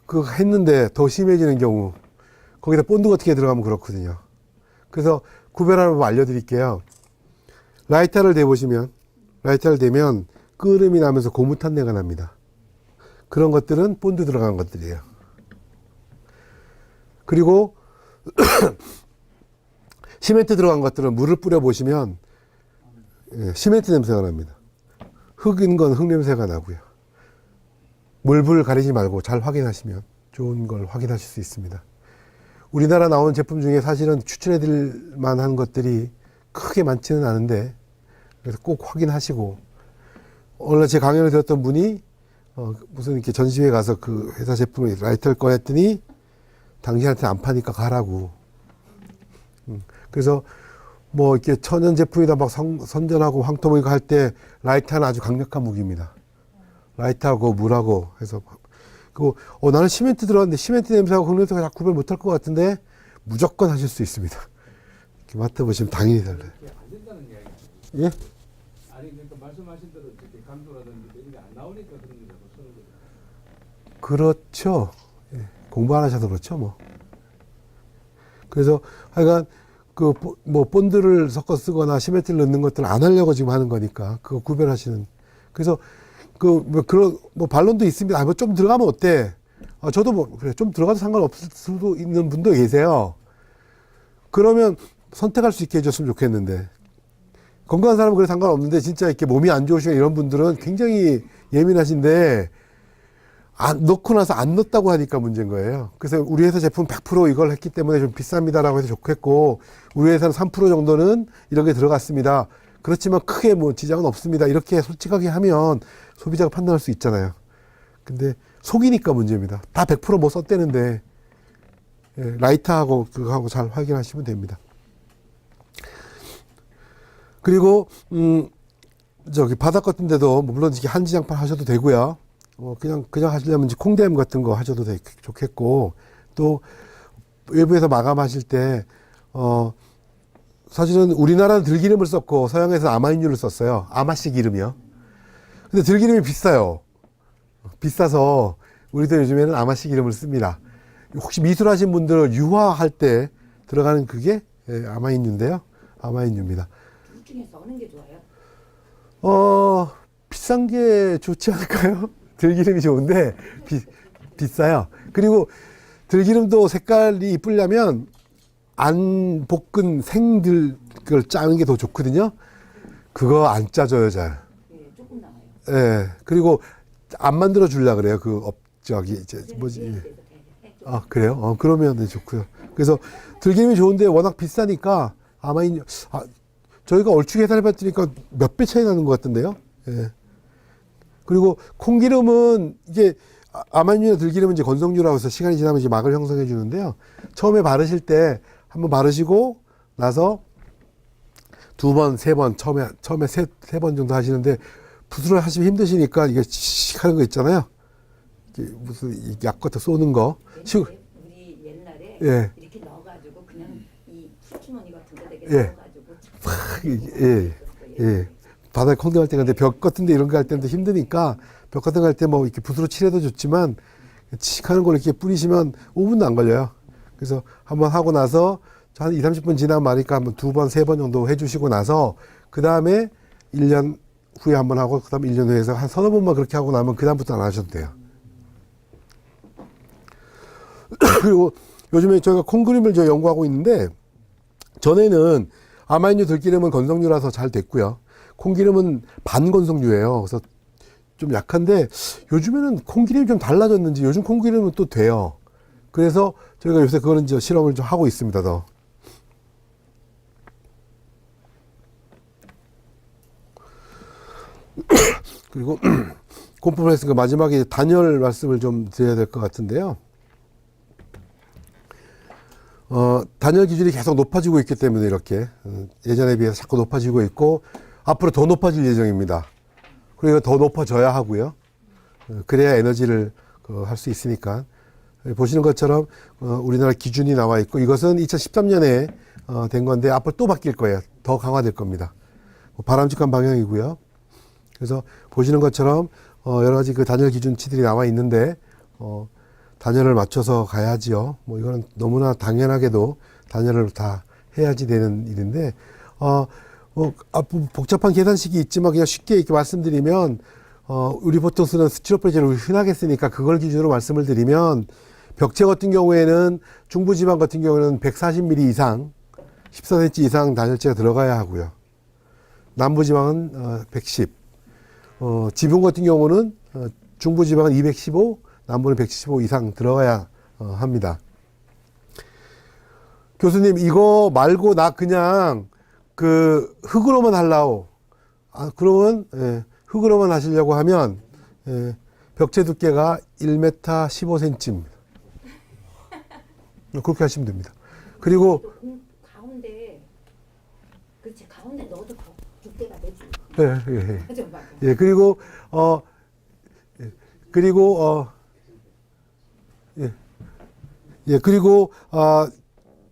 그 했는데 더 심해지는 경우 거기다 본드 같은 게 들어가면 그렇거든요. 그래서 구별하는 법 알려드릴게요. 라이터를 대보시면 라이터를 대면 끓음이 나면서 고무탄내가 납니다. 그런 것들은 본드 들어간 것들이에요. 그리고 시멘트 들어간 것들은 물을 뿌려 보시면 시멘트 냄새가 납니다. 흙인 건 흙 냄새가 나고요. 물불 가리지 말고 잘 확인하시면 좋은 걸 확인하실 수 있습니다. 우리나라 나오는 제품 중에 사실은 추천해 드릴 만한 것들이 크게 많지는 않은데 그래서 꼭 확인하시고 오늘 제 강연을 들었던 분이 무슨 이렇게 전시회 가서 그 회사 제품을 라이터를 꺼냈더니 당신한테 안 파니까 가라고. 그래서 뭐 이렇게 천연 제품이다 막 선전하고 황토무이고 할 때 라이터는 아주 강력한 무기입니다. 라이터하고 물하고 해서 그리고 나는 시멘트 들어갔는데 시멘트 냄새하고 흙 냄새가 잘 구별 못할 것 같은데 무조건 하실 수 있습니다. 이렇게 맡아보시면 당연히 달라요. 안 된다는 이야기. 예? 아니 그러니까 말씀하신 대로 이렇게 강도라든지 이런 게 안 나오니까 그런 게 자꾸 쓰는 거죠. 그렇죠. 예. 공부 안 하셔서 그렇죠, 뭐. 그래서 하여간 그 뭐 본드를 섞어 쓰거나 시멘트를 넣는 것들 안 하려고 지금 하는 거니까 그거 구별하시는. 그래서 그 뭐 그런 뭐 반론도 있습니다. 아, 뭐 좀 들어가면 어때? 저도 뭐 그래 좀 들어가도 상관없을 수도 있는 분도 계세요. 그러면 선택할 수 있게 해줬으면 좋겠는데 건강한 사람은 그래 상관없는데 진짜 이렇게 몸이 안 좋으시고 이런 분들은 굉장히 예민하신데 안 넣고 나서 안 넣었다고 하니까 문제인 거예요. 그래서 우리 회사 제품 100% 이걸 했기 때문에 좀 비쌉니다라고 해서 좋겠고 우리 회사는 3% 정도는 이런 게 들어갔습니다. 그렇지만 크게 뭐 지장은 없습니다. 이렇게 솔직하게 하면 소비자가 판단할 수 있잖아요. 근데 속이니까 문제입니다. 다 100% 썼대는데 예, 라이터하고 그거하고 잘 확인하시면 됩니다. 그리고 저기 바닥 같은 데도 물론 이렇게 한지장판 하셔도 되고요. 그냥 하시려면 이제 콩댐 같은 거 하셔도 좋겠고 또 외부에서 마감하실 때 사실은 우리나라는 들기름을 썼고 서양에서 아마인유를 썼어요. 아마씨 기름이요. 근데 들기름이 비싸요. 비싸서 우리도 요즘에는 아마씨 기름을 씁니다. 혹시 미술하신 분들 유화할 때 들어가는 그게 아마인유인데요. 아마인유입니다. 둘 중에서 어느 게 좋아요? 비싼 게 좋지 않을까요? 들기름이 좋은데 비싸요. 그리고 들기름도 색깔이 이쁘려면 안 볶은 생들 걸 짜는 게 더 좋거든요. 그거 안 짜져요, 잘. 예, 조금 나와요. 예. 그리고 안 만들어 주려 그래요. 저기 이제 뭐지? 그래요? 그러면 좋고요. 그래서 들기름이 좋은데 워낙 비싸니까 저희가 얼추 계산해 봤더니까 몇 배 차이 나는 것 같던데요. 예. 그리고 콩기름은 이게 아마인유나 들기름은 이제 건성유라고 해서 시간이 지나면 이제 막을 형성해 주는데요. 처음에 바르실 때 한번 바르시고 나서 두 번, 세 번, 처음에 세 번 정도 하시는데 붓으로 하시면 힘드시니까 이게 씩 하는 거 있잖아요. 이게 무슨 약 같은 쏘는 거. 우리 옛날에 예. 이렇게 넣어가지고 그냥 이 풀주머니 같은 거 되게 예. 넣어가지고 예. 바닥에 콩등할 때 근데 벽 같은 데 이런 거 할 때도 힘드니까 벽 같은 거 할 때 뭐 이렇게 붓으로 칠해도 좋지만 칙 하는 걸 이렇게 뿌리시면 5분도 안 걸려요. 그래서 한번 하고 나서 한 2, 30분 지나면 마니까 한번 두 번, 세 번 정도 해주시고 나서 그 다음에 1년 후에 한번 하고 그 다음에 1년 후에 해서 한 서너 번만 그렇게 하고 나면 그 다음부터 안 하셔도 돼요. 그리고 요즘에 저희가 콩그림을 연구하고 있는데 전에는 아마인유 들기름은 건성유라서 잘 됐고요. 콩기름은 반건성유예요. 그래서 좀 약한데 요즘에는 콩기름이 좀 달라졌는지 요즘 콩기름은 또 돼요. 그래서 저희가 요새 그거는 이제 실험을 좀 하고 있습니다. 더. 그리고 공법을 했으니까 마지막에 단열 말씀을 좀 드려야 될 것 같은데요. 단열 기준이 계속 높아지고 있기 때문에 이렇게 예전에 비해서 자꾸 높아지고 있고 앞으로 더 높아질 예정입니다. 그리고 더 높아져야 하고요. 그래야 에너지를 할 수 있으니까 보시는 것처럼 우리나라 기준이 나와 있고 이것은 2013년에 된 건데 앞으로 또 바뀔 거예요. 더 강화될 겁니다. 바람직한 방향이고요. 그래서 보시는 것처럼 여러 가지 그 단열 기준치들이 나와 있는데 단열을 맞춰서 가야지요. 뭐 이거는 너무나 당연하게도 단열을 다 해야지 되는 일인데 복잡한 계산식이 있지만 그냥 쉽게 이렇게 말씀드리면 우리 보통 쓰는 스티로폴제를 흔하게 쓰니까 그걸 기준으로 말씀을 드리면 벽체 같은 경우에는 중부지방 같은 경우에는 140mm 이상 14cm 이상 단열재가 들어가야 하고요. 남부지방은 110. 지붕 같은 경우는 중부지방은 215, 남부는 175 이상 들어가야 합니다. 교수님 이거 말고 나 그냥 그 흙으로만 하려고 그러면 흙으로만 하시려고 하면 벽체 두께가 1m 15cm입니다. 그렇게 하시면 됩니다. 그리고 가운데 그렇지 가운데 넣어도 두께가 되지. 예, 그리고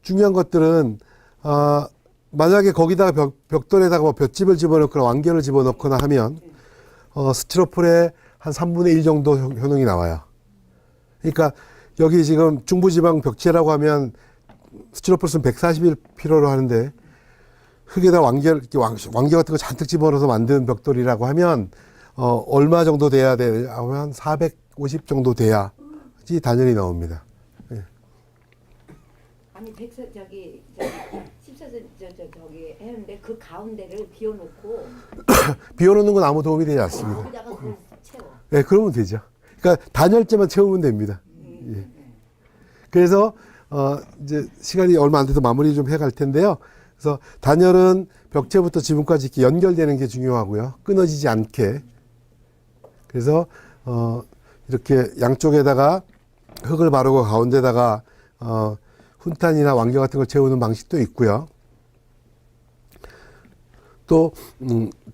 중요한 것들은 만약에 거기다가 벽돌에다가 뭐 볏짚을 집어넣거나 완결을 집어넣거나 하면 스티로폴의 한 3분의 1 정도 효능이 나와요. 그러니까 여기 지금 중부지방 벽체라고 하면 스티로폴은 140일 필요로 하는데 흙에다 완결 같은 거 잔뜩 집어넣어서 만든 벽돌이라고 하면 얼마 정도 돼야 돼? 한 450 정도 돼야지 단열이 나옵니다. 예. 아니 저기 14cm 저기 했는데 그 가운데를 비워놓고 비워놓는 건 아무 도움이 되지 않습니다. 거기다가 그걸 채워. 네, 그러면 되죠. 그러니까 단열재만 채우면 됩니다. 예. 그래서 이제 시간이 얼마 안 돼서 마무리 좀 해갈 텐데요. 그래서 단열은 벽체부터 지붕까지 이렇게 연결되는 게 중요하고요. 끊어지지 않게. 그래서 이렇게 양쪽에다가 흙을 바르고 가운데다가 훈탄이나 완결 같은 걸 채우는 방식도 있고요. 또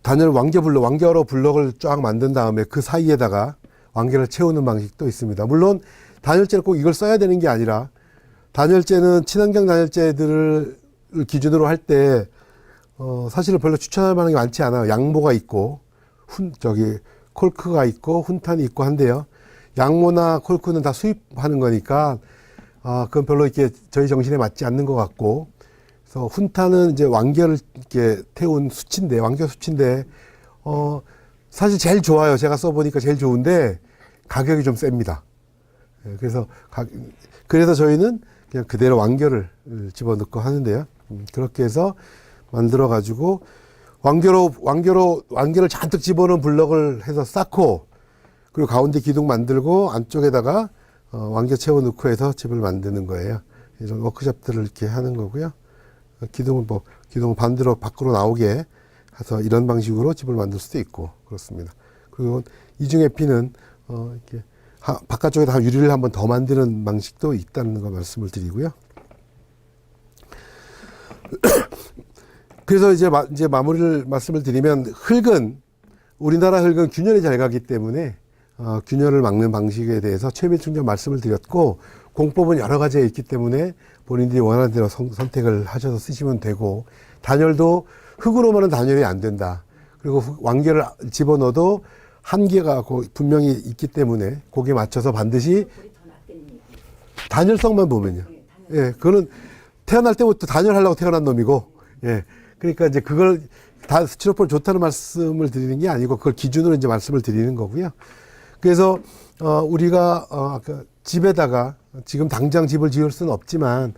단열 완결로 블럭을 쫙 만든 다음에 그 사이에다가 완결을 채우는 방식도 있습니다. 물론 단열재를 꼭 이걸 써야 되는 게 아니라 단열재는 친환경 단열재들을 기준으로 할 때 사실은 별로 추천할 만한 게 많지 않아요. 양모가 있고 콜크가 있고 훈탄이 있고 한데요. 양모나 콜크는 다 수입하는 거니까 그건 별로 이렇게 저희 정신에 맞지 않는 것 같고, 그래서 훈탄은 이제 완결을 이렇게 태운 수치인데 완결 수치인데 사실 제일 좋아요. 제가 써보니까 제일 좋은데 가격이 좀 셉니다. 그래서 저희는 그냥 그대로 완결을 집어넣고 하는데요. 그렇게 해서 만들어 가지고 완결을 잔뜩 집어넣은 블럭을 해서 쌓고, 그리고 가운데 기둥 만들고 안쪽에다가 완결 채워 넣고 해서 집을 만드는 거예요. 이런 워크숍들을 이렇게 하는 거고요. 기둥은 반대로 밖으로 나오게 해서 이런 방식으로 집을 만들 수도 있고 그렇습니다. 그리고 이중의 피는 이렇게 바깥쪽에다 유리를 한번 더 만드는 방식도 있다는 거 말씀을 드리고요. 그래서 이제 마무리를 말씀을 드리면 우리나라 흙은 균열이 잘 가기 때문에 균열을 막는 방식에 대해서 최밀충 전 말씀을 드렸고, 공법은 여러 가지가 있기 때문에 본인들이 원하는 대로 선택을 하셔서 쓰시면 되고, 단열도 흙으로만은 단열이 안 된다. 그리고 완결을 집어넣어도 한계가 분명히 있기 때문에 거기에 맞춰서 반드시 단열성만 보면요. 예, 그거는 태어날 때부터 단열하려고 태어난 놈이고, 예. 그러니까 이제 그걸 다 스티로폴 좋다는 말씀을 드리는 게 아니고 그걸 기준으로 이제 말씀을 드리는 거고요. 그래서 우리가 집에다가 지금 당장 집을 지을 수는 없지만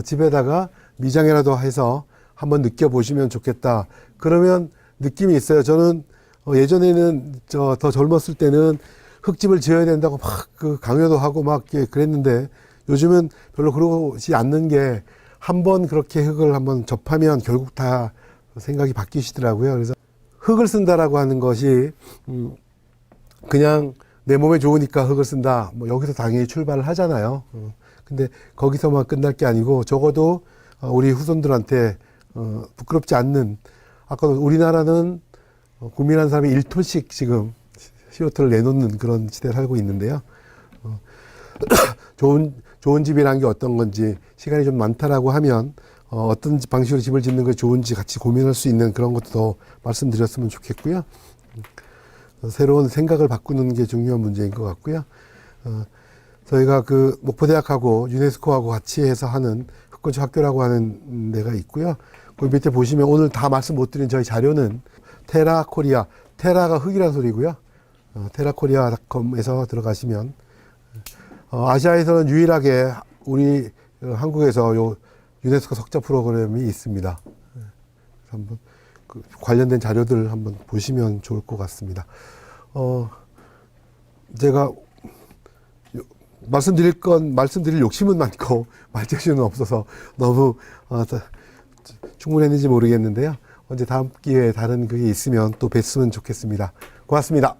집에다가 미장이라도 해서 한번 느껴보시면 좋겠다. 그러면 느낌이 있어요. 저는 예전에는 더 젊었을 때는 흙집을 지어야 된다고 막 강요도 하고 막 그랬는데, 요즘은 별로 그러지 않는 게, 한번 그렇게 흙을 한번 접하면 결국 다 생각이 바뀌시더라고요. 그래서 흙을 쓴다라고 하는 것이 그냥 내 몸에 좋으니까 흙을 쓴다, 뭐 여기서 당연히 출발을 하잖아요. 근데 거기서만 끝날 게 아니고 적어도 우리 후손들한테 부끄럽지 않는, 아까 우리나라는 국민 한 사람이 1톤씩 지금 CO2를 내놓는 그런 시대를 살고 있는데요. 좋은 집이라는 게 어떤 건지, 시간이 좀 많다라고 하면 어떤 방식으로 집을 짓는 게 좋은지 같이 고민할 수 있는 그런 것도 더 말씀드렸으면 좋겠고요. 새로운 생각을 바꾸는 게 중요한 문제인 것 같고요. 저희가 그 목포대학하고 유네스코하고 같이 해서 하는 흑건축 학교라고 하는 데가 있고요. 그 밑에 보시면 오늘 다 말씀 못 드린 저희 자료는 테라코리아, 테라가 흑이라는 소리고요. 테라코리아.com에서 들어가시면 아시아에서는 유일하게 우리 한국에서 요 유네스코 석자 프로그램이 있습니다. 그래서 한번 그 관련된 자료들 한번 보시면 좋을 것 같습니다. 제가 말씀드릴 욕심은 많고 말재주는 없어서 너무 충분했는지 모르겠는데요. 언제 다음 기회에 다른 그게 있으면 또 뵀으면 좋겠습니다. 고맙습니다.